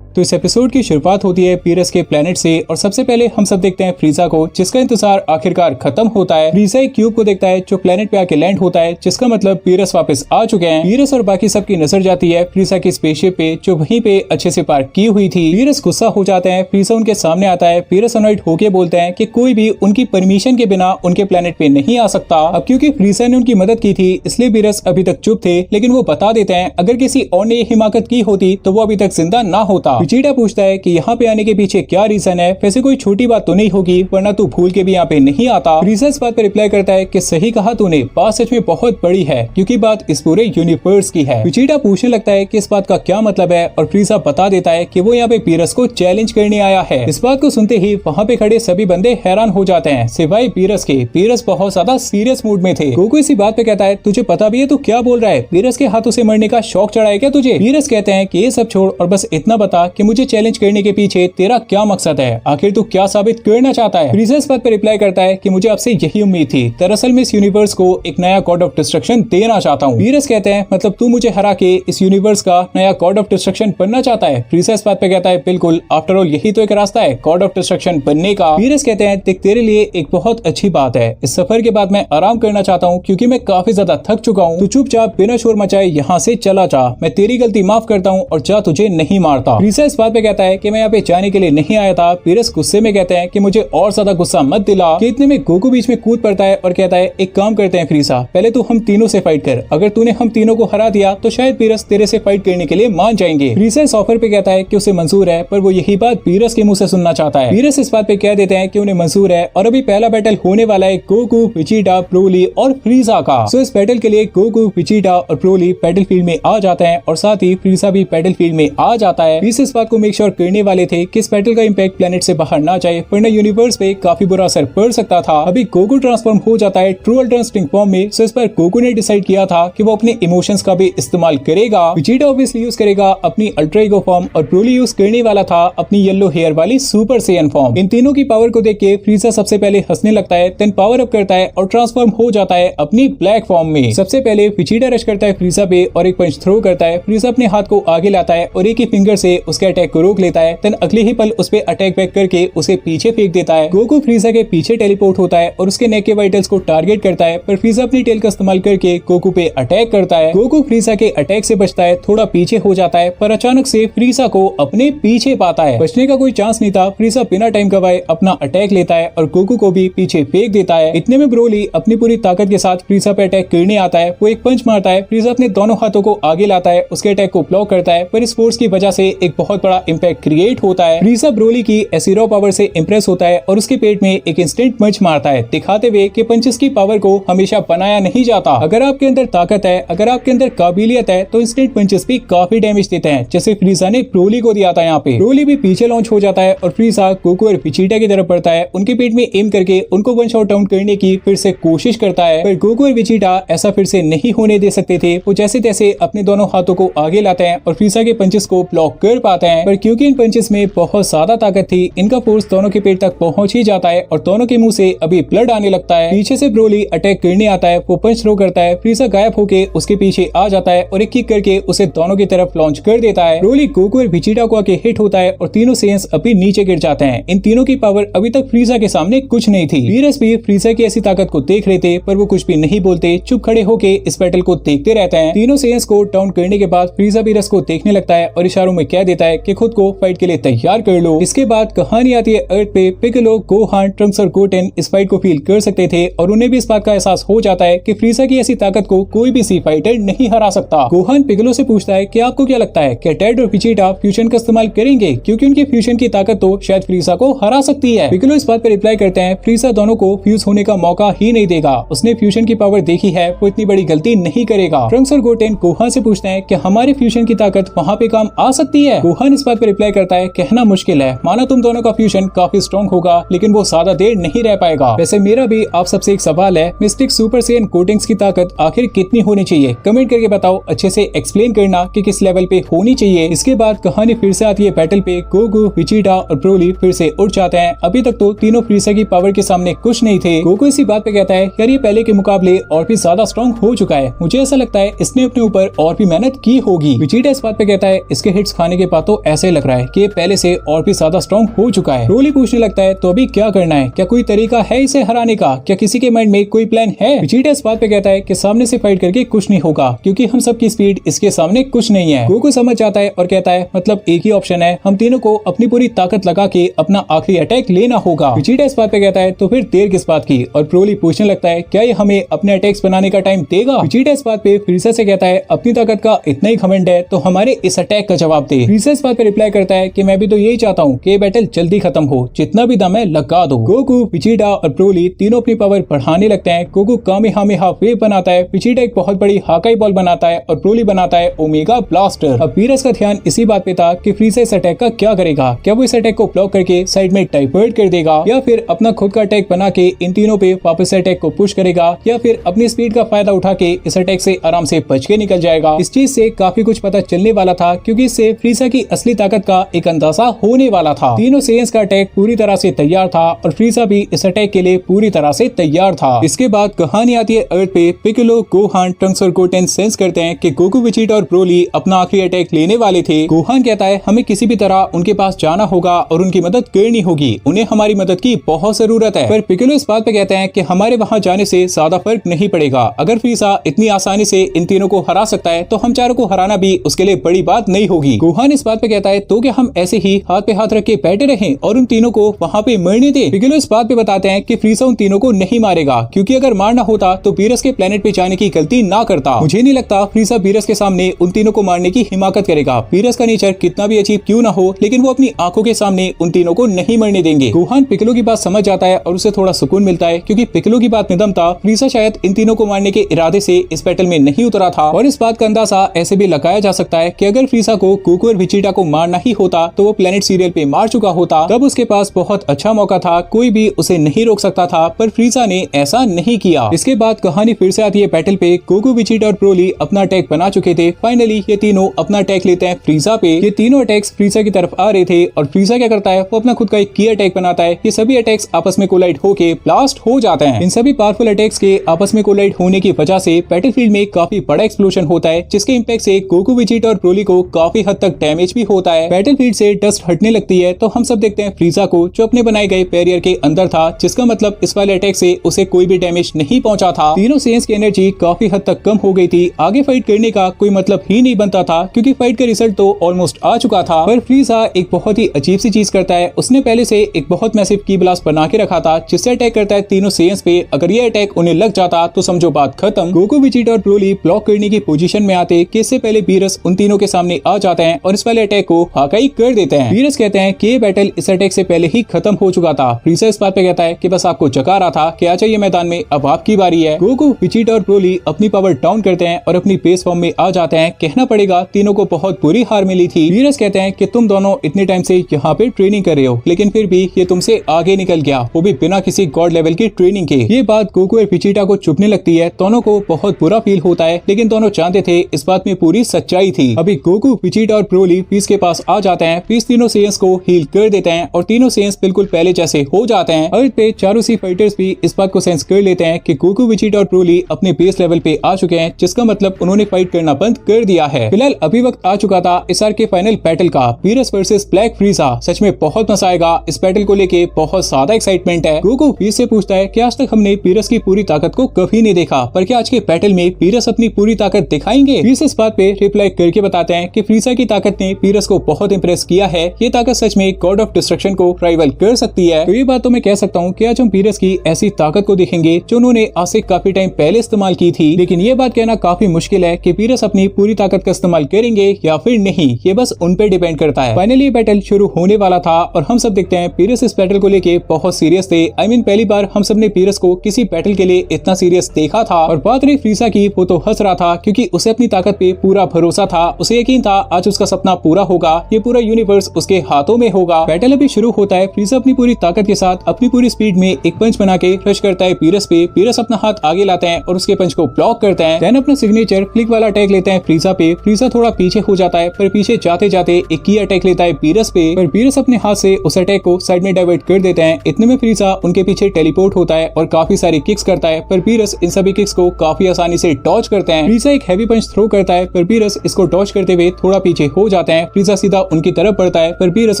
तो इस एपिसोड की शुरुआत होती है पीरस के प्लेनेट से और सबसे पहले हम सब देखते हैं फ्रीजा को, जिसका इंतजार आखिरकार खत्म होता है। फ्रीजा एक क्यूब को देखता है जो प्लेनेट पे आके लैंड होता है, जिसका मतलब पीरस वापस आ चुके हैं। पीरस और बाकी सबकी नजर जाती है फ्रीजा की स्पेसशिप पे जो वहीं पे अच्छे से पार्क की हुई थी। पीरस गुस्सा हो जाते हैं। फ्रीजा उनके सामने आता है। पीरस अनॉयड होके बोलते हैं कि कोई भी उनकी परमिशन के बिना उनके प्लेनेट पे नहीं आ सकता। अब क्योंकि फ्रीजा ने उनकी मदद की थी इसलिए पीरस अभी तक चुप थे, लेकिन वो बता देते हैं अगर किसी और ने हिमाकत की होती तो वो अभी तक जिंदा ना होता। विजिटा पूछता है कि यहाँ पे आने के पीछे क्या रीजन है, वैसे कोई छोटी बात तो नहीं होगी वरना तू भूल के भी यहाँ पे नहीं आता। फ्रीजा इस बात पे रिप्लाई करता है कि सही कहा तूने, बात सच में बहुत बड़ी है क्योंकि बात इस पूरे यूनिवर्स की है। विजिटा पूछने लगता है कि इस बात का क्या मतलब है और फ्रीजा बता देता है कि वो यहाँ पे पीरस को चैलेंज करने आया है। इस बात को सुनते ही वहाँ पे खड़े सभी बंदे हैरान हो जाते हैं सिवाय पीरस के। पीरस बहुत ज्यादा सीरियस मूड में थे। गोकू इसी बात पे कहता है तुझे पता भी है तू क्या बोल रहा है, पीरस के हाथों से मरने का शौक चढ़ा है क्या तुझे? पीरस कहते हैं कि ये सब छोड़ और बस इतना बता कि मुझे चैलेंज करने के पीछे तेरा क्या मकसद है, आखिर तू क्या साबित करना चाहता है? फ्रीजा इस बात पे रिप्लाई करता है कि मुझे आपसे यही उम्मीद थी, दरअसल मैं इस यूनिवर्स को एक नया गॉड ऑफ डिस्ट्रक्शन देना चाहता हूँ। पीरस कहते हैं मतलब तू मुझे हरा के इस यूनिवर्स का नया गॉड ऑफ डिस्ट्रक्शन बनना चाहता है? फ्रीजा इस बात पे कहता है बिल्कुल, आफ्टर ऑल यही तो एक रास्ता है गॉड ऑफ डिस्ट्रक्शन बनने का। पीरस कहते हैं देख तेरे लिए एक बहुत अच्छी बात है, इस सफर के बाद मैं आराम करना चाहता हूँ क्योंकि मैं काफी ज्यादा थक चुका हूँ। तू चुपचाप बिना शोर मचाए यहाँ से चला जा, मैं तेरी गलती माफ करता हूँ और जा तुझे नहीं मारता। फ्रीजा इस बात पे कहता है कि मैं यहाँ पे जाने के लिए नहीं आया था। पीरस गुस्से में कहते हैं कि मुझे और ज्यादा गुस्सा मत दिला। कि इतने में गोकू बीच में कूद पड़ता है और कहता है एक काम करते हैं फ्रीजा, पहले तू हम तीनों से फाइट कर, अगर तूने हम तीनों को हरा दिया तो शायद पीरस तेरे से फाइट करने के लिए मान जाएंगे। फ्रीजा इस ऑफर पे कहता है कि उसे मंजूर है, पर वो यही बात पीरस के मुंह से सुनना चाहता है। पीरस इस बात पे कह देते हैं कि उन्हें मंजूर है और अभी पहला बैटल होने वाला है गोकू, विजिटा, ब्रोली और फ्रीजा का। सो इस बैटल के लिए गोकू, विजिटा और ब्रोली बैटलफील्ड में आ जाते हैं और साथ ही फ्रीजा भी बैटलफील्ड में आ जाता है। इस इस बात को मेक श्योर करने वाले थे कि इस बैटल का इम्पैक्ट प्लेनेट से बाहर ना जाए, वरना यूनिवर्स पे काफी बुरा असर पड़ सकता था। अभी गोकू ट्रांसफॉर्म हो जाता है ट्रू अल्ट्रा इंस्टिंक्ट फॉर्म में, सो इस पर गोकू ने डिसाइड किया था कि वो अपने इमोशंस का भी इस्तेमाल करेगा। विजिटा ऑब्वियसली यूज करेगा अपनी अल्ट्रा ईगो फॉर्म और ब्रोली यूज करने वाला था अपनी येलो हेयर वाली सुपर सैयन फॉर्म। इन तीनों की पावर को देख के फ्रीजा सबसे पहले हंसने लगता है, देन पावर अप करता है और ट्रांसफॉर्म हो जाता है अपनी ब्लैक फॉर्म में। सबसे पहले विजिटा रश करता है फ्रीजा पे और एक पंच थ्रो करता है। फ्रीजा अपने हाथ को आगे लाता है और एक ही फिंगर से उसके अटैक को रोक लेता है, देन अगले ही पल उस पे अटैक बैक करके उसे पीछे फेंक देता है। गोकू फ्रीजा के पीछे टेलीपोर्ट होता है और उसके नेक के वाइटल्स को टारगेट करता है, पर फ्रीजा अपनी टेल का इस्तेमाल करके गोकू पे अटैक करता है। गोकू फ्रीजा के अटैक से बचता है, थोड़ा पीछे हो जाता है, पर अचानक से फ्रीजा को अपने पीछे पाता है। बचने का कोई चांस नहीं था। फ्रीजा बिना टाइम गवाए अपना अटैक लेता है और गोकू को भी पीछे फेंक देता है। इतने में ब्रोली अपनी पूरी ताकत के साथ फ्रीजा पे अटैक करने आता है। वो एक पंच मारता है, फ्रीजा अपने दोनों हाथों को आगे लाता है, उसके अटैक को ब्लॉक करता है, पर इस फोर्स की वजह से एक बहुत बड़ा इम्पैक्ट क्रिएट होता है। फ्रीजा ब्रोली की ऐसी रॉ पावर से इंप्रेस होता है और उसके पेट में एक इंस्टेंट पंच मारता है, दिखाते हुए कि पंचेस की पावर को हमेशा बनाया नहीं जाता। अगर आपके अंदर ताकत है, अगर आपके अंदर काबिलियत है, तो इंस्टेंट पंचेस भी काफी डैमेज देते हैं, जैसे फ्रीजा ने ब्रोली को दिया था। यहाँ पे ब्रोली भी पीछे लॉन्च हो जाता है और फ्रीजा गोकू और विजिटा की तरफ बढ़ता है। उनके पेट में एम करके उनको वन शॉट डाउन करने की फिर से कोशिश करता है, पर गोकू और विजिटा ऐसा फिर से नहीं होने दे सकते थे। वो जैसे तैसे अपने दोनों हाथों को आगे लाते हैं और फ्रीजा के पंचेस को ब्लॉक कर पाते हैं, पर क्योंकि इन पंचेस में बहुत ज्यादा ताकत थी, इनका फोर्स दोनों के पेट तक पहुंच ही जाता है और दोनों के मुंह से अभी ब्लड आने लगता है। पीछे से ब्रोली अटैक करने आता है, वो पंच थ्रो करता है, फ्रीजा गायब होके उसके पीछे आ जाता है और एक किक करके उसे दोनों की तरफ लॉन्च कर देता है। ब्रोली गोकू और विजिटा को आके हिट होता है और तीनों सेयंस अभी नीचे गिर जाते हैं। इन तीनों की पावर अभी तक फ्रीजा के सामने कुछ नहीं थी। वीरस भी फ्रीजा की ऐसी ताकत को देख रहे थे, पर वो कुछ भी नहीं बोलते, चुप खड़े होके इस बैटल को देखते रहते हैं। तीनों सेयंस को डाउन करने के बाद फ्रीजा वीरस को देखने लगता है और इशारों में कह देता है कि खुद को फाइट के लिए तैयार कर लो। इसके बाद कहानी आती है अर्थ पे। पिकोलो, गोहान, ट्रंक्स और गोटेन इस फाइट को फील कर सकते थे और उन्हें भी इस बात का एहसास हो जाता है कि फ्रीजा की ऐसी ताकत को कोई भी सी फाइटर नहीं हरा सकता। गोहान पिकोलो से पूछता है कि आपको क्या लगता है, क्या टेड और विजिटा फ्यूजन का इस्तेमाल करेंगे, क्योंकि उनकी फ्यूजन की ताकत तो शायद फ्रीजा को हरा सकती है। पिकोलो इस बात पर रिप्लाई करते हैं, फ्रीजा दोनों को फ्यूज होने का मौका ही नहीं देगा, उसने फ्यूजन की पावर देखी है, वो इतनी बड़ी गलती नहीं करेगा। ट्रंक्स और गोटेन गोहान से पूछते हैं कि हमारे फ्यूजन की ताकत वहाँ पे काम आ सकती है। गोहान इस बात पर रिप्लाई करता है, कहना मुश्किल है, माना तुम दोनों का फ्यूजन काफी स्ट्रॉन्ग होगा, लेकिन वो ज्यादा देर नहीं रह पाएगा। वैसे मेरा भी आप सबसे एक सवाल है, मिस्टिक सुपर सैयन कोटिंग्स की ताकत आखिर कितनी होनी चाहिए, कमेंट करके बताओ। अच्छे से एक्सप्लेन करना कि किस लेवल पे होनी चाहिए। इसके बाद कहानी फिर से आती है बैटल पे। गोकू, विजिटा और ब्रोली फिर से उठ जाते हैं। अभी तक तो तीनों फ्रीजा की पावर के सामने कुछ नहीं थे। गोकू इसी बात पे कहता है, यार ये पहले के मुकाबले और भी ज्यादा स्ट्रॉन्ग हो चुका है, मुझे ऐसा लगता है इसने अपने ऊपर और भी मेहनत की होगी। विजिटा इस बात पे कहता है, इसके हिट्स खाने के बाद तो ऐसे लग रहा है कि पहले से और भी ज्यादा स्ट्रॉन्ग हो चुका है। ब्रोली पूछने लगता है, तो अभी क्या करना है, क्या कोई तरीका है इसे हराने का, क्या किसी के माइंड में कोई प्लान है। विजिटा इस बात पे कहता है कि सामने से फाइट करके कुछ नहीं होगा, क्योंकि हम सबकी स्पीड इसके सामने कुछ नहीं है। गोकू समझ जाता है और कहता है, मतलब एक ही ऑप्शन है, हम तीनों को अपनी पूरी ताकत लगा के अपना आखिरी अटैक लेना होगा। विजिटा इस बात पे कहता है, तो फिर देर किस बात की, और ब्रोली पूछने लगता है, क्या ये हमें अपने अटैक्स बनाने का टाइम देगा। विजिटा इस बात पे फ्रीजा से कहता है, अपनी ताकत का इतना ही घमंड है तो हमारे इस अटैक का जवाब दे। फ्रीजा इस बात पे रिप्लाई करता है कि मैं भी तो यही चाहता हूँ कि बैटल जल्दी खत्म हो, जितना भी दम है लगा दो। गोकू, विजिटा और ब्रोली तीनों अपनी पावर बढ़ाने लगते हैं। गोकू कामेहामेहा वेव बनाता है, विजिटा एक बहुत बड़ी हाकाई बॉल बनाता है और ब्रोली बनाता है ओमेगा ब्लास्टर। अब वीरस का ध्यान इसी बात पे था कि फ्रीजा इस अटैक का क्या करेगा, क्या वो इस अटैक को ब्लॉक करके साइड में डाइवर्ट कर देगा, या फिर अपना खुद का अटैक बना के इन तीनों पे वापस अटैक को पुश करेगा, या फिर अपनी स्पीड का फायदा उठा के इस अटैक से आराम से बच के निकल जाएगा। इस चीज से काफी कुछ पता चलने वाला था, क्योंकि इससे फ्रीजा की असली ताकत का एक अंदाजा होने वाला था। तीनों सेयंस का अटैक पूरी तरह से तैयार था और फ्रीजा भी इस अटैक के लिए पूरी तरह से तैयार था। इसके बाद कहानी आती है अर्थ पे। पिकोलो, गोहान, ट्रंक्स और गोटेन सेंस करते हैं कि गोकू, विजिटा और ब्रोली अपना आखिरी अटैक लेने वाले थे। गोहान कहता है, हमें किसी भी तरह उनके पास जाना होगा और उनकी मदद करनी होगी, उन्हें हमारी मदद की बहुत जरूरत है। पर पिकोलो इस बात पे कहते हैं कि हमारे वहाँ जाने से ज्यादा फर्क नहीं पड़ेगा, अगर फ्रीजा इतनी आसानी से इन तीनों को हरा सकता है तो हम चारों को हराना भी उसके लिए बड़ी बात नहीं होगी। गोहान इस बात पे कहता है, तो क्या हम ऐसे ही हाथ पे हाथ रख के बैठे रहें और उन तीनों को वहाँ पे मरने दे। पिकोलो इस बात पे बताते हैं कि फ्रीजा उन तीनों को नहीं मारेगा, क्योंकि अगर मारना होता तो वीरस के प्लेनेट पे जाने की गलती ना करता। मुझे नहीं लगता फ्रीजा वीरस के सामने उन तीनों को मारने की हिमाकत करेगा। वीरस का नेचर कितना भी अजीब क्यों ना हो, लेकिन वो अपनी आंखों के सामने उन तीनों को नहीं मरने देंगे। गोहान पिकोलो की बात समझ जाता है और उसे थोड़ा सुकून मिलता है, क्योंकि पिकोलो की बात में दम था। फ्रीजा शायद इन तीनों को मारने के इरादे से इस बैटल में नहीं उतरा था, और इस बात का अंदाजा ऐसे भी लगाया जा सकता है कि अगर फ्रीजा को गोकू और विजिटा विजिटा को मारना ही होता तो वो प्लेनेट सीरियल पे मार चुका होता। तब उसके पास बहुत अच्छा मौका था, कोई भी उसे नहीं रोक सकता था, पर फ्रीजा ने ऐसा नहीं किया। इसके बाद कहानी फिर से आती है बैटल पे। गोकू, विजिटा और ब्रोली अपना अटैक बना चुके थे। फाइनली ये तीनों अपना अटैक लेते हैं फ्रीजा पे। ये तीनों अटैक्स फ्रीजा की तरफ आ रहे थे और फ्रीजा क्या करता है, वो अपना खुद का एक की अटैक बनाता है। ये सभी अटैक्स आपस में कोलाइड होके ब्लास्ट हो जाते हैं। इन सभी पावरफुल अटैक्स के आपस में कोलाइड होने की वजह से बैटलफील्ड में काफी बड़ा एक्सप्लोजन होता है, जिसके इम्पैक्ट से गोकू, विजिटा और ब्रोली को काफी हद तक डैमेज भी होता है। बैटलफील्ड से डस्ट हटने लगती है तो हम सब देखते हैं फ्रीजा को, जो अपने बनाए गए बैरियर के अंदर था, जिसका मतलब इस वाले अटैक से उसे कोई भी डैमेज नहीं पहुंचा था। तीनों सेंस की एनर्जी काफी हद तक कम हो गई थी। आगे फाइट करने का कोई मतलब ही नहीं बनता था, क्योंकि फाइट का रिजल्ट तो ऑलमोस्ट आ चुका था। पर फ्रीजा एक बहुत ही अजीब सी चीज करता है। उसने पहले से एक बहुत मैसिव की ब्लास्ट बना के रखा था, जिससे अटैक करता है तीनों सेंस पे। अगर ये अटैक उन्हें लग जाता तो समझो बात खत्म। गोकू, विजिटा और ब्रोली ब्लॉक करने की पोजीशन में आते कि इससे पहले बीरस उन तीनों के सामने आ जाते हैं और इस वाले अटैक को फाकाई कर देते हैं। बीरस कहते हैं कि ये बैटल इस अटैक से पहले ही खत्म हो चुका था। फ्रीजा इस बात पे कहता है कि बस आपको जगा रहा था कि आ जाइए मैदान में, अब आपकी बारी है। गोकू, विजिटा और ब्रोली अपनी पावर डाउन करते हैं और अपनी बेस फॉर्म में आ जाते हैं। कहना पड़ेगा तीनों को बहुत बुरी हार मिली थी। बीरस कहते हैं कि तुम दोनों इतने टाइम से यहाँ पे ट्रेनिंग कर रहे हो, लेकिन फिर भी ये तुमसे आगे निकल गया, वो भी बिना किसी गॉड लेवल की ट्रेनिंग के। ये बात गोकू और विजिटा को चुभने लगती है। दोनों को बहुत बुरा फील होता है, लेकिन दोनों जानते थे इस बात में पूरी सच्चाई थी। अभी गोकू, विजिटा और ब्रोली पीस के पास आ जाते हैं। पीस तीनों सेंस को हील कर देते हैं और तीनों सेंस बिल्कुल पहले जैसे हो जाते हैं। अर्थ पे चारों सी फाइटर्स भी इस बात को सेंस कर लेते हैं कि गोकू, विजिटा और ब्रोली अपने बेस लेवल पे आ चुके हैं, जिसका मतलब उन्होंने फाइट करना बंद कर दिया है। फिलहाल अभी वक्त आ चुका था इस आर के फाइनल बैटल का, बीरस वर्सेस ब्लैक फ्रीजा। सच में बहुत मजा आएगा। इस बैटल को लेके बहुत ज्यादा एक्साइटमेंट है। गोकू बीरस से पूछता है कि आज तक हमने बीरस की पूरी ताकत को कभी नहीं देखा, पर क्या आज के बैटल में बीरस अपनी पूरी ताकत दिखाएंगे? बीरस इस बात पे रिप्लाई करके बताते हैं कि फ्रीजा की ताकत ने बीरस को बहुत इंप्रेस किया है। ये ताकत सच में गॉड ऑफ डिस्ट्रक्शन को राइवल कर सकती है। तो ये बात तो मैं कह सकता हूँ कि आज हम बीरस की ऐसी ताकत को देखेंगे जो उन्होंने आज से काफी टाइम पहले इस्तेमाल की थी। लेकिन ये बात कहना काफी मुश्किल है कि बीरस अपनी पूरी ताकत का इस्तेमाल करेंगे या फिर नहीं, ये बस उन पे डिपेंड करता है। फाइनली ये बैटल शुरू होने वाला था और हम सब देखते हैं बीरस इस बैटल को लेके बहुत सीरियस थे। आई मीन पहली बार हम सब ने बीरस को किसी बैटल के लिए इतना सीरियस देखा था। और बात रही फ्रीजा की, वो तो हंस रहा था क्योंकि उसे अपनी ताकत पे पूरा भरोसा था। उसे यकीन था आज उसका सपना पूरा होगा, ये पूरा यूनिवर्स उसके हाथों में होगा। बैटल अभी शुरू होता है। फ्रीजा अपनी पूरी ताकत के साथ अपनी पूरी स्पीड में एक पंच बना के रश करता है बीरस पे। बीरस अपना हाथ आगे लाते हैं और उसके पंच को ब्लॉक करते हैं। देन अपना सिग्नेचर फ्लिक वाला अटैक लेते हैं फ्रीजा पे। फ्रीजा थोड़ा पीछे हो जाता है, पर पीछे जाते जाते एक की अटैक लेता है बीरस पे, पर बीरस अपने हाथ से उस अटैक को साइड में डाइवर्ट कर देते हैं। इतने में फ्रीजा उनके पीछे टेलीपोर्ट होता है और काफी सारी किक्स करता है, पर बीरस इन सभी किक्स को काफी आसानी से डॉज करते हैं। फ्रीजा एक हैवी पंच थ्रो करता है, पर बीरस इसको डॉज करते हुए थोड़ा पीछे हो जाते हैं। फ्रीजा सीधा उनकी तरफ बढ़ता है, पर बीरस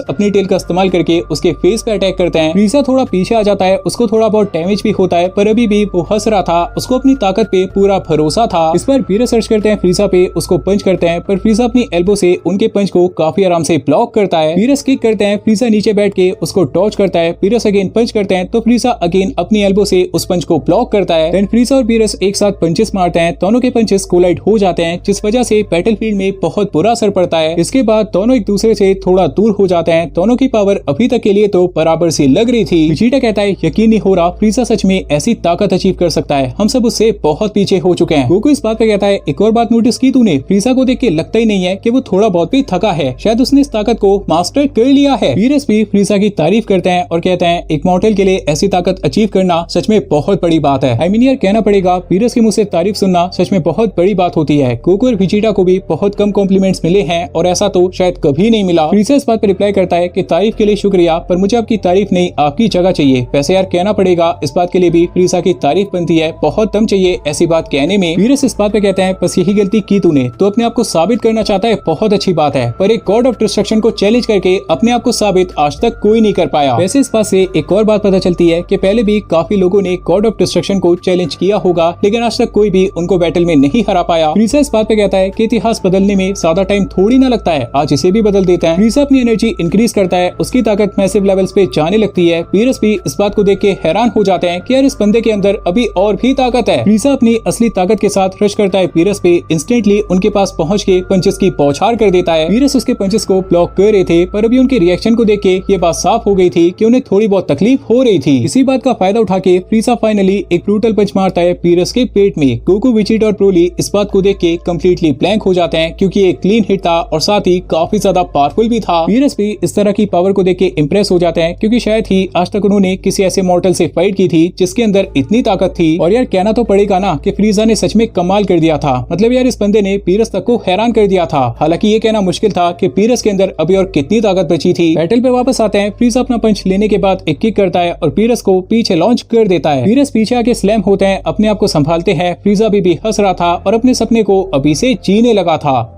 अपनी टेल का इस्तेमाल करके उसके फेस पे अटैक करते हैं। फ्रीजा थोड़ा पीछे आ जाता है, उसको थोड़ा बहुत डैमेज भी होता है, पर अभी भी वो हंस रहा था। उसको अपनी ताकत पे पूरा भरोसा था। इस पर बीरस सर्च करते हैं फ्रीजा पे, उसको पंच करते हैं, पर फ्रीजा अपनी एल्बो से उनके पंच को काफी आराम से ब्लॉक करता है। बीरस किक करते हैं, फ्रीजा नीचे बैठ के उसको डॉज करता है। बीरस अगेन पंच करते हैं तो फ्रीजा अगेन अपनी एल्बो से उस पंच को ब्लॉक करता है। देन फ्रीजा और बीरस एक साथ पंचेस मारते हैं। दोनों के पंचेस कोलाइड हो जाते हैं, जिस वजह से बैटलफील्ड में बहुत बुरा असर पड़ता है। इसके बाद दोनों एक दूसरे से थोड़ा दूर हो जाते हैं। दोनों की पावर अभी तक के लिए तो बराबर सी लग रही थी। विजिटा कहता है यकीन नहीं हो रहा फ्रीजा सच में ऐसी ताकत अचीव कर सकता है, हम सब उससे बहुत पीछे हो चुके हैं। गोकू इस बात पे कहता है एक और बात नोटिस की तूने, फ्रीजा को देख के लगता ही नहीं है कि वो थोड़ा बहुत भी थका है, शायद उसने इस ताकत को मास्टर कर लिया है। बीरस भी फ्रीजा की तारीफ करते हैं और कहते हैं एक मॉर्टल के लिए ऐसी ताकत अचीव करना सच में बहुत बड़ी बात है। आई मीन यार कहना पड़ेगा बीरस के मुंह से तारीफ सुनना सच में बहुत बड़ी बात होती है। गोकू और विजिटा को भी बहुत कम कॉम्प्लीमेंट्स मिले हैं और ऐसा तो शायद कभी नहीं मिला। फ्रीजा इस बात पर रिप्लाई करता है कि तारीफ के लिए शुक्रिया, पर मुझे आपकी तारीफ नहीं आपकी जगह चाहिए। वैसे यार कहना पड़ेगा इस बात के लिए भी फ्रीजा की तारीफ बनती है, बहुत दम चाहिए ऐसी बात कहने में। बीरस इस बात पे कहते हैं बस यही गलती की तूने, तो अपने आप को साबित करना चाहता है, बहुत अच्छी बात है, पर एक गॉड ऑफ डिस्ट्रक्शन को चैलेंज करके अपने आप को साबित आज तक कोई नहीं कर पाया। वैसे इस बात से एक और बात पता चलती है कि पहले भी काफी लोगों ने गॉड ऑफ डिस्ट्रक्शन को चैलेंज किया होगा, लेकिन आज तक कोई भी उनको बैटल में नहीं हरा पाया। फ्रीजा इस बात पे कहता है कि इतिहास बदलने में ज्यादा टाइम थोड़ी ना लगता है, आज इसे भी बदल देता है। फ्रीजा अपनी एनर्जी इंक्रीज करता है, उसकी ताकत मैसिव लेवल्स पे जाने लगती है। बीरस भी इस बात को देख के हैरान हो जाते हैं कि यार इस बंदे के अंदर अभी और भी ताकत है। फ्रीजा अपनी असली ताकत के साथ रश करता है बीरस पे, इंस्टेंटली उनके पास पहुंच के पंचेस की बौछार कर देता है। बीरस उसके पंचेस को ब्लॉक कर रहे थे, पर अभी उनके रिएक्शन को देख के ये बात साफ हो गई थी कि उन्हें थोड़ी बहुत तकलीफ हो रही थी। इसी बात का फायदा उठा के फ्रीजा फाइनली एक ब्रूटल पंच मारता है बीरस के पेट में। गोकू, विजिटा और ब्रोली इस बात को देख के कम्प्लीटली ब्लैंक हो जाते हैं, क्योंकि एक क्लीन हिट था और साथ साथ ही काफी ज्यादा पावरफुल भी था। वीरस भी इस तरह की पावर को देख के इम्प्रेस हो जाते हैं, क्योंकि शायद ही आज तक उन्होंने किसी ऐसे मॉर्टल से फाइट की थी जिसके अंदर इतनी ताकत थी। और यार कहना तो पड़ेगा ना कि फ्रीजा ने सच में कमाल कर दिया था। मतलब यार इस बंदे ने पीरस तक को हैरान कर दिया था। हालांकि ये कहना मुश्किल था कि पीरस के अंदर अभी और कितनी ताकत बची थी। बैटल पे वापस आते हैं। फ्रीजा अपना पंच लेने के बाद एक किक करता है और पीरस को पीछे लॉन्च कर देता है। पीरस पीछे आके स्लैम होते हैं, अपने आप को संभालते हैं। फ्रीजा भी हंस रहा था और अपने सपने को अभी से जीने लगा था।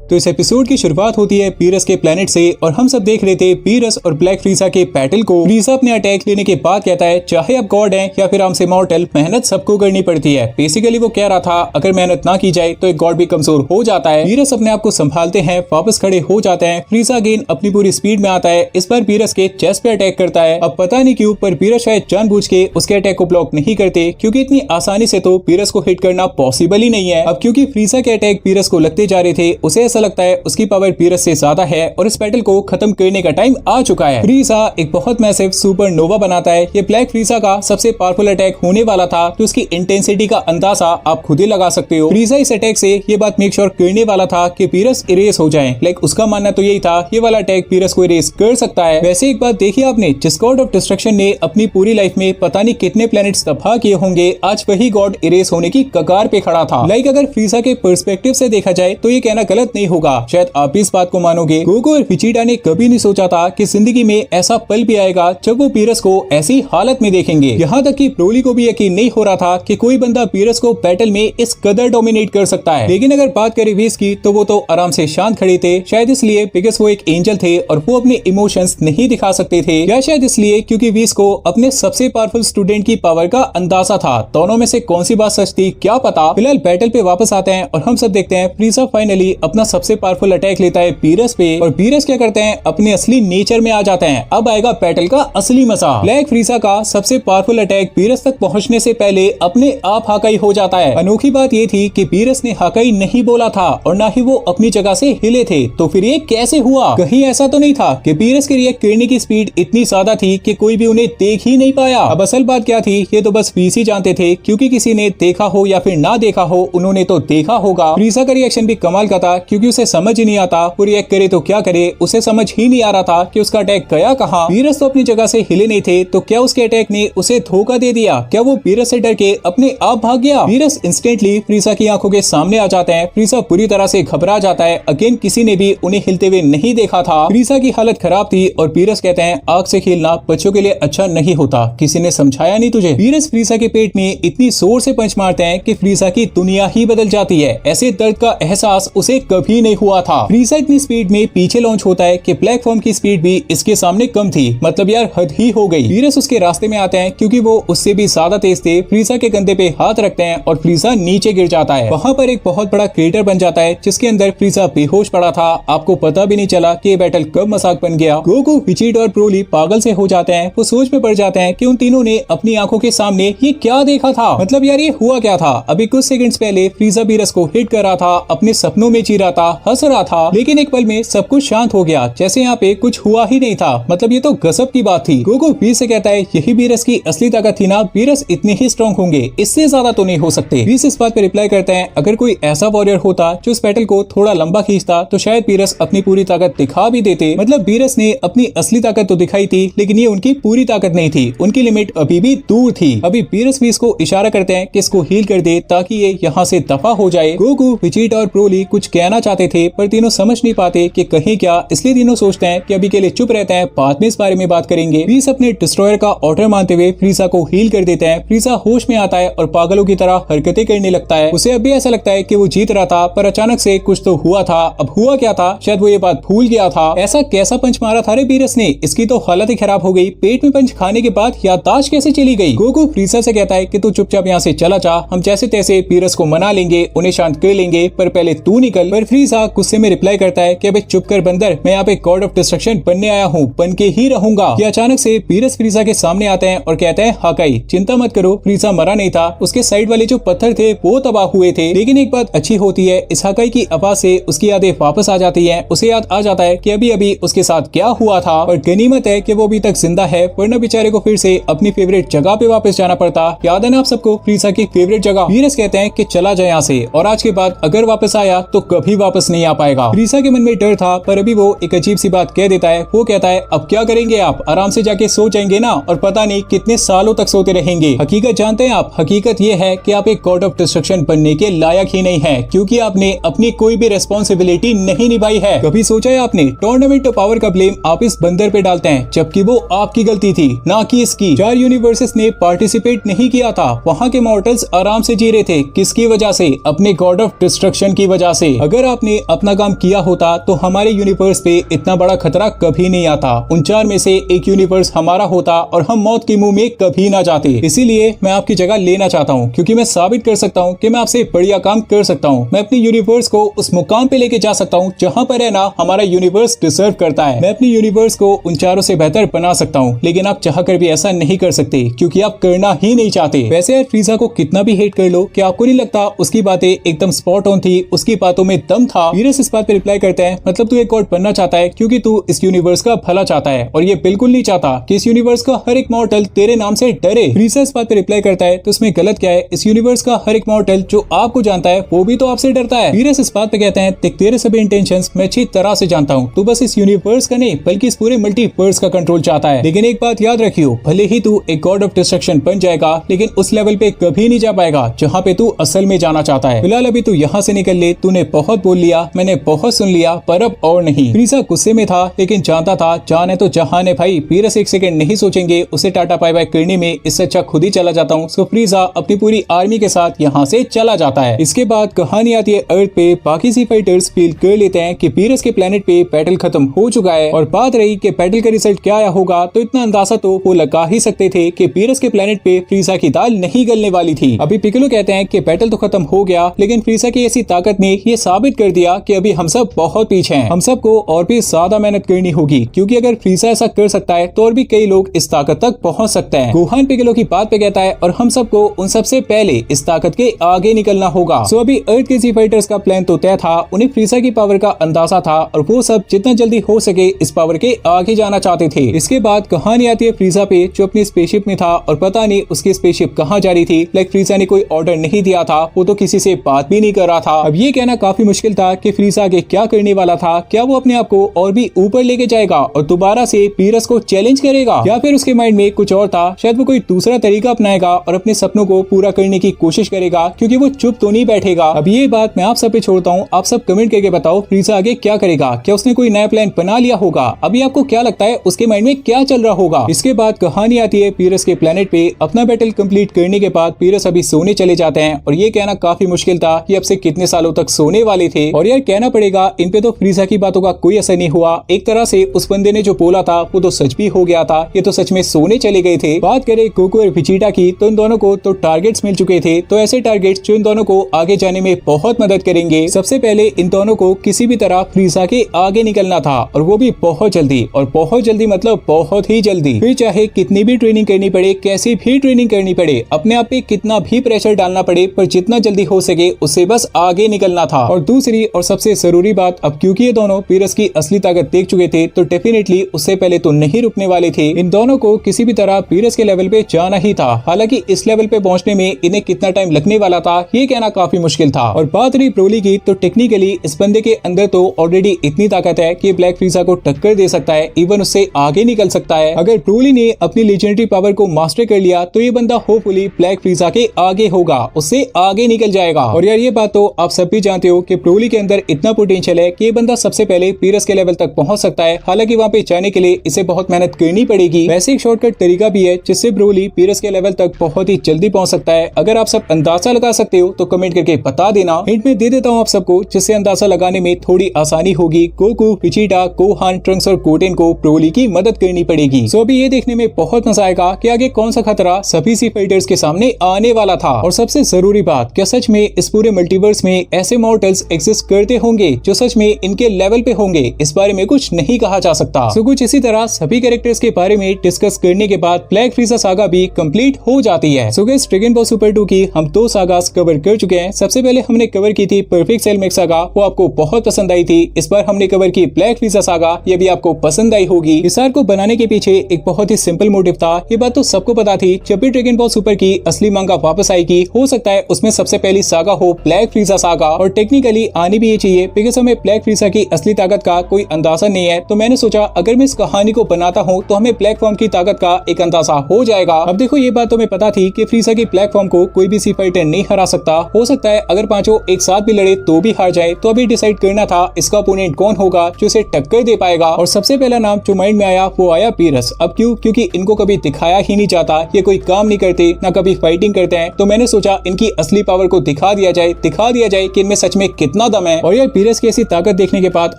तो इस एपिसोड की शुरुआत होती है पीरस के प्लेनेट से और हम सब देख रहे थे पीरस और ब्लैक फ्रीजा के बैटल को। फ्रीजा अपने अटैक लेने के बाद कहता है चाहे आप गॉड हैं या फिर हमसे मॉर्टल, मेहनत सबको करनी पड़ती है। बेसिकली वो कह रहा था अगर मेहनत ना की जाए तो एक गॉड भी कमजोर हो जाता है। पीरस अपने आप को संभालते हैं, वापस खड़े हो जाते हैं। फ्रीजा अगेन अपनी पूरी स्पीड में आता है। इस बार पीरस के चेस्ट पे अटैक करता है। अब पता नहीं क्यों पर पीरस शायद जानबूझ के उसके अटैक को ब्लॉक नहीं करते, क्योंकि इतनी आसानी से तो पीरस को हिट करना पॉसिबल ही नहीं है। अब क्योंकि फ्रीजा के अटैक पीरस को लगते जा रहे थे, उसे ऐसा लगता है उसकी पावर पीरस से ज्यादा है और इस बैटल को खत्म करने का टाइम आ चुका है। फ्रीजा एक बहुत मैसिव सुपरनोवा बनाता है। ये ब्लैक फ्रीजा का सबसे पावरफुल अटैक होने वाला था, तो उसकी इंटेंसिटी का अंदाजा आप खुद ही लगा सकते हो। फ्रीजा इस अटैक से ये बात मेक श्योर करने वाला था कि पीरस इरेज हो जाए। लाइक उसका मानना तो यही था ये वाला अटैक पीरस को इरेज कर सकता है। वैसे एक बात देखिए आपने, जिस गॉड ऑफ डिस्ट्रक्शन ने अपनी पूरी लाइफ में पता नहीं कितने प्लैनेट्स तबाह किए होंगे, आज वही गॉड इरेज होने की कगार पे खड़ा था। लाइक अगर फ्रीजा के पर्सपेक्टिव से देखा जाए तो ये कहना गलत नहीं होगा। शायद आप भी इस बात को मानोगे। गोकू और विजिटा ने कभी नहीं सोचा था कि जिंदगी में ऐसा पल भी आएगा जब वो पीरस को ऐसी हालत में देखेंगे। यहाँ तक कि ब्रोली को भी यकीन नहीं हो रहा था कि कोई बंदा पीरस को बैटल में इस कदर डोमिनेट कर सकता है। लेकिन अगर बात करें वीस की तो वो तो आराम से शांत खड़े थे, शायद इसलिए बिकॉज वो एक एंजल थे और वो अपने इमोशंस नहीं दिखा सकते थे, या शायद इसलिए क्योंकि वीस को अपने सबसे पावरफुल स्टूडेंट की पावर का अंदाजा था। दोनों में से कौन सी बात सच थी क्या पता। फिलहाल बैटल पे वापस आते हैं और हम सब देखते हैं फ्रीजा फाइनली अपना सबसे पावरफुल अटैक लेता है पीरस पे और पीरस क्या करते हैं अपने असली नेचर में आ जाते हैं। अब आएगा बैटल का असली मजा। ब्लैक फ्रीजा का सबसे पावरफुल अटैक पीरस तक पहुंचने से पहले अपने आप हाकाई हो जाता है। अनोखी बात ये थी कि पीरस ने हाकाई नहीं बोला था और ना ही वो अपनी जगह से हिले थे, तो फिर ये कैसे हुआ? कहीं ऐसा तो नहीं था कि पीरस के रिएक्ट करने की स्पीड इतनी ज्यादा थी कि कोई भी उन्हें देख ही नहीं पाया। अब असल बात क्या थी ये तो बस वीस ही जानते थे, क्योंकि किसी ने देखा हो या फिर ना देखा हो, उन्होंने तो देखा होगा। फ्रीजा का रिएक्शन भी कमाल का था, क्योंकि उसे समझ ही नहीं आता वो रिएक्ट करे तो क्या करे। उसे समझ ही नहीं आ रहा था कि उसका अटैक गया कहाँ। पीरस तो अपनी जगह से हिले नहीं थे, तो क्या उसके अटैक ने उसे धोखा दे दिया? क्या वो पीरस से डर के अपने आप भाग गया? पीरस इंस्टेंटली फ्रीजा की आंखों के सामने आ जाते हैं। फ्रीजा पूरी तरह से घबरा जाता है। अगेन किसी ने भी उन्हें हिलते हुए नहीं देखा था। फ्रीजा की हालत खराब थी और पीरस कहते हैं आग से खेलना बच्चों के लिए अच्छा नहीं होता, किसी ने समझाया नहीं तुझे? पीरस फ्रीजा के पेट में इतनी जोर से पंच मारते हैं कि फ्रीजा की दुनिया ही बदल जाती है। ऐसे दर्द का एहसास उसे कभी नहीं हुआ था। फ्रीजा इतनी स्पीड में पीछे लॉन्च होता है कि ब्लैक फॉर्म की स्पीड भी इसके सामने कम थी। मतलब यार हद ही हो गई। पीरस उसके रास्ते में आते हैं क्योंकि वो उससे भी ज्यादा तेज थे। फ्रीजा के कंधे पे हाथ रखते हैं और फ्रीजा नीचे गिर जाता है। वहाँ पर एक बहुत बड़ा क्रेटर बन जाता है जिसके अंदर फ्रीजा बेहोश पड़ा था। आपको पता भी नहीं चला कि ये बैटल कब मजाक बन गया। गोकू, विजिटा और ब्रोली पागल से हो जाते हैं। वो सोच में पड़ जाते हैं कि उन तीनों ने अपनी आंखों के सामने ये क्या देखा था। मतलब यार ये हुआ क्या था? अभी कुछ सेकंड्स पहले फ्रीजा पीरस को हिट कर रहा था, अपने सपनों में जी रहा था, हंस रहा था, लेकिन एक पल में सब कुछ शांत हो गया, जैसे यहाँ पे कुछ हुआ ही नहीं था। मतलब ये तो गजब की बात थी। गोकू पीरस से कहता है यही पीरस की असली ताकत थी ना, पीरस इतने ही स्ट्रॉन्ग होंगे, इससे ज्यादा तो नहीं हो सकते। पीरस इस बात पे रिप्लाई करते हैं अगर कोई ऐसा वॉरियर होता जो इस बैटल को थोड़ा लंबा खींचता तो शायद पीरस अपनी पूरी ताकत दिखा भी देते। मतलब पीरस ने अपनी असली ताकत तो दिखाई थी, लेकिन ये उनकी पूरी ताकत नहीं थी, उनकी लिमिट अभी भी दूर थी। अभी पीरस भी इसको इशारा करते हैं कि इसको हील कर दे ताकि ये यहाँ से दफा हो जाए। गोकू, विजिटा और ब्रोली कुछ कहना चाहते थे पर तीनों समझ नहीं पाते कि कहीं क्या, इसलिए तीनों सोचते हैं कि अभी के लिए चुप रहते हैं, बाद में इस बारे में बात करेंगे। पीरस अपने डिस्ट्रॉयर का ऑर्डर मानते हुए फ्रीजा को हील कर देते हैं। फ्रीजा होश में आता है और पागलों की तरह हरकतें करने लगता है। उसे अभी ऐसा लगता है कि वो जीत रहा था, पर अचानक से कुछ तो हुआ था। अब हुआ क्या था? शायद वो ये बात भूल गया था। ऐसा कैसा पंच मारा था रे पीरस ने? इसकी तो हालत ही खराब हो गई। पेट में पंच खाने के बाद याददाश्त कैसे चली गई? गोकू फ्रीजा से कहता है कि तू चुपचाप यहाँ से चला जा, हम जैसे तैसे पीरस को मना लेंगे, उन्हें शांत कर लेंगे, पर पहले तू निकल। पर फ्रीजा गुस्से में रिप्लाई करता है कि अबे चुप कर बंदर, मैं यहाँ पे गॉड ऑफ डिस्ट्रक्शन बनने आया हूँ, बन के ही रहूंगा। ये अचानक से पीरस फ्रीजा के सामने आते हैं और कहते हैं हाकाई चिंता मत करो, फ्रीजा मरा नहीं था, उसके साइड वाले जो पत्थर थे वो तबाह हुए थे। लेकिन एक बात अच्छी होती है, इस हाकाई की आवाज से उसकी यादें वापस आ जाती है। उसे याद आ जाता है कि अभी अभी उसके साथ क्या हुआ था। और गनीमत है कि वो अभी तक जिंदा है, वरना बेचारे को फिर से अपनी फेवरेट जगह पे वापस जाना पड़ता। याद है ना आप सबको फ्रीजा की फेवरेट जगह? पीरस कहते हैं कि चला जाए यहाँ से, और आज के बाद अगर वापस आया तो कभी वापस नहीं आ पाएगा। फ्रीजा के मन में डर था, पर अभी वो एक अजीब सी बात कह देता है। वो कहता है, अब क्या करेंगे आप, आराम से जाके सो जाएंगे ना, और पता नहीं कितने सालों तक सोते रहेंगे। हकीकत जानते हैं आप, हकीकत ये है कि आप एक गॉड ऑफ डिस्ट्रक्शन बनने के लायक ही नहीं है, क्योंकि आपने अपनी कोई भी रेस्पॉन्सिबिलिटी नहीं निभाई है। कभी सोचा है आपने, टूर्नामेंट ऑफ पावर का ब्लेम आप इस बंदर पे डालते हैं, जबकि वो आपकी गलती थी, ना कि इसकी। 4 यूनिवर्सेस ने पार्टिसिपेट नहीं किया था, वहाँ के मॉर्टल्स आराम से जी रहे थे। किसकी वजह से? अपने गॉड ऑफ डिस्ट्रक्शन की वजह से। अगर आपने अपना काम किया होता तो हमारे यूनिवर्स पे इतना बड़ा खतरा कभी नहीं आता। उन 4 में से एक यूनिवर्स हमारा होता और हम मौत के मुंह में कभी ना जाते। इसीलिए मैं आपकी जगह लेना चाहता हूँ, क्योंकि मैं साबित कर सकता हूँ कि मैं आपसे बढ़िया काम कर सकता हूँ। मैं अपनी यूनिवर्स को उस मुकाम पे लेके जा सकता हूँ जहाँ पर है ना हमारा यूनिवर्स डिजर्व करता है। मैं अपनी यूनिवर्स को उन 4 से बेहतर बना सकता हूँ, लेकिन आप चाहकर भी ऐसा नहीं कर सकते, क्योंकि आप करना ही नहीं चाहते। वैसे यार, फ्रीजा को कितना भी हेट कर लो, क्या आपको नहीं लगता उसकी बातें एकदम स्पॉट ऑन थी, उसकी बातों में दम था। वीरस इस बात पे रिप्लाई करते हैं, मतलब तू एक गॉड बनना चाहता है क्योंकि तू इस यूनिवर्स का भला चाहता है, और ये बिल्कुल नहीं चाहता कि इस यूनिवर्स का हर एक मॉर्टल तेरे नाम से डरे। फ्रीजा इस बात पे रिप्लाई करता है, तो इसमें गलत क्या है? इस यूनिवर्स का हर एक मॉर्टल जो आपको जानता है वो भी तो आपसे डरता है। वीरस इस बात पे कहते हैं, देख तेरे सभी इंटेंशंस मैं अच्छी तरह से जानता हूँ, तू बस इस यूनिवर्स का नहीं बल्कि इस पूरे मल्टीवर्स का कंट्रोल चाहता है। लेकिन एक बात याद रखियो, भले ही तू एक गॉड ऑफ डिस्ट्रक्शन बन जाएगा, लेकिन उस लेवल पे कभी नहीं जा पाएगा जहाँ पे तू असल में जाना चाहता है। फिलहाल अभी तू यहाँ से निकल ले, तूने बहुत बोल लिया, मैंने बहुत सुन लिया, पर अब और नहीं। फ्रीजा गुस्से में था, लेकिन जानता था जान है तो जहान है भाई। वीरस एक सेकंड नहीं सोचेंगे उसे टाटा बाय बाय करने में, इससे अच्छा खुद ही चला जाता हूँ। सो फ्रीजा अपनी पूरी आर्मी के साथ यहाँ से चला जाता है। इसके बाद कहानी आती है अर्थ पे। बाकी सी फाइटर्स फील कर लेते हैं कि वीरस के प्लेनेट पे बैटल खत्म हो चुका है, और बात रही कि बैटल का रिजल्ट क्या आया होगा, तो इतना अंदाजा तो वो लगा ही सकते थे कि वीरस के प्लेनेट पे फ्रीजा की दाल नहीं गलने वाली थी। अभी पिकोलो कहते हैं कि बैटल तो खत्म हो गया, लेकिन फ्रीजा की ऐसी ताकत ने ये साबित कर दिया कि अभी हम सब बहुत पीछे हैं। हम सबको और भी ज्यादा मेहनत करनी होगी, क्योंकि अगर फ्रीजा ऐसा कर सकता है तो और भी कई लोग इस ताकत तक पहुंच सकते हैं। गोहान पिकोलो की बात पे कहता है, और हम सबको उन सबसे पहले इस ताकत के आगे निकलना होगा। सो अभी अर्थ के सी फाइटर्स का प्लान तो तय था, उन्हें फ्रीजा की पावर का अंदाजा था, और वो सब जितना जल्दी हो सके इस पावर के आगे जाना चाहते थे। इसके बाद कहानी आती है फ्रीजा पे, जो अपनी स्पेसशिप में था और पता नहीं उसकी स्पेसशिप कहाँ जा रही थी। लाइक फ्रीजा ने कोई ऑर्डर नहीं दिया था, वो तो किसी से बात भी नहीं कर रहा था। अब ये कहना काफी मुश्किल था कि फ्रीजा आगे क्या करने वाला था। क्या वो अपने आप को और भी ऊपर लेके जाएगा और दोबारा से वीरस को चैलेंज करेगा, या फिर उसके माइंड में कुछ और था? शायद वो कोई दूसरा तरीका अपनाएगा और अपने सपनों को पूरा करने की कोशिश करेगा, क्योंकि वो चुप तो नहीं बैठेगा। अब ये बात मैं आप सब पे छोड़ता हूँ, आप सब कमेंट करके बताओ फ्रीजा आगे क्या करेगा। क्या उसने कोई नया प्लान बना लिया होगा? अभी आपको क्या लगता है उसके माइंड में क्या चल रहा होगा? इसके बाद कहानी आती है वीरस के प्लेनेट पे। अपना बैटल कंप्लीट करने के बाद वीरस अभी सोने चले जाते हैं, और ये कहना काफी मुश्किल था कि अब से कितने सालों तक सोने वाले थे। और यार कहना पड़ेगा, इन पे तो फ्रीजा की बातों का कोई असर नहीं हुआ। एक तरह से उस बंदे ने जो बोला था वो तो सच भी हो गया था, ये तो सच में सोने चले गए थे। बात करें गोकू और विजिटा की, तो इन दोनों को तो टारगेट्स मिल चुके थे, तो ऐसे टारगेट्स जो इन दोनों को आगे जाने में बहुत मदद करेंगे। सबसे पहले इन दोनों को किसी भी तरह फ्रीजा के आगे निकलना था, और वो भी बहुत जल्दी, और बहुत जल्दी मतलब बहुत ही जल्दी। फिर चाहे कितनी भी ट्रेनिंग करनी पड़े, कैसी भी ट्रेनिंग करनी पड़े, अपने आप पे कितना भी प्रेशर डालना पड़े, पर जितना जल्दी हो सके उससे बस आगे निकलना था। और दूसरी और सबसे जरूरी बात, अब क्योंकि ये दोनों वीरस की असली ताकत देख चुके थे, तो डेफिनेटली उससे पहले तो नहीं रुकने वाले थे। इन दोनों को किसी भी तरह वीरस के लेवल पे जाना ही था। हालांकि इस लेवल पे पहुंचने में इन्हें कितना टाइम लगने वाला था ये कहना काफी मुश्किल था। और बात रही ब्रोली की, तो टेक्निकली इस बंदे के अंदर तो ऑलरेडी इतनी ताकत है कि ब्लैक फ्रीजा को टक्कर दे सकता है, इवन उससे आगे निकल सकता है। अगर ब्रोली ने अपनी लेजेंडरी पावर को मास्टर कर लिया, तो ये बंदा होपफुली ब्लैक फ्रीजा के आगे होगा, उससे आगे निकल जाएगा। और यार ये बात तो आप सब भी जानते हो कि ब्रोली के अंदर इतना पोटेंशियल है कि ये बंदा सबसे पहले वीरस के लेवल तक पहुंच सकता है। हालांकि वहाँ पे जाने के लिए इसे बहुत मेहनत करनी पड़ेगी। वैसे एक शॉर्टकट तरीका भी है जिससे ब्रोली वीरस के लेवल तक बहुत ही जल्दी पहुंच सकता है। अगर आप सब अंदाजा लगा सकते हो तो कमेंट करके बता देना। हिंट में दे देता हूँ आप सबको, जिससे अंदाजा लगाने में थोड़ी आसानी होगी। गोकू, विजिटा, गोहान, ट्रंक्स और गोटेन को ब्रोली की मदद करनी पड़ेगी। सो अभी ये देखने में बहुत मजा आएगा कि आगे कौन सा खतरा सभी सी फाइटर्स के सामने आने वाला था। और सबसे जरूरी बात, क्या सच में इस पूरे मल्टीवर्स में ऐसे मॉर्टल्स एग्जिस्ट करते होंगे जो सच में इनके लेवल पे होंगे? इस बारे में कुछ नहीं कहा जा सकता। सो कुछ इसी तरह सभी कैरेक्टर्स के बारे में डिस्कस करने के बाद ब्लैक फ्रीजा सागा भी कंप्लीट हो जाती है। So guys, dragon ball super 2 की हम 2 सागास कवर कर चुके हैं। सबसे पहले हमने कवर की थी परफेक्ट सेल मैक्स सागा, वो आपको बहुत पसंद आई थी। इस बार हमने कवर की ब्लैक फ्रीजा सागा, ये भी आपको पसंद आई होगी। इस आर्क को बनाने के पीछे एक बहुत ही सिंपल मोटिव था, ये बात तो सबको पता थी। जब भी ड्रैगन बॉल सुपर की असली मांगा वापस आएगी, हो सकता है उसमें सबसे पहली सागा हो ब्लैक फ्रीजा सागा। और टेक्निकली आनी भी ये चाहिए, बिकॉज हमें ब्लैक फ्रीसा की असली ताकत का कोई अंदाजा नहीं है। तो मैंने सोचा अगर मैं इस कहानी को बनाता हूँ तो हमें ब्लैक फॉर्म की ताकत का एक अंदाजा हो जाएगा। अब देखो ये बात तो हमें पता थी कि फ्रीसा की ब्लैक फॉर्म को कोई भी सी फाइटर नहीं हरा सकता। हो सकता है अगर पांचों एक साथ भी लड़े तो भी हार जाए। तो अभी डिसाइड करना था इसका ओपोनेंट कौन होगा जो इसे टक्कर दे पाएगा। और सबसे पहला नाम जो माइंड में आया वो आया बीरस। अब क्यों? क्योंकि इनको कभी दिखाया ही नहीं जाता, ये कोई काम नहीं करते, ना कभी फाइटिंग करते हैं। तो मैंने सोचा इनकी असली पावर को दिखा दिया जाए कि इनमें सच में कितना दम है। और यार बीरस की ऐसी ताकत देखने के बाद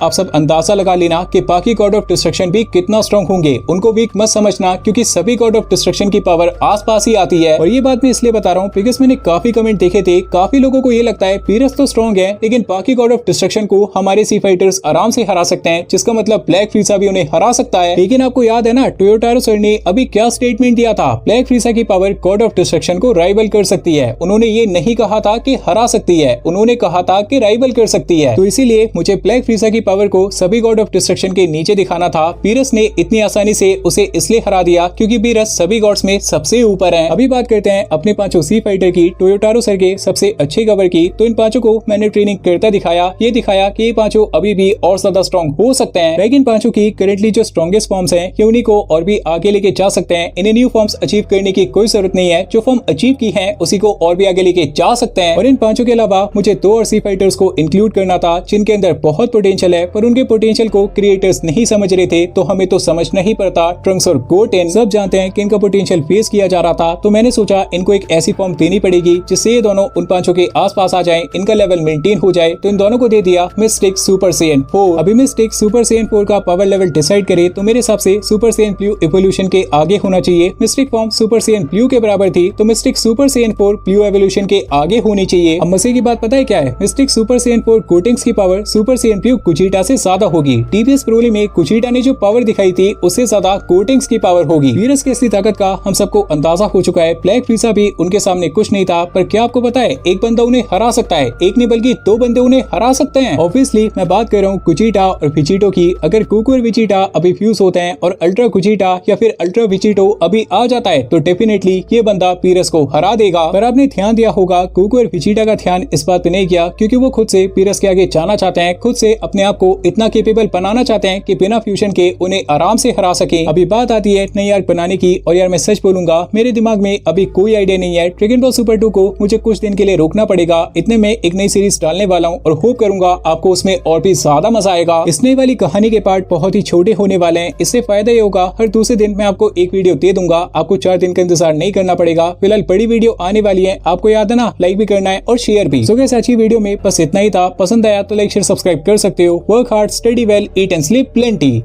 आप सब अंदाजा लगा लेना कि बाकी गॉड ऑफ डिस्ट्रक्शन भी कितना स्ट्रॉन्ग होंगे। उनको वीक मत समझना क्योंकि सभी गॉड ऑफ डिस्ट्रक्शन की पावर आसपास ही आती है। और ये बात मैं इसलिए बता रहा हूँ बिकॉज मैंने काफी कमेंट देखे थे, काफी लोगों को ये लगता है बीरस तो स्ट्रॉन्ग है लेकिन बाकी गॉड ऑफ डिस्ट्रक्शन को हमारे सी फाइटर्स आराम से हरा सकते हैं, जिसका मतलब ब्लैक फ्रीसा भी उन्हें हरा सकता है। लेकिन आपको याद है ना टोयोटारो सर ने अभी क्या स्टेटमेंट दिया था, ब्लैक फ्रीसा की पावर गॉड ऑफ डिस्ट्रक्शन को राइवल कर सकती है। उन्होंने ये नहीं कहा था कि हरा सकती है, उन्होंने कहा था कि राइवल कर सकती है। तो इसीलिए मुझे ब्लैक फ्रीसा की पावर को सभी गॉड ऑफ डिस्ट्रक्शन के नीचे दिखाना था। बीरस ने इतनी आसानी से उसे इसलिए हरा दिया क्योंकि बीरस सभी गॉड्स में सबसे ऊपर है। अभी बात करते हैं अपने पांचों सी फाइटर की, टोयोटारो सर के सबसे अच्छे कवर की। तो इन पांचों को मैंने ट्रेनिंग करता दिखाया, ये दिखाया कि ये पांचों अभी भी और ज्यादा स्ट्रॉन्ग हो सकते हैं। लेकिन पांचों की करेंटली जो स्ट्रॉन्गेस्ट फॉर्म्स हैं ये उन्हीं को और भी आगे लेके जा सकते हैं। इन्हें न्यू फॉर्म्स अचीव करने की कोई जरूरत नहीं है, जो फॉर्म अचीव की है उसी को और भी आगे लेके जा सकते हैं। और इन पांचों के अलावा मुझे दो और सी फाइटर्स को इंक्लूड करना था जिनके अंदर बहुत पोटेंशियल है, पर उनके पोटेंशियल को क्रिएटर्स नहीं समझ रहे थे। तो हमें तो समझना ही पड़ता। ट्रंक्स और गोटेन सब जानते हैं कि इनका पोटेंशियल फेस किया जा रहा था, तो मैंने सोचा इनको एक ऐसी फॉर्म देनी पड़ेगी जिससे ये दोनों उन पांचों के आसपास आ जाएं, इनका लेवल मेंटेन हो जाए। तो इन दोनों को दे दिया मिस्टिक सुपर सैयन 4। अभी मिस्टिक सुपर सैयन 4 का पावर लेवल डिसाइड करे तो मेरे हिसाब से सुपर सैयन ब्लू इवोल्यूशन के आगे होना चाहिए। Mistake form super Saiyan blue के बराबर थी, तो mistake super Saiyan 4 blue evolution के आगे होनी चाहिए। अब मजे की बात पता है क्या है, मिस्टिक सुपर सैयन 4 गोटेंक्स की पावर सुपर सैयन ब्लू कुजीटा से ज्यादा होगी। टीवीएस प्रोली में कुजीटा ने जो पावर दिखाई थी उससे ज्यादा गोटेंक्स की पावर होगी। वीरस की असली ताकत का हम सबको अंदाजा हो चुका है। ब्लैक फ्रीसा भी उनके सामने कुछ नहीं था, पर क्या आपको पता है एक बंदा उन्हें हरा सकता है, एक नहीं बल्कि दो बंदे उन्हें हरा सकते हैं। ऑब्वियसली मैं बात कर रहा हूँ कुजीटा और विजिटो की। अगर गोकू और विजिटा अभी फ्यूज होते हैं और अल्ट्रा कुजीटा या फिर अल्ट्रा विजिटो अभी आ जाता है तो डेफिनेटली ये बंदा पीरस को हरा देगा। पर आपने ध्यान दिया होगा गोकू और विजिटा का ध्यान इस बात पे नहीं किया क्योंकि वो खुद से पीरस के आगे जाना चाहते हैं, खुद से अपने आप को इतना केपेबल बनाना चाहते हैं कि बिना फ्यूजन के उन्हें आराम से हरा सके। अभी बात आती है नई आर्क बनाने की, और यार मैं सच बोलूंगा मेरे दिमाग में अभी कोई आइडिया नहीं है। ड्रैगन बॉल सुपर 2 को मुझे कुछ दिन के लिए रोकना पड़ेगा, इतने में एक नई सीरीज डालने वाला हूँ और होप करूंगा आपको उसमें और भी ज्यादा मजा आएगा। इस नई वाली कहानी के पार्ट बहुत ही छोटे होने वाले हैं, इससे फायदा ये होगा हर दूसरे दिन मैं आपको एक वीडियो दे दूंगा, आपको 4 दिन का इंतजार नहीं करना पड़ेगा। फिलहाल बड़ी वीडियो आने वाली है, आपको याद है ना, लाइक भी करना है और शेयर भी। सो गाइस आज की वीडियो में बस इतना ही था, पसंद आया तो लाइक शेयर सब्सक्राइब कर सकते हो। Work hard, study well, eat and sleep plenty.